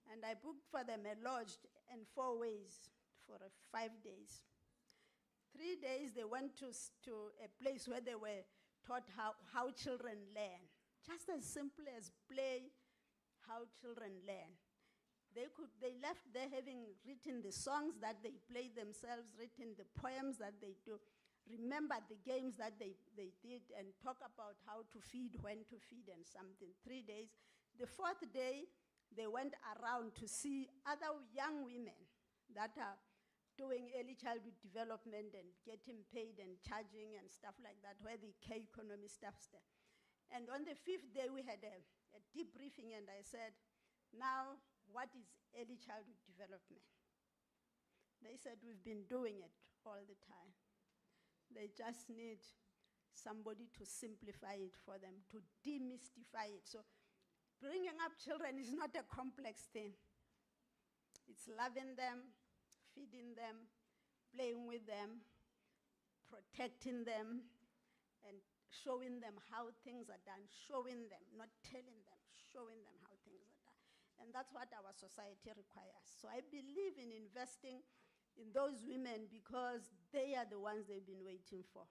And I booked for them a lodge in 4 ways for 5 days. 3 days they went to a place where they were taught how children learn. Just as simple as play, how children learn. They left there having written the songs that they played themselves, written the poems that they do, remember the games that they did, and talk about how to feed, when to feed, and something. 3 days. The 4th day, they went around to see other young women that are doing early childhood development and getting paid and charging and stuff like that, where the care economy stuff's there. And on the 5th day, we had a debriefing, and I said, now, what is early childhood development? They said we've been doing it all the time. They just need somebody to simplify it for them, to demystify it. So bringing up children is not a complex thing. It's loving them, feeding them, playing with them, protecting them, and showing them how things are done, showing them, not telling them, showing them how things are done. And that's what our society requires. So I believe in investing in those women because they are the ones they've been waiting for.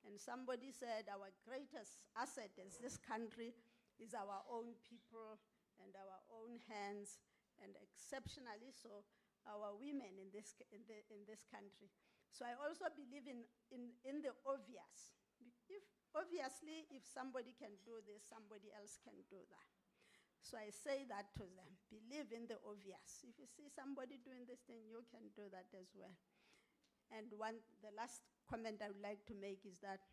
And somebody said our greatest asset as this country is our own people and our own hands, and exceptionally so, our women in this country. So I also believe in the obvious. Obviously, if somebody can do this, somebody else can do that. So I say that to them, believe in the obvious. If you see somebody doing this thing, you can do that as well. And the last comment I would like to make is that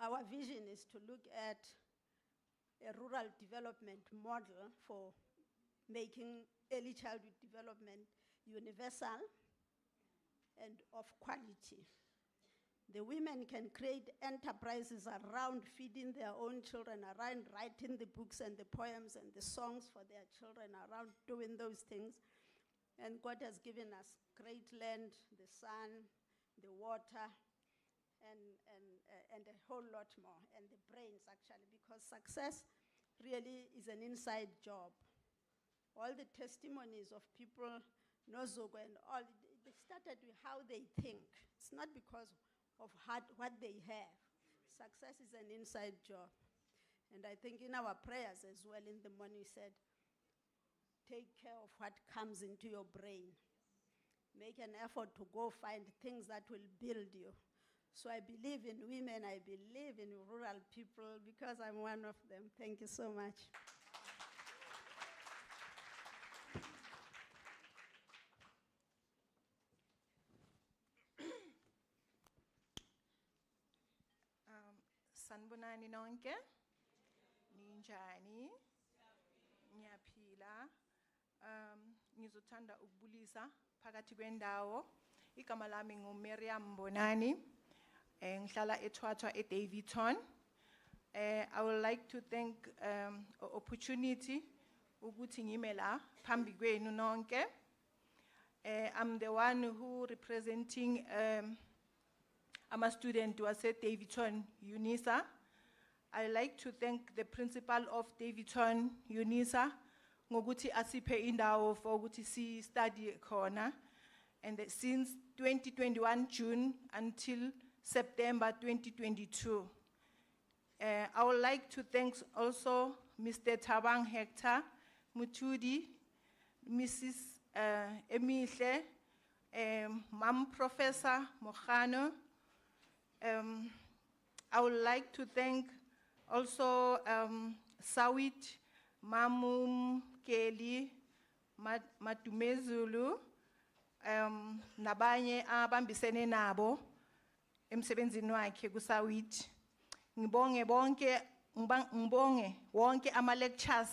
our vision is to look at a rural development model for making early childhood development universal and of quality. The women can create enterprises around feeding their own children, around writing the books and the poems and the songs for their children, around doing those things. And God has given us great land, the sun, the water, and a whole lot more, and the brains actually, because success really is an inside job. All the testimonies of people, Nozogo and all, they started with how they think. It's not because of what they have. Success is an inside job. And I think in our prayers as well in the morning we said, take care of what comes into your brain. Make an effort to go find things that will build you. So I believe in women, I believe in rural people because I'm one of them. Thank you so much. Sanibonani nonke. Ninjani? Ngiyaphila. Ngizothanda ukubulisa phakathi kwendawo. Igama lami nguMiriam Bonani. Ngihlala eThwathwa eDavidton. I would like to thank opportunity ukuthi ngime la phambi kwenu nonke. I'm the one who representing I'm a student who was at Davidton Unisa. I like to thank the principal of Davidton Unisa ngokuthi asiphe indawo for ukuthi si study khona, and since 2021 June until September 2022. I would like to thank also Mr. Tabang Hector Mutudi, Mrs. Emihle, Ma'am Professor Mohano. I would like to thank also Sawid, Mamum Kelly, Matumezulu, nabanye abambisene nabo emsebenzini wakhe kuSawid. Ngibonge wonke ama lectures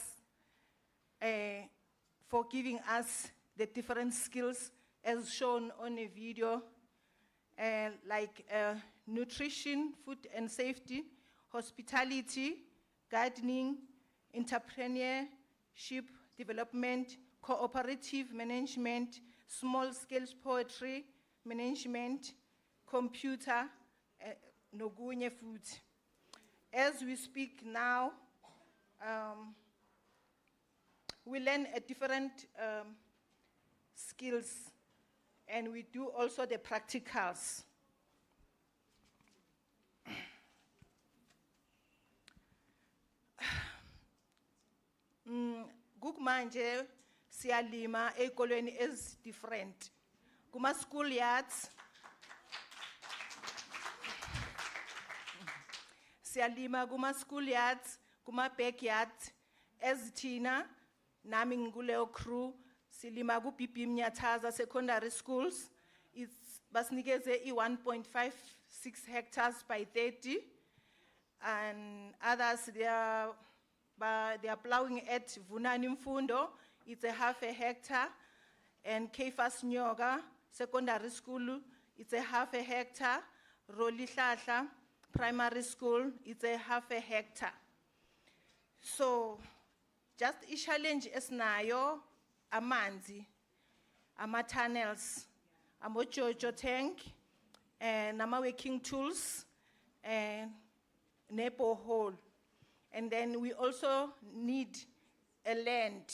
for giving us the different skills as shown on a video, like nutrition, food and safety, hospitality, gardening, entrepreneurship, development, cooperative management, small-scale poetry, management, computer, nogunye food. As we speak now, we learn a different skills, and we do also the practicals. Kukumanje siyalima ezikolweni is different. Kuma school yards siyalima kuma school yards, kuma backyards ezithina nami ngikuleyo crew silima ku BP Mnyathaza secondary schools. It's basinikeze 1.56 hectares by 30, and others they are they are plowing at Vunani Mfundo, it's a half a hectare, and Kefas Nyoga Secondary School, it's a half a hectare, Rolihlahla Primary School, it's a half a hectare. So, just a challenge esnayo, amanzi, ama-tunnels, amo-jojo tank, and ama-working tools, and borehole. And then we also need a land.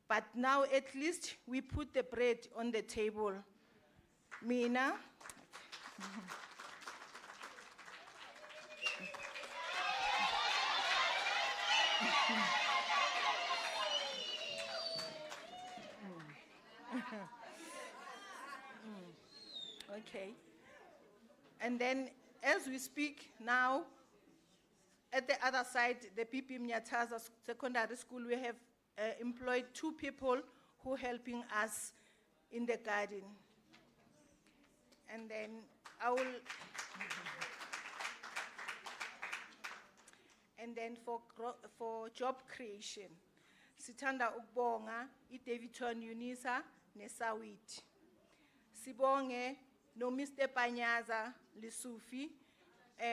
But now at least we put the bread on the table. Mina. Okay. And then as we speak now, at the other side, the PP Mnyataza Secondary School, we have employed 2 people who are helping us in the garden. And then I will, and then for job creation, Sitanda Ukbonga, Davidton Unisa, Nesawid. Sibonge, no Mr. Panyaza, Lisufi,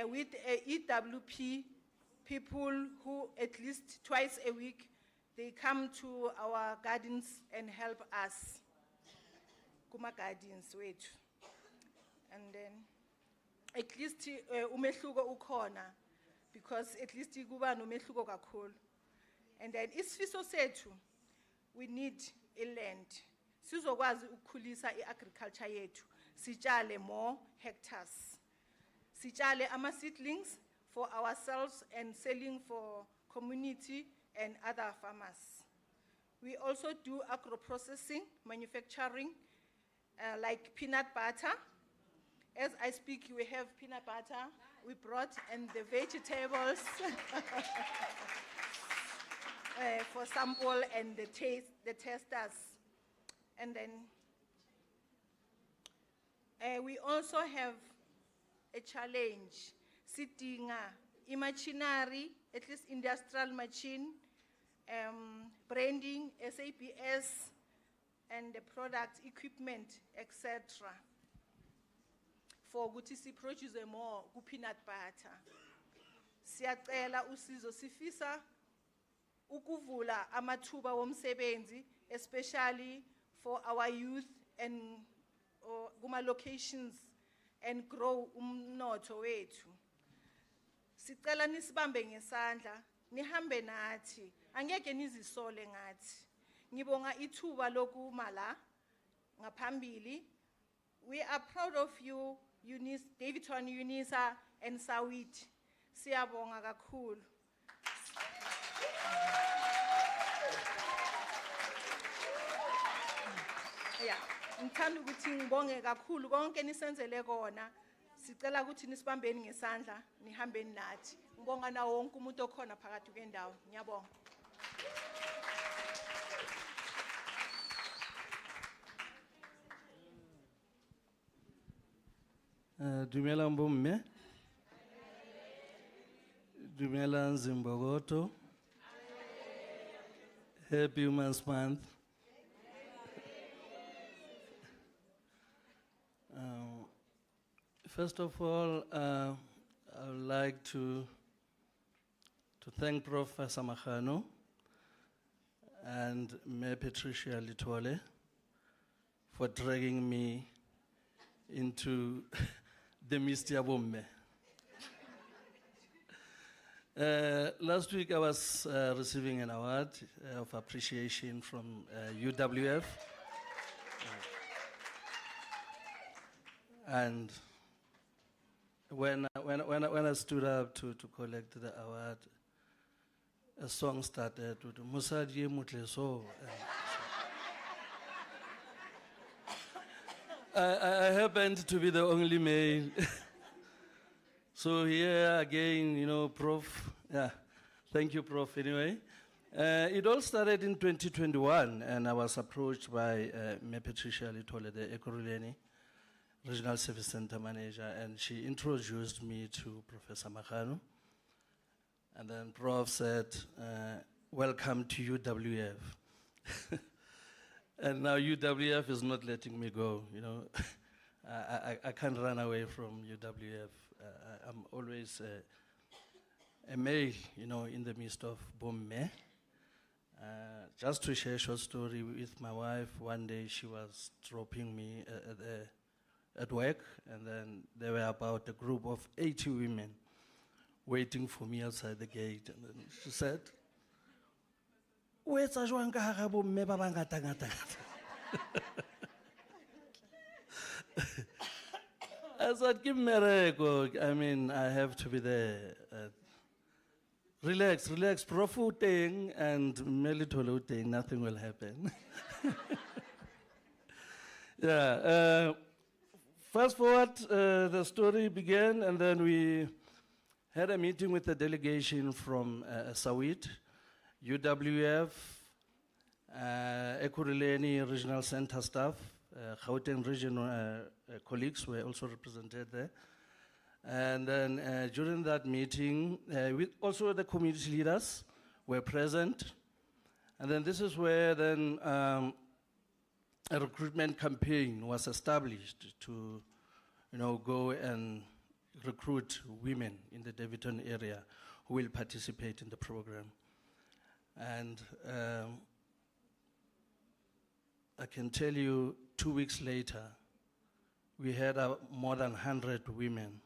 with EWP people who at least twice a week, they come to our gardens and help us. Kuma gardens, wait. And then at least umehluko ukhona, because at least kuba nomehluko kakhulu. And then isifiso sethu, we need a land. Sizokwazi ukukhulisa i-agriculture yethu. Sitshale more hectares. Sitshale ama-seedlings for ourselves and selling for community and other farmers. We also do agro-processing, manufacturing, like peanut butter. As I speak, we have peanut butter we brought, and the vegetables for sample and the testers. And then we also have a challenge. Sidinga imaginary, at least industrial machine, branding, SAPS, and the product, equipment, etc. For ukuthi produce more peanut butter. Siyacela usizo sifisa ukuvula amathuba womsebenzi, especially for our youth and kuma locations, and grow umnotho wethu. Sicela nisibambe ngesandla, nihambe nathi, angeke nizisole ngathi. Ngibonga ithuba lokuma la ngaphambili. We are proud of you, Davidton, Unisa, and Sawid. Siyabonga kakhulu. Yeah, ngithanda ukuthi ngibonge kakhulu konke nisenzele kona. Sicela ukuthi nisibambeni ngesandla, nihambeni nathi. Ngibonga nawo wonke umuntu okhona phakathi kwendawo. Ngiyabonga. Dumela Mbomme. Dumela Nzimbogoto. Happy Women's Month. First of all, I would like to thank Professor Mahano and Mayor Patricia Litole for dragging me into the Misty Abomme. Last week I was receiving an award of appreciation from UWF. And when I stood up to collect the award, a song started with Musadi Mutleso. I happened to be the only male. So here again, Prof. Yeah, thank you, Prof. Anyway, it all started in 2021, and I was approached by Mayor Patricia Litole, the Ekurhuleni Regional Service Center Manager, and she introduced me to Professor Mahano. And then Prof said, welcome to UWF. And now UWF is not letting me go, you know. I can't run away from UWF. I'm always a male, you know, in the midst of bomme. Just to share a short story with my wife, one day she was dropping me at work, and then there were about a group of 80 women waiting for me outside the gate. And then she said, "Where's jwang ka hara bomme ba bangata ngata?" I said, "Give me a I mean, I have to be there. Relax, Prof thing and Melitolo thing, nothing will happen." Yeah. Fast forward, the story began, and then we had a meeting with a delegation from Sawid, UWF, Ekurhuleni Regional Center staff, Gauteng regional colleagues were also represented there. And then during that meeting, also the community leaders were present. And then this is where then a recruitment campaign was established to, you know, go and recruit women in the Davidton area who will participate in the program. And I can tell you, 2 weeks later, we had more than 100 women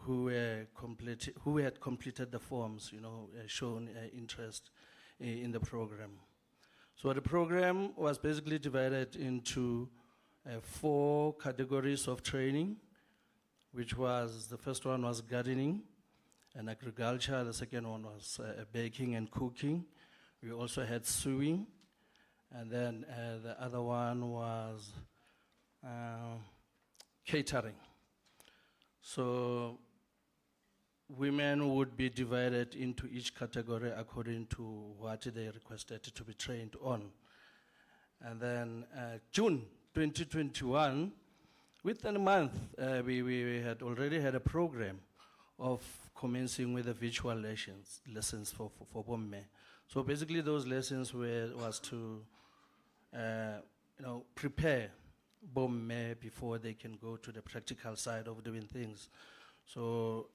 who had completed the forms, you know, shown interest in the program. So the program was basically divided into 4 categories of training, which was, the first one was gardening and agriculture, the second one was baking and cooking. We also had sewing, and then the other one was catering. So women would be divided into each category according to what they requested to be trained on. And then June 2021, within a month, we had already had a program of commencing with the virtual lessons for bomme. So basically those lessons was to you know, prepare bomme before they can go to the practical side of doing things. So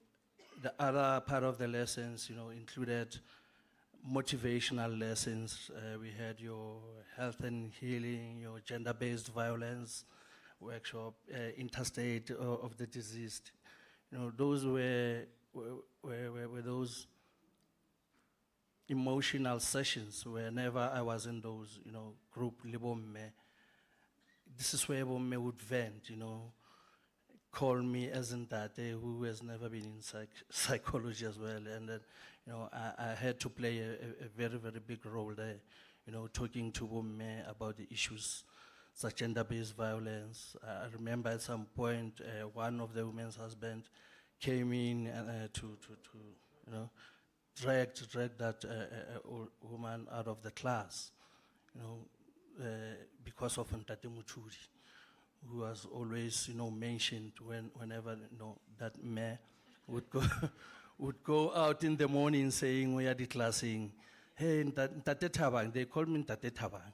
the other part of the lessons, you know, included motivational lessons. We had your health and healing, your gender-based violence workshop, interstate of the deceased. You know, those were those emotional sessions. Whenever I was in those, you know, group libomme, this is where bomme would vent, you know, call me as in that who has never been in psychology as well. And then, you know, I had to play a very, very big role there, you know, talking to women about the issues such gender-based violence. I remember at some point, one of the women's husband came in to you know, drag that woman out of the class, you know, because of Ntate Muturi, who was always, you know, mentioned whenever, you know, that mayor would go out in the morning saying, we are declassing, hey, Ntate Thabang, they call me Ntate Thabang.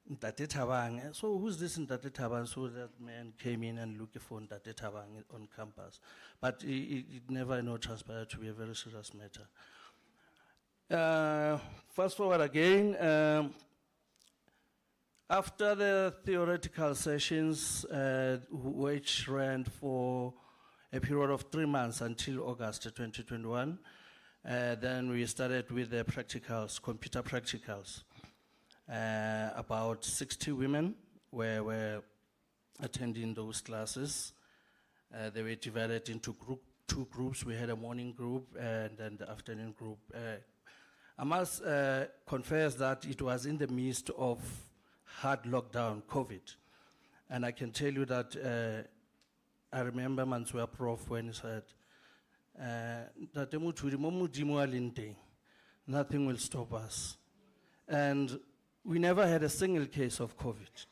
Ntate Thabang. So who's this Ntate Thabang? So that man came in and looked for Ntate Thabang on campus. But it never, you know, transpired to be a very serious matter. Fast forward again. After the theoretical sessions, which ran for a period of 3 months until August 2021, then we started with the practicals, computer practicals. About 60 women were attending those classes. They were divided into 2 groups. We had a morning group and then the afternoon group. I must confess that it was in the midst of hard lockdown, COVID. And I can tell you that I remember Mansua Prof when he said, nothing will stop us. And we never had a single case of COVID.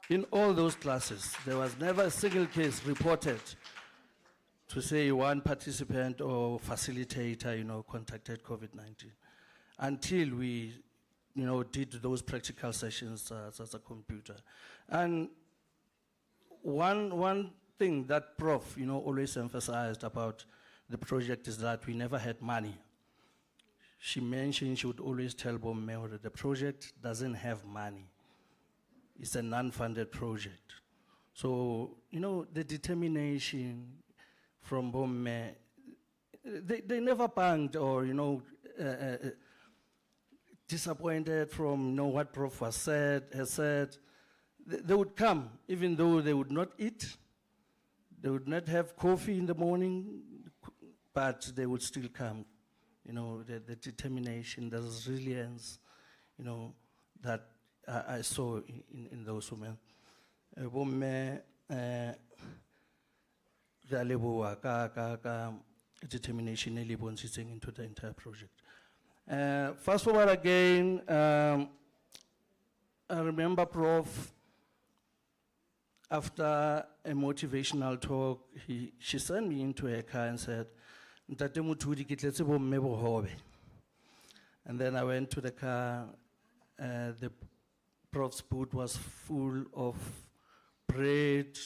In all those classes, there was never a single case reported to say one participant or facilitator, contacted COVID-19 until we, did those practical sessions as a computer. And one thing that Prof, always emphasized about the project is that we never had money. She mentioned she would always tell Bomme that the project doesn't have money. It's a non-funded project. So, the determination from Bomme, they never banged or, disappointed from what Prof has said. They would come, even though they would not eat, they would not have coffee in the morning, but they would still come. The determination, the resilience, that I saw in those women. Bomme, determination into the entire project. Fast forward again, I remember Prof, after a motivational talk, she sent me into her car and said, "Ntate Muthudi, ke tletse bomme bohobe." And then I went to the car, the Prof's boot was full of bread,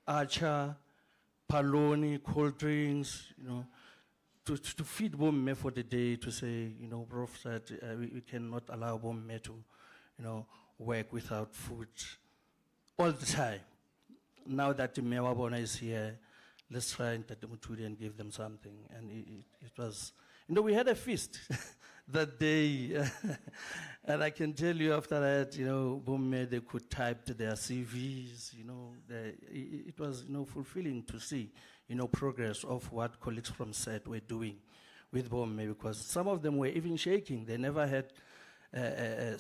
acha, paloni, cold drinks, to feed bomme for the day, to say, Prof said we cannot allow bomme to, work without food all the time. Now that the Mewabona is here, let's try and give them something. And it was, we had a feast that day. And I can tell you after that, Bomme, they could type their CVs, it was, fulfilling to see, progress of what colleagues from SET were doing with Bomme, because some of them were even shaking. They never had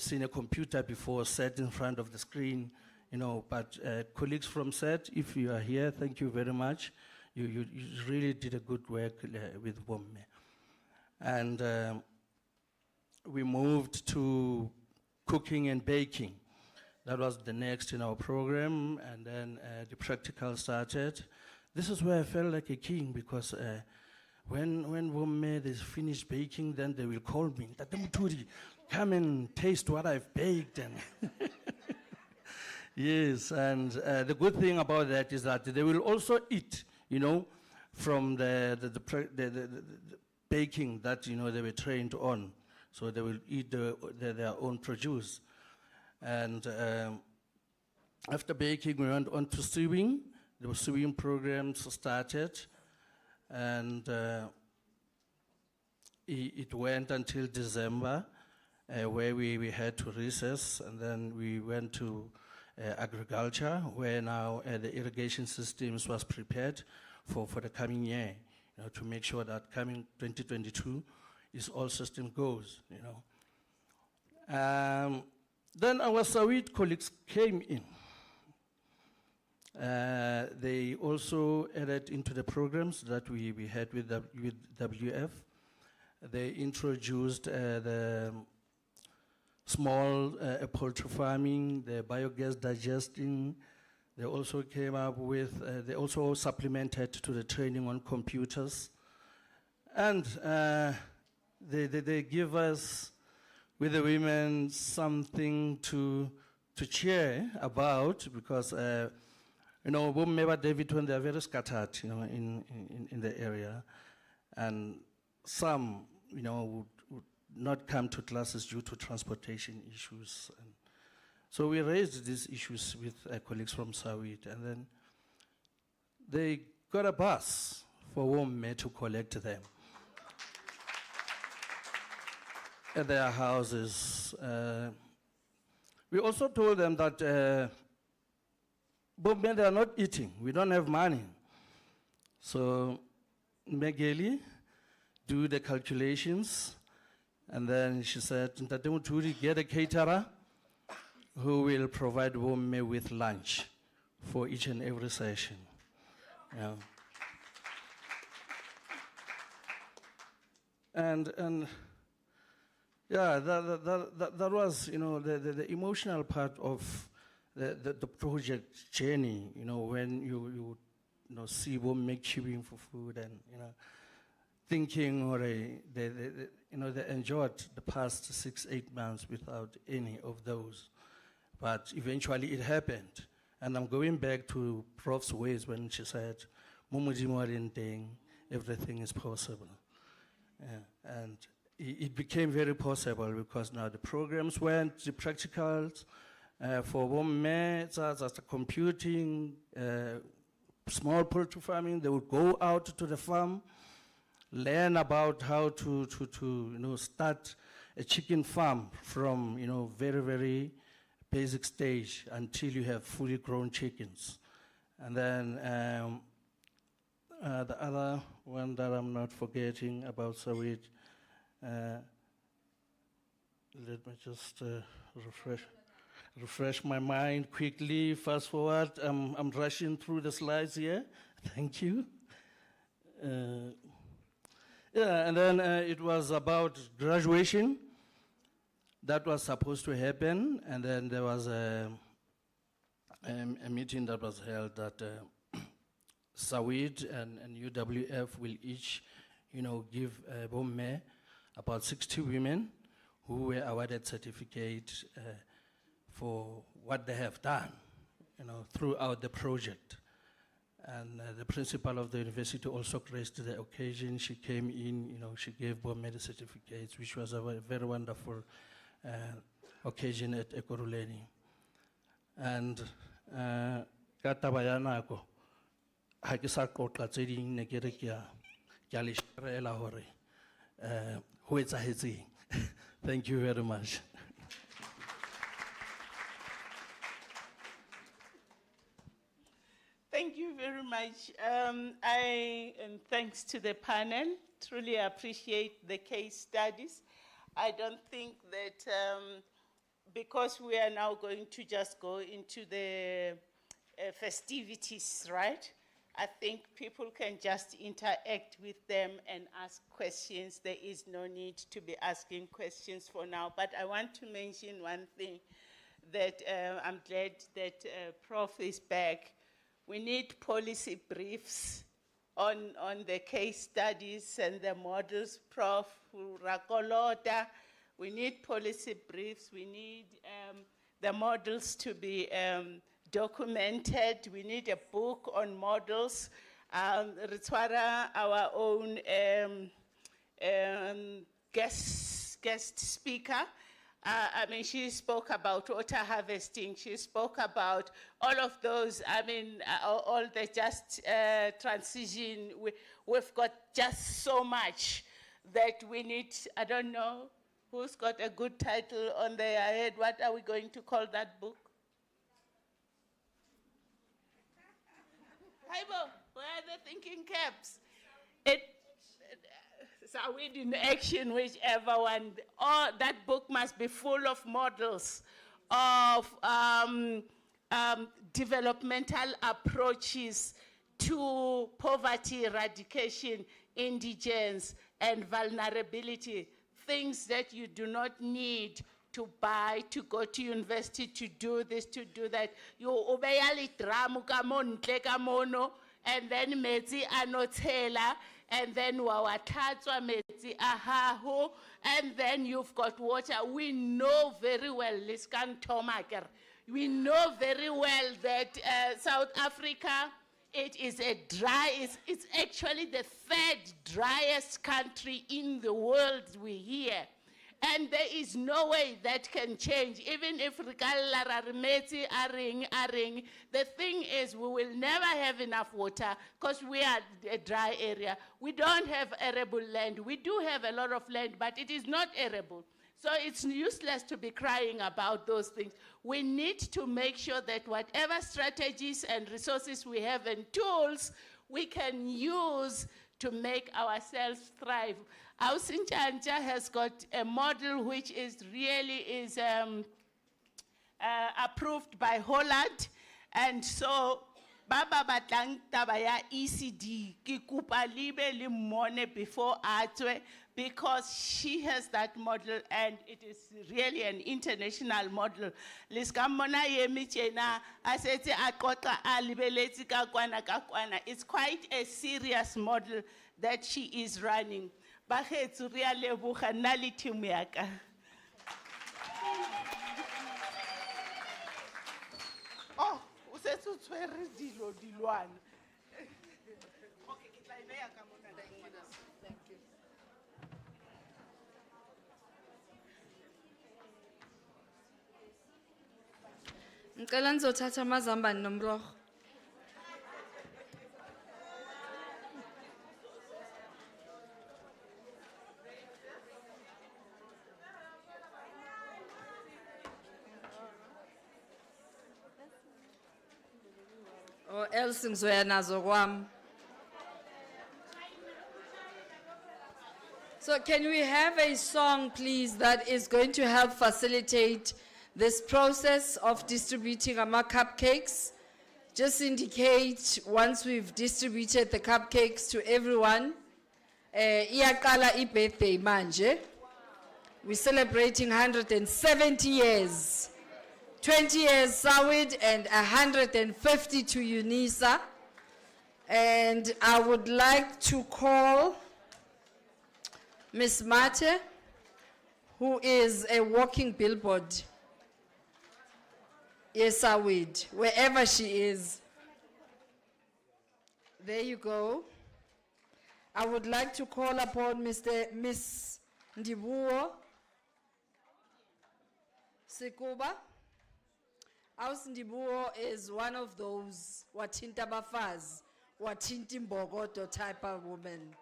seen a computer before, sat in front of the screen, but colleagues from SET, if you are here, thank you very much. You really did a good work with Bomme. And we moved to cooking and baking. That was the next in our program, and then the practical started. This is where I felt like a king, because when Bomme is finished baking, then they will call me, "Tate Muthudi, come and taste what I've baked." And yes, and the good thing about that is that they will also eat, from the baking that, they were trained on. So they will eat their own produce. And after baking, we went on to sewing. The sewing programs started. And it went until December, where we had to recess. And then we went to agriculture, where now the irrigation systems was prepared for the coming year, to make sure that coming 2022 is all system goes, Then our Sawid colleagues came in. They also added into the programs that we had with WF. They introduced the small poultry farming, the biogas digesting. They also came up with, they also supplemented to the training on computers. And they give us, with the women, something to cheer about, because, Bomme David, when they are very scattered, in the area. And some, would not come to classes due to transportation issues. And so we raised these issues with colleagues from Sawid, and then they got a bus for Bomme to collect them at their houses. We also told them that Bomme, they are not eating. We don't have money. So Megeli, do the calculations. And then she said, "Ntate Muthudi, get a caterer who will provide Bomme with lunch for each and every session." Yeah. And yeah, that was, the emotional part of the project journey, when you see them make chewing for food and, thinking or they enjoyed the past 6-8 months without any of those. But eventually it happened. And I'm going back to Prof's ways when she said, everything is possible. And it became very possible because now the programs went, the practicals, for women, computing, small poultry farming, they would go out to the farm, learn about how to start a chicken farm from, very, very basic stage until you have fully grown chickens. And then the other one that I'm not forgetting about Sawid, let me just refresh my mind quickly. Fast forward, I'm rushing through the slides here. Thank you. And then it was about graduation. That was supposed to happen, and then there was a meeting that was held that Sawid and UWF will each, give Bomme about 60 women who were awarded certificates for what they have done, throughout the project. And the principal of the university also graced the occasion. She came in, she gave Bomme the certificates, which was a very wonderful occasion at Ekurhuleni. And Katabayanako, Hakisako Katseding Negerekia, Kalishrela Hore, Huetzahetzi. Thank you very much. Thank you very much. And thanks to the panel, truly appreciate the case studies. I don't think that because we are now going to just go into the festivities, right? I think people can just interact with them and ask questions. There is no need to be asking questions for now. But I want to mention one thing that I'm glad that Prof is back. We need policy briefs on the case studies and the models, Prof. Rakolota. We need policy briefs. We need the models to be documented. We need a book on models. Ritwara, our own guest speaker, she spoke about water harvesting. She spoke about all of those, all the just transition. We've got just so much that we need. I don't know who's got a good title on their head. What are we going to call that book? Haibo, where are the thinking caps? Sawid in action, whichever one. Oh, that book must be full of models of developmental approaches to poverty eradication, indigence, and vulnerability. Things that you do not need to buy, to go to university, to do this, to do that. You obeyali dramu kamontle kamono, and then metzi anotela, and then wawatatswa metzi ahaho, and then you've got water. We know very well, Liskan Tomaker, we know very well that South Africa, it is a dry, it's actually the third driest country in the world we hear. And there is no way that can change. Even if the thing is we will never have enough water because we are a dry area. We don't have arable land. We do have a lot of land, but it is not arable. So it's useless to be crying about those things. We need to make sure that whatever strategies and resources we have and tools we can use to make ourselves thrive. Our Sinchanja has got a model which is really approved by Holland, and so Baba batlang taba ya ECD, ki kupa libe li mone before atwe, because she has that model and it is really an international model. Liska mona yemi chena, aseti akota alibeleti kakwana. It's quite a serious model that she is running. Bagetsu ria leboga nna le team ya ka. Oh, o setse o tshwere dilwana. Okay, ke tla e beya ka mona. Thank you. Ngicela nizothatha amazambane nomrorho. Or else ngizoya nazo kwami. So can we have a song, please, that is going to help facilitate this process of distributing our cupcakes? Just indicate once we've distributed the cupcakes to everyone. Iyaqala i-birthday manje. We're celebrating 170 years. 20 years Sawid and 150 to Unisa. And I would like to call Miss Mate, who is a walking billboard. Yes, Sawid, wherever she is. There you go. I would like to call upon Miss Ndibuo Sekuba. House Ndibuo is one of those Watinta Bafaz, Watinti Mbogoto type of woman.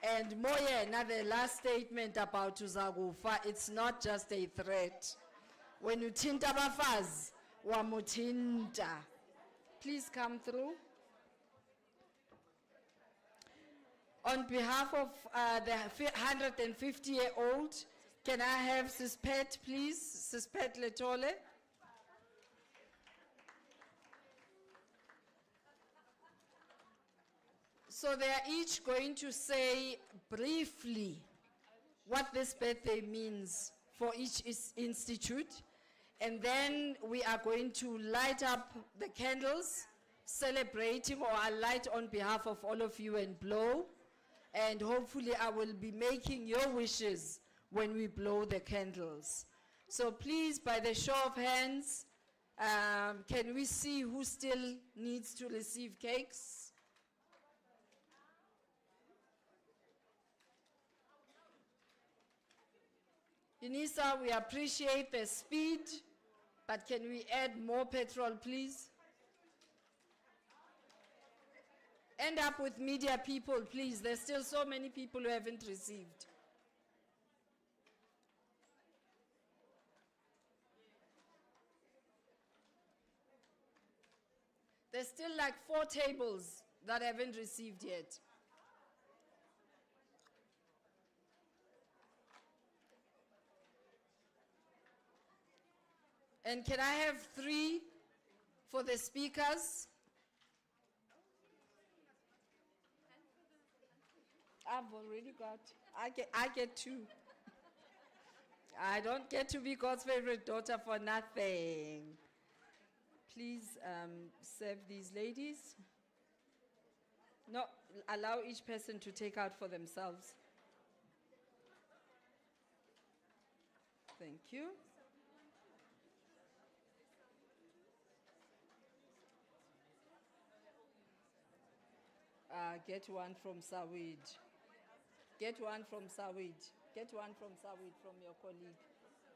And Moye, now the last statement about Uzagufa, it's not just a threat. When you tinta bafaz, wamutinta. Please come through. On behalf of the 150-year-old, can I have Sispet, please? Sispet Letole. So they are each going to say briefly what this birthday means for each institute. And then we are going to light up the candles, celebrating, or I'll light on behalf of all of you and blow. And hopefully I will be making your wishes when we blow the candles. So please, by the show of hands, can we see who still needs to receive cakes? Unisa, we appreciate the speed, but can we add more petrol, please? End up with media people, please. There's still so many people who haven't received. There's still like 4 tables that haven't received yet. And can I have 3 for the speakers? I've already got, I get 2. I don't get to be God's favorite daughter for nothing. Please serve these ladies. No, allow each person to take out for themselves. Thank you. Get one from Sawid. Get one from Sawid. Get one from Sawid from your colleague.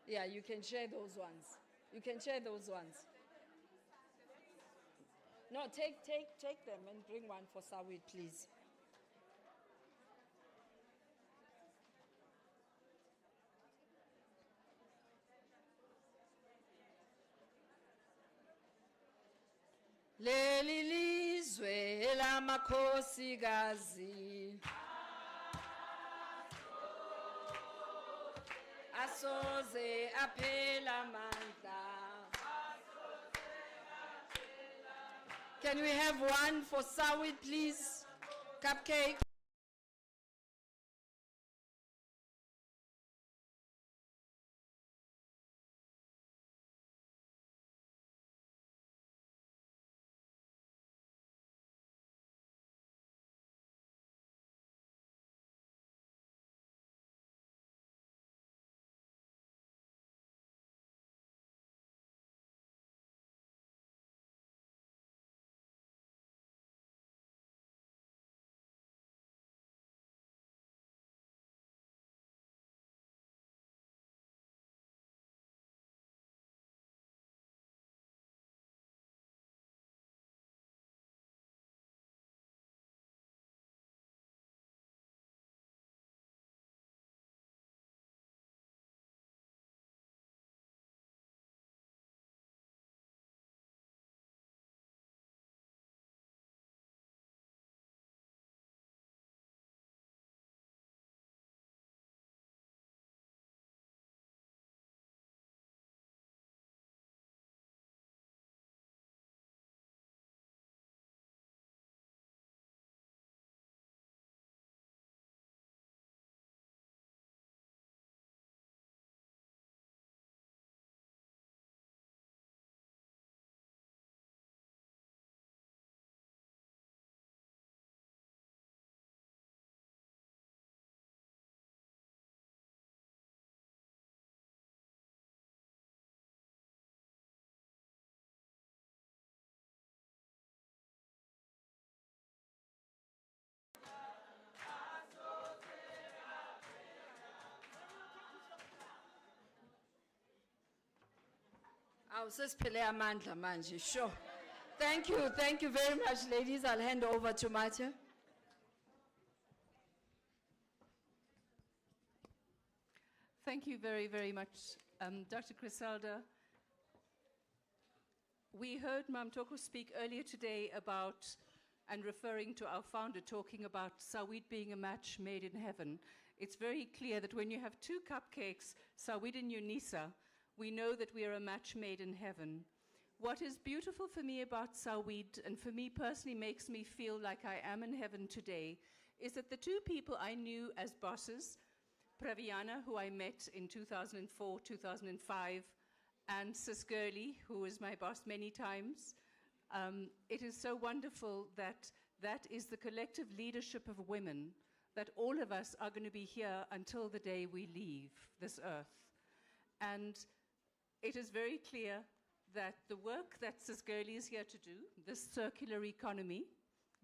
Yeah, you can share those ones. You can share those ones. No, take them and bring one for Sawid, please. Leli lizwe lamakhosikazi asoze aphela amandla. Can we have one for Sawid, please? Cupcake. Awusesiphele amandla manje, sure. Thank you very much, ladies. I'll hand over to Matthew. Thank you very, very much, Dr. Griselda. We heard Mam Thoko speak earlier today about, and referring to our founder talking about Sawid being a match made in heaven. It's very clear that when you have two cupcakes, Sawid and Unisa, we know that we are a match made in heaven. What is beautiful for me about Sawid, and for me personally makes me feel like I am in heaven today, is that the two people I knew as bosses, Praviana, who I met in 2004, 2005, and Sis Gurley, who was my boss many times. It is so wonderful that that is the collective leadership of women, that all of us are going to be here until the day we leave this earth. And it is very clear that the work that Sis Gurley is here to do, this circular economy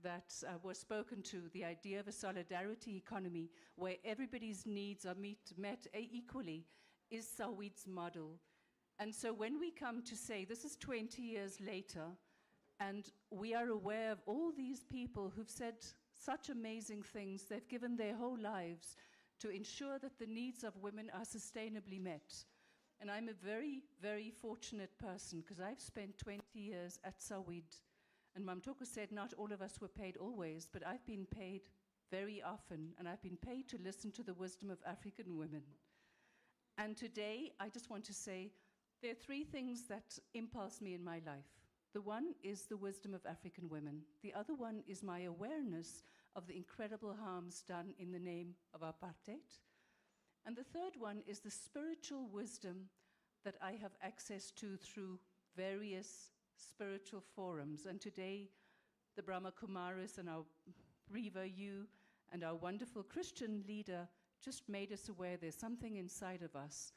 that was spoken to, the idea of a solidarity economy where everybody's needs are met equally, is Sawid's model. And so when we come to say, this is 20 years later, and we are aware of all these people who've said such amazing things, they've given their whole lives to ensure that the needs of women are sustainably met. And I'm a very, very fortunate person because I've spent 20 years at Sawid. And Mam Thoko said not all of us were paid always, but I've been paid very often, and I've been paid to listen to the wisdom of African women. And today, I just want to say, there are three things that impulse me in my life. The one is the wisdom of African women. The other one is my awareness of the incredible harms done in the name of apartheid. And the third one is the spiritual wisdom that I have access to through various spiritual forums. And today, the Brahma Kumaris and our Riva Yu and our wonderful Christian leader just made us aware there's something inside of us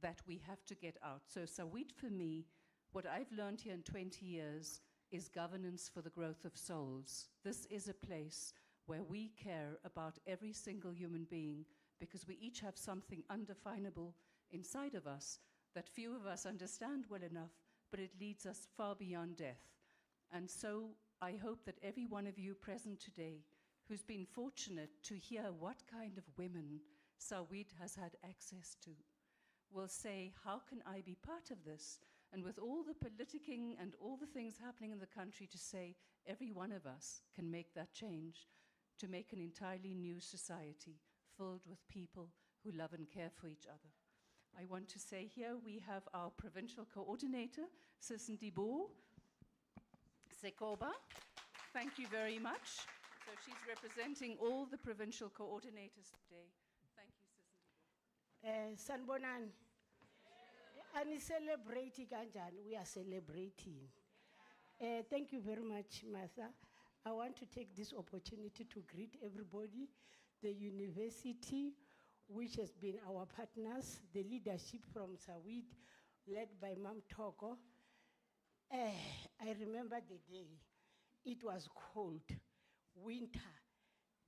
that we have to get out. So Sawid, for me, what I've learned here in 20 years is governance for the growth of souls. This is a place where we care about every single human being because we each have something undefinable inside of us that few of us understand well enough, but it leads us far beyond death. And so I hope that every one of you present today who's been fortunate to hear what kind of women Sawid has had access to will say, how can I be part of this? And with all the politicking and all the things happening in the country, to say every one of us can make that change to make an entirely new society filled with people who love and care for each other. I want to say here we have our provincial coordinator, Sis Ndibo. Sekoba, thank you very much. So she's representing all the provincial coordinators today. Thank you, Sis. Sanbonan, ani celebrating kanjani? We are celebrating. Thank you very much, Martha. I want to take this opportunity to greet everybody, the university, which has been our partners, the leadership from Sawid, led by Mam Thoko. I remember the day. It was cold, winter,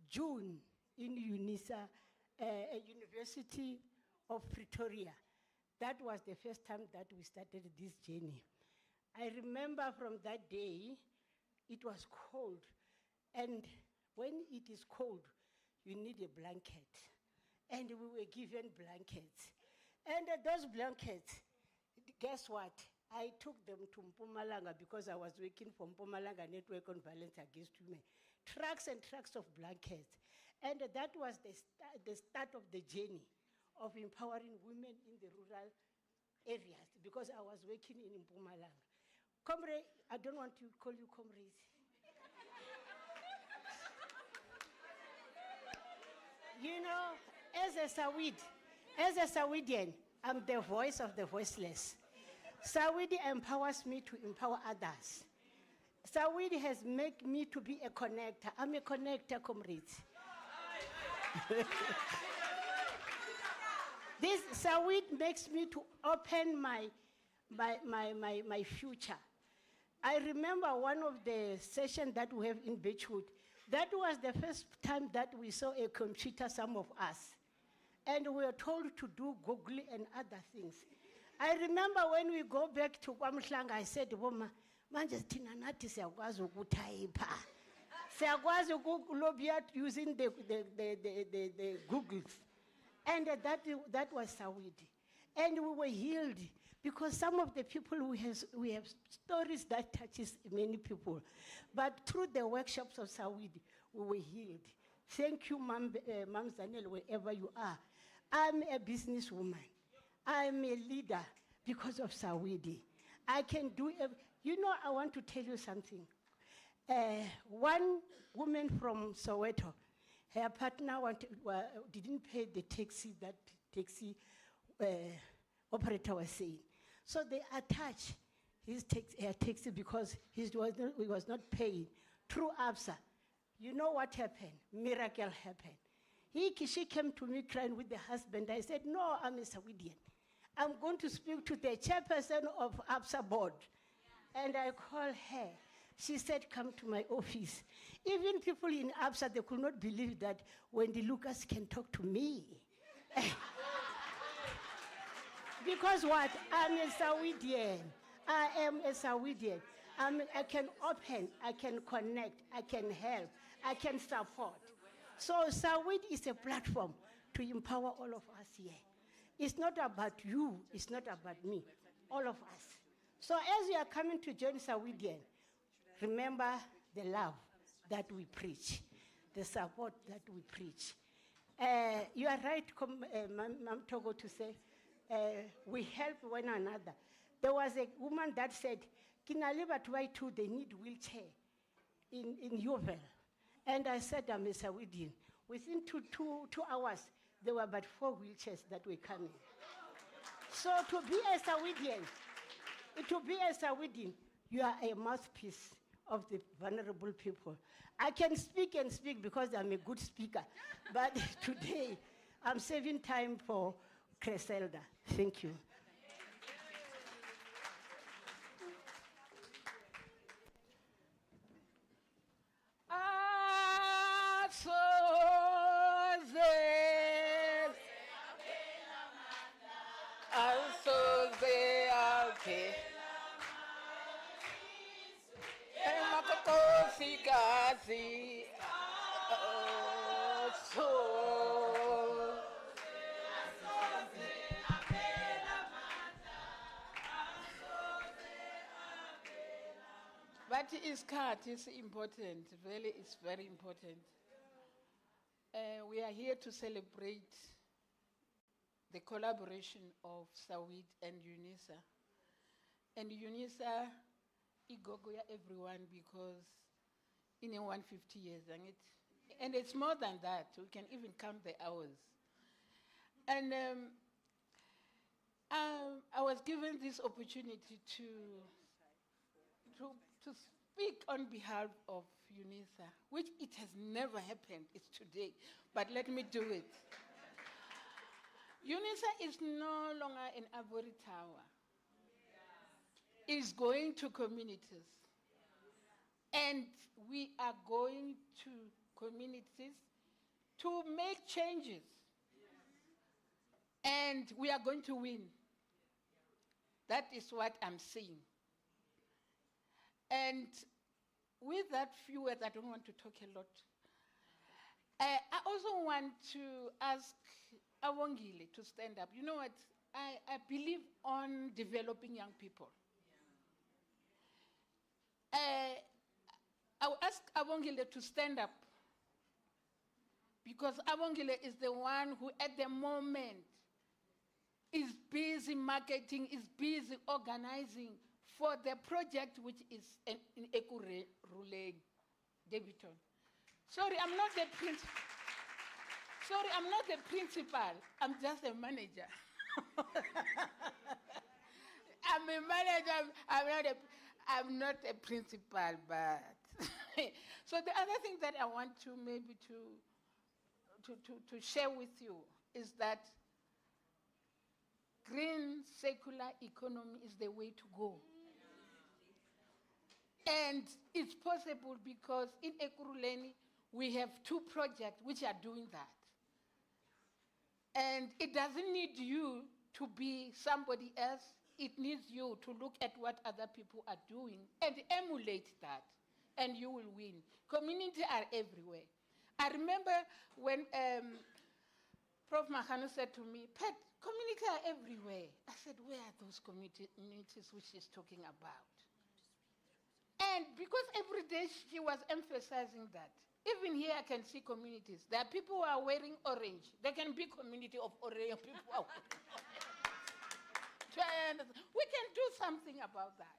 June in University of Pretoria. That was the first time that we started this journey. I remember from that day, it was cold. And when it is cold, you need a blanket. And we were given blankets. And those blankets, guess what? I took them to Mpumlwana because I was working for Mpumlwana Network on Violence Against Women. Trucks and trucks of blankets. And that was the start of the journey of empowering women in the rural areas because I was working in Mpumlwana. Comrade, I don't want to call you comrades. You know, as a Sawidian, I'm the voice of the voiceless. Sawid empowers me to empower others. Sawid has made me to be a connector. I'm a connector, comrades. This Sawid makes me to open my future. I remember one of the sessions that we have in Beachwood. That was the first time that we saw a computer, some of us. And we were told to do Google and other things. I remember when we go back to KwaMhlanga, I said, Woma, manje thina nathi siyakwazi ukutayipha. Siyakwazi ukulobya using the Googles. And that was Sawid. And we were healed because some of the people we have stories that touches many people. But through the workshops of Sawid, we were healed. Thank you, Mam Zanel, wherever you are. I'm a businesswoman. I'm a leader because of Sawidi. I can do you know, I want to tell you something. One woman from Soweto, her partner didn't pay the taxi that taxi operator was saying. So they attached her taxi because he was not paying through ABSA. You know what happened? Miracle happened. She came to me crying with the husband. I said, no, I'm a Sawidian. I'm going to speak to the chairperson of ABSA board. And I called her. She said, come to my office. Even people in ABSA, they could not believe that Wendy Lucas can talk to me. Because what? I'm a Sawidian. I am a Sawidian. I can open, I can connect, I can help, I can support. So Sawid is a platform to empower all of us here. It's not about you, it's not about me, all of us. So as you are coming to join Sawidian, remember the love that we preach, the support that we preach. You are right, Mam Thoko, to say, we help one another. There was a woman that said, Kinaliba too, they need wheelchair in Yovel. And I said, I'm a Sawidian. Within two hours, there were about 4 wheelchairs that were coming. So to be a Sawidian, you are a mouthpiece of the vulnerable people. I can speak and speak because I'm a good speaker. But today, I'm saving time for Creselda. Thank you. But it's important, really, it's very important. We are here to celebrate the collaboration of Sawid and Unisa. And Unisa igogoya everyone because in 150 years, and it's more than that. We can even count the hours. And I was given this opportunity to speak on behalf of UNISA, which it has never happened. It's today, but let me do it. UNISA is no longer an ivory tower. It's going to communities. And we are going to communities to make changes. And we are going to win. That is what I'm saying. And with that few words, I don't want to talk a lot. I also want to ask Awongile to stand up. You know what? I believe on developing young people. I will ask Awongile to stand up because Awongile is the one who at the moment is busy marketing, is busy organizing for the project which is in Ekuruleng, Davidton. Sorry, I'm not the principal. Sorry, I'm not the principal. I'm just a manager. I'm a manager. I'm not a principal, but so the other thing that I want to maybe to share with you is that green secular economy is the way to go. And it's possible because in Ekurhuleni, we have 2 projects which are doing that. And it doesn't need you to be somebody else. It needs you to look at what other people are doing and emulate that, and you will win. Communities are everywhere. I remember when Prof. Mahano said to me, Pat, communities are everywhere. I said, where are those communities which she's talking about? And because every day she was emphasizing that, even here I can see communities. There are people who are wearing orange. There can be community of orange people who are wearing orange. We can do something about that.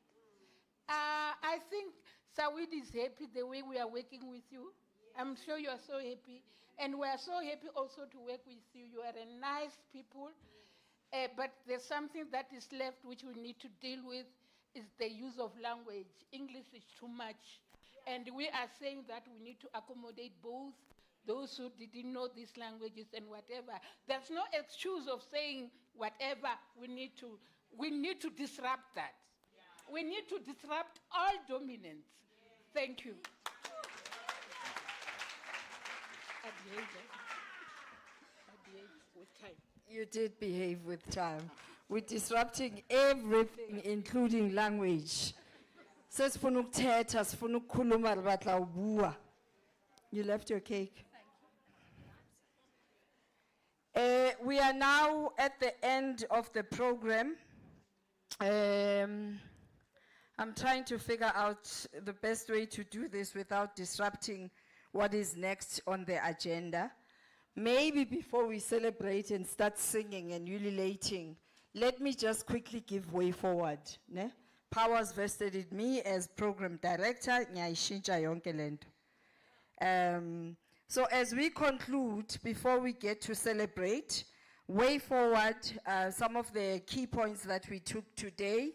I think Sawid is happy the way we are working with you. I'm sure you are so happy. And we are so happy also to work with you. You are a nice people. But there's something that is left which we need to deal with is the use of language. English is too much. And we are saying that we need to accommodate both those who didn't know these languages and whatever. There's no excuse of saying whatever. We need to disrupt that. Yeah. We need to disrupt all dominance. Yeah. Thank you. I behaved with time. You did behave with time. We're disrupting everything, including language. You left your cake. We are now at the end of the program. I'm trying to figure out the best way to do this without disrupting what is next on the agenda. Maybe before we celebrate and start singing and ululating, let me just quickly give way forward. Ne? Powers vested in me as program director. So as we conclude, before we get to celebrate, way forward, some of the key points that we took today.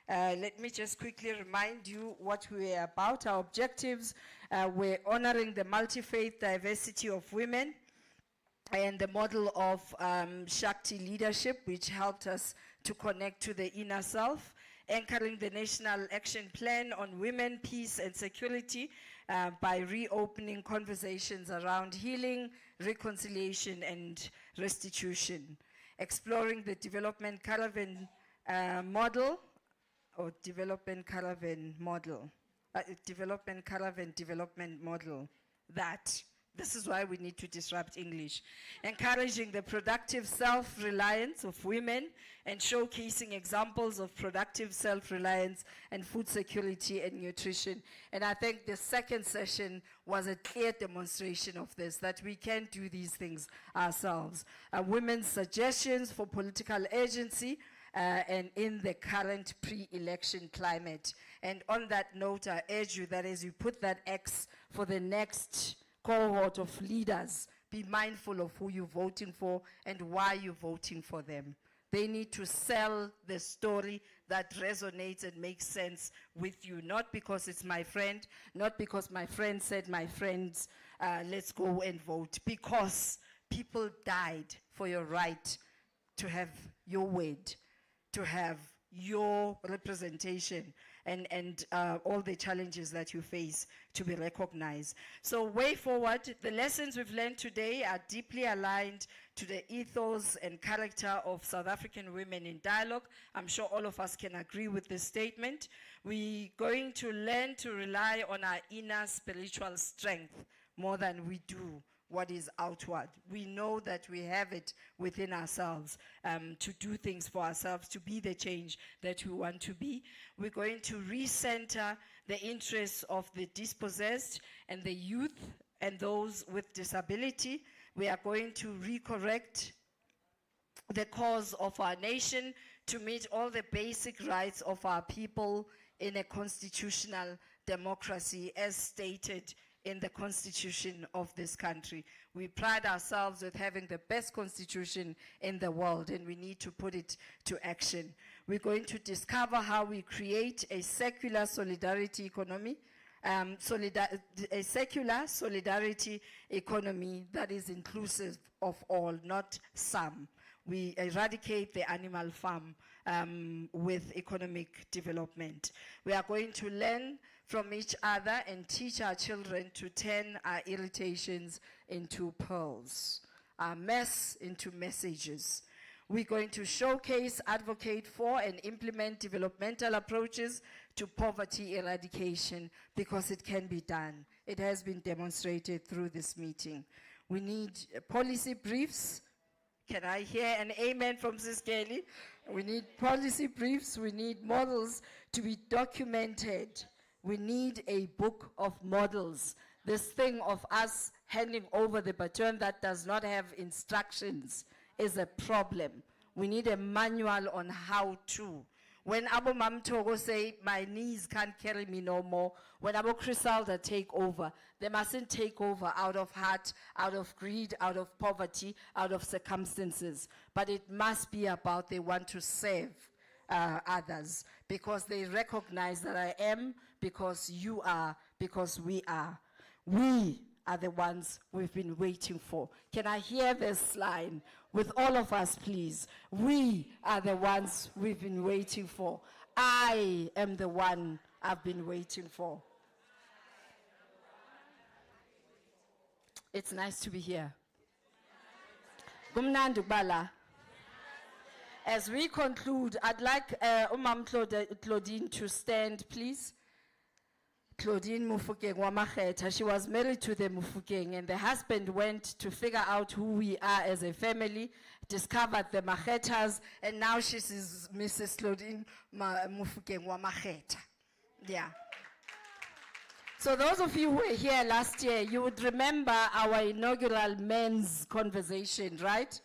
Let me just quickly remind you what we are about. Our objectives, we're honoring the multi-faith diversity of women and the model of Shakti leadership, which helped us to connect to the inner self, anchoring the National Action Plan on Women, Peace and Security by reopening conversations around healing, reconciliation and restitution, exploring the development caravan model, or development caravan model, development model, that. This is why we need to disrupt English. Encouraging the productive self-reliance of women and showcasing examples of productive self-reliance and food security and nutrition. And I think the second session was a clear demonstration of this, that we can do these things ourselves. Women's suggestions for political agency, and in the current pre-election climate. And on that note, I urge you that as you put that X for the next cohort of leaders, be mindful of who you're voting for and why you're voting for them. They need to sell the story that resonates and makes sense with you, not because it's my friend, not because my friend said my friends, let's go and vote, because people died for your right to have your word, to have your representation, and all the challenges that you face to be recognized. So way forward, the lessons we've learned today are deeply aligned to the ethos and character of South African women in dialogue. I'm sure all of us can agree with this statement. We're going to learn to rely on our inner spiritual strength more than we do what is outward. We know that we have it within ourselves to do things for ourselves, to be the change that we want to be. We're going to recenter the interests of the dispossessed and the youth and those with disability. We are going to recorrect the cause of our nation to meet all the basic rights of our people in a constitutional democracy as stated in the constitution of this country. We pride ourselves with having the best constitution in the world, and we need to put it to action. We're going to discover how we create a secular solidarity economy, a secular solidarity economy that is inclusive of all, not some. We eradicate the animal farm with economic development. We are going to learn from each other and teach our children to turn our irritations into pearls, our mess into messages. We're going to showcase, advocate for, and implement developmental approaches to poverty eradication because it can be done. It has been demonstrated through this meeting. We need policy briefs. Can I hear an amen from Sis Kelly? We need policy briefs. We need models to be documented. We need a book of models. This thing of us handing over the baton that does not have instructions is a problem. We need a manual on how to. When Abu Mam Thoko say, my knees can't carry me no more, when Abu Crisalda take over, they mustn't take over out of heart, out of greed, out of poverty, out of circumstances. But it must be about they want to serve others because they recognize that I am, because you are, because we are. We are the ones we've been waiting for. Can I hear this line with all of us, please? We are the ones we've been waiting for. I am the one I've been waiting for. It's nice to be here. Gumnandu Bala. As we conclude, I'd like Umam Claudine to stand, please. Claudine Mufokeng Wamakhetha. She was married to the Mufokeng, and the husband went to figure out who we are as a family, discovered the Makhetas, and now she's Mrs. Claudine Mufokeng Wamakhetha. Yeah. So those of you who were here last year, you would remember our inaugural men's conversation, right?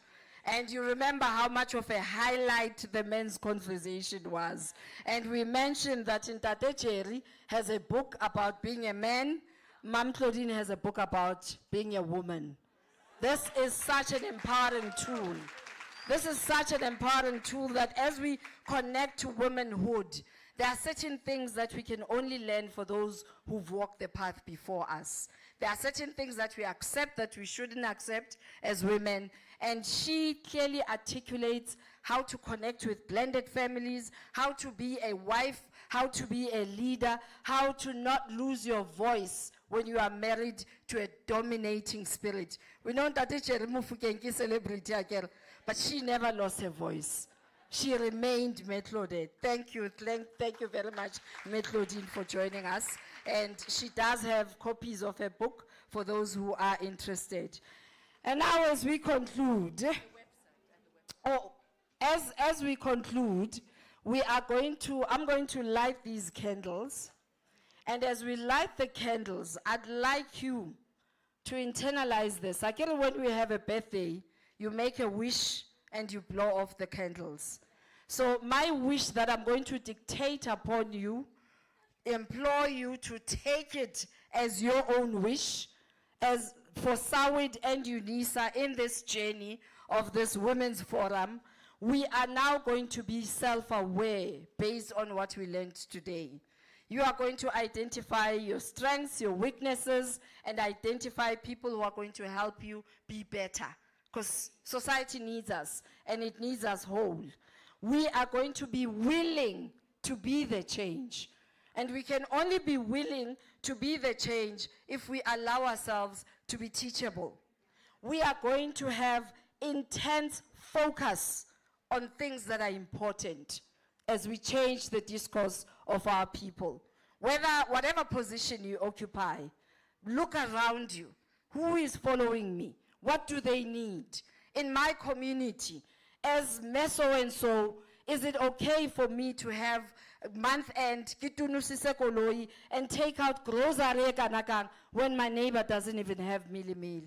And you remember how much of a highlight the men's conversation was. And we mentioned that Ntate Jerry has a book about being a man. Mam Claudine has a book about being a woman. This is such an empowering tool. This is such an empowering tool that as we connect to womanhood, there are certain things that we can only learn for those who've walked the path before us. There are certain things that we accept that we shouldn't accept as women. And she clearly articulates how to connect with blended families, how to be a wife, how to be a leader, how to not lose your voice when you are married to a dominating spirit. We know that it's a celebrity, but she never lost her voice. She remained Methlode. Thank you very much, Methlodine, for joining us. And she does have copies of her book for those who are interested. And now as we conclude, as we conclude, I'm going to light these candles. And as we light the candles, I'd like you to internalize this. I get when we have a birthday, you make a wish and you blow off the candles. So my wish that I'm going to dictate upon you, implore you to take it as your own wish, as for Sawid and Unisa in this journey of this Women's Forum. We are now going to be self-aware based on what we learned today. You are going to identify your strengths, your weaknesses, and identify people who are going to help you be better. Because society needs us, and it needs us whole. We are going to be willing to be the change. And we can only be willing to be the change if we allow ourselves to be teachable. We are going to have intense focus on things that are important as we change the discourse of our people. Whatever position you occupy, look around you. Who is following me? What do they need? In my community, as meso and so, is it okay for me to have month end and take out grocery when my neighbor doesn't even have meal?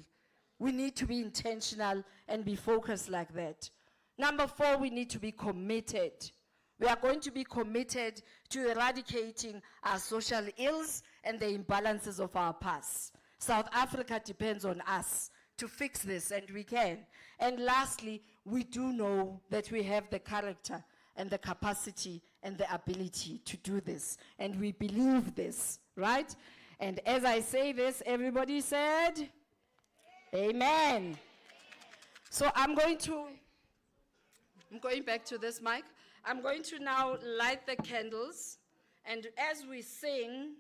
We need to be intentional and be focused like that. Number 4, we need to be committed. We are going to be committed to eradicating our social ills and the imbalances of our past. South Africa depends on us to fix this, and we can. And lastly, we do know that we have the character and the capacity and the ability to do this. And we believe this, right? And as I say this, everybody said, amen. So I'm going back to this mic. I'm going to now light the candles. And as we sing,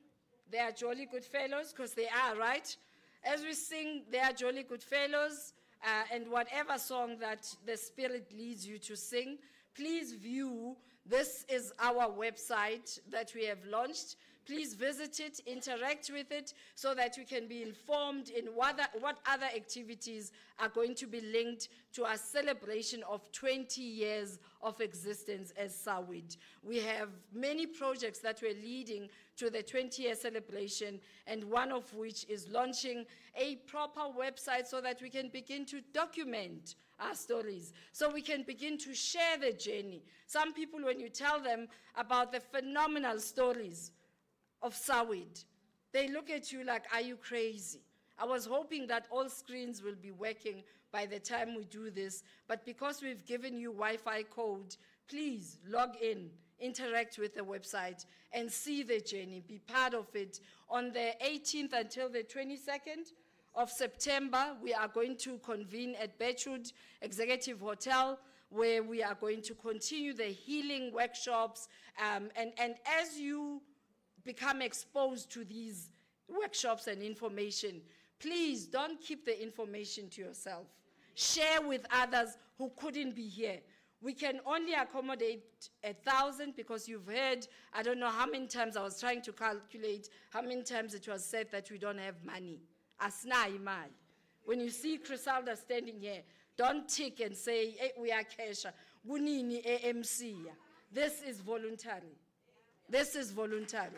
they are jolly good fellows, because they are, right? As we sing, they are jolly good fellows, and whatever song that the Spirit leads you to sing, please view. This is our website that we have launched. Please visit it, interact with it, so that you can be informed in what other activities are going to be linked to our celebration of 20 years of existence as Sawid. We have many projects that we're leading to the 20-year celebration, and one of which is launching a proper website so that we can begin to document our stories, so we can begin to share the journey. Some people, when you tell them about the phenomenal stories of Sawid, they look at you like, are you crazy? I was hoping that all screens will be working by the time we do this, but because we've given you Wi-Fi code, please log in, interact with the website, and see the journey, be part of it. On the 18th until the 22nd of September, we are going to convene at Birchwood Executive Hotel, where we are going to continue the healing workshops, and as you become exposed to these workshops and information, please don't keep the information to yourself. Share with others who couldn't be here. We can only accommodate 1,000 because you've heard, I don't know how many times I was trying to calculate how many times it was said that we don't have money. Asna imali. When you see Crisalda standing here, don't tick and say, hey, we are cash. Bunini AMC. This is voluntary. This is voluntary.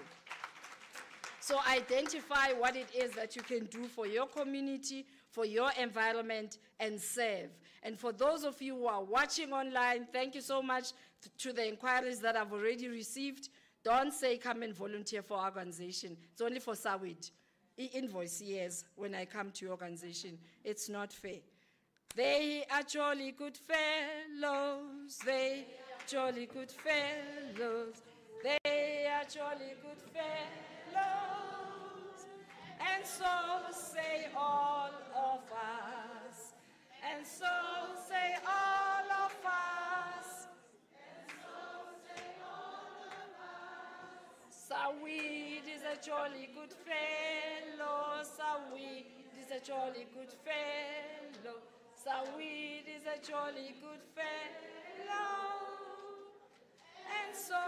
So identify what it is that you can do for your community, for your environment, and serve. And for those of you who are watching online, thank you so much to the inquiries that I've already received. Don't say come and volunteer for our organization. It's only for Sawid. Invoice, yes, when I come to your organization. It's not fair. They are jolly good fellows. They are jolly good fellows. They are jolly good fellows. And so say all of us. And so say all of us. And so say all of us. Sawid is a jolly good fellow. Sawid is a jolly good fellow. Sawid is a jolly good fellow. And so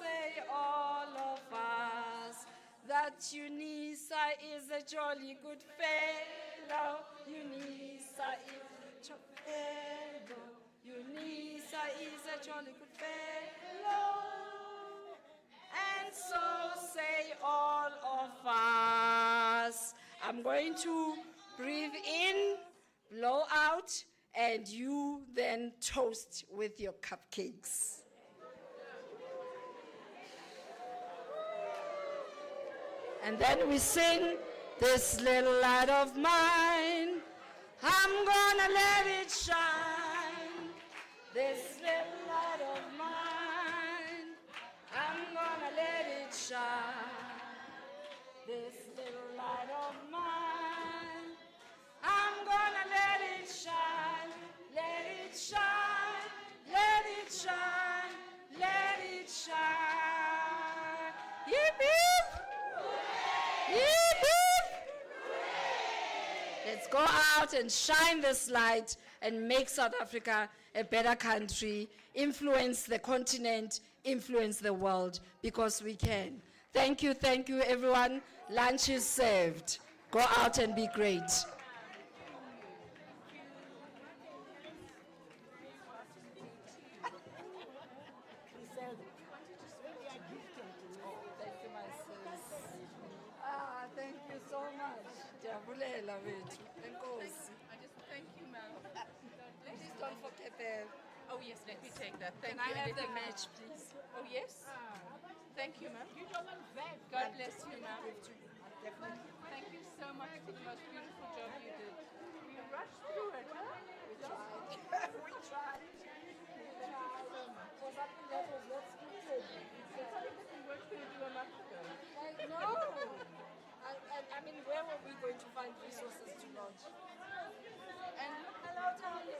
say all of us that Unisa is a jolly good fellow. Unisa is a jolly fellow. Unisa is a jolly good fellow. And so say all of us. I'm going to breathe in, blow out, and you then toast with your cupcakes. And then we sing, this little light of mine, I'm gonna let it shine. This little light of mine, I'm gonna let it shine. This little light of mine, I'm gonna let it shine, let it shine, let it shine, let it shine. Yip, yip. Yip, yip. Let's go out and shine this light and make South Africa a better country, influence the continent, influence the world, because we can. Thank you, everyone. Lunch is served. Go out and be great. Thank you so much. Ndiyabulela wethu. Enkosi. I just thank you, ma'am. Please don't forget the... Oh, yes, let me take that. Thank Can you. I have the Anything- match, please? Oh, yes. Thank you, ma'am. God bless you, ma'am. Thank you so much for the most beautiful job you did. We rushed through it, huh? We tried. We tried. For something that was not scripted. It's something that we weren't going to do a month ago. No. I mean, where were we going to find resources to launch? And hello, Tony.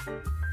Untitled.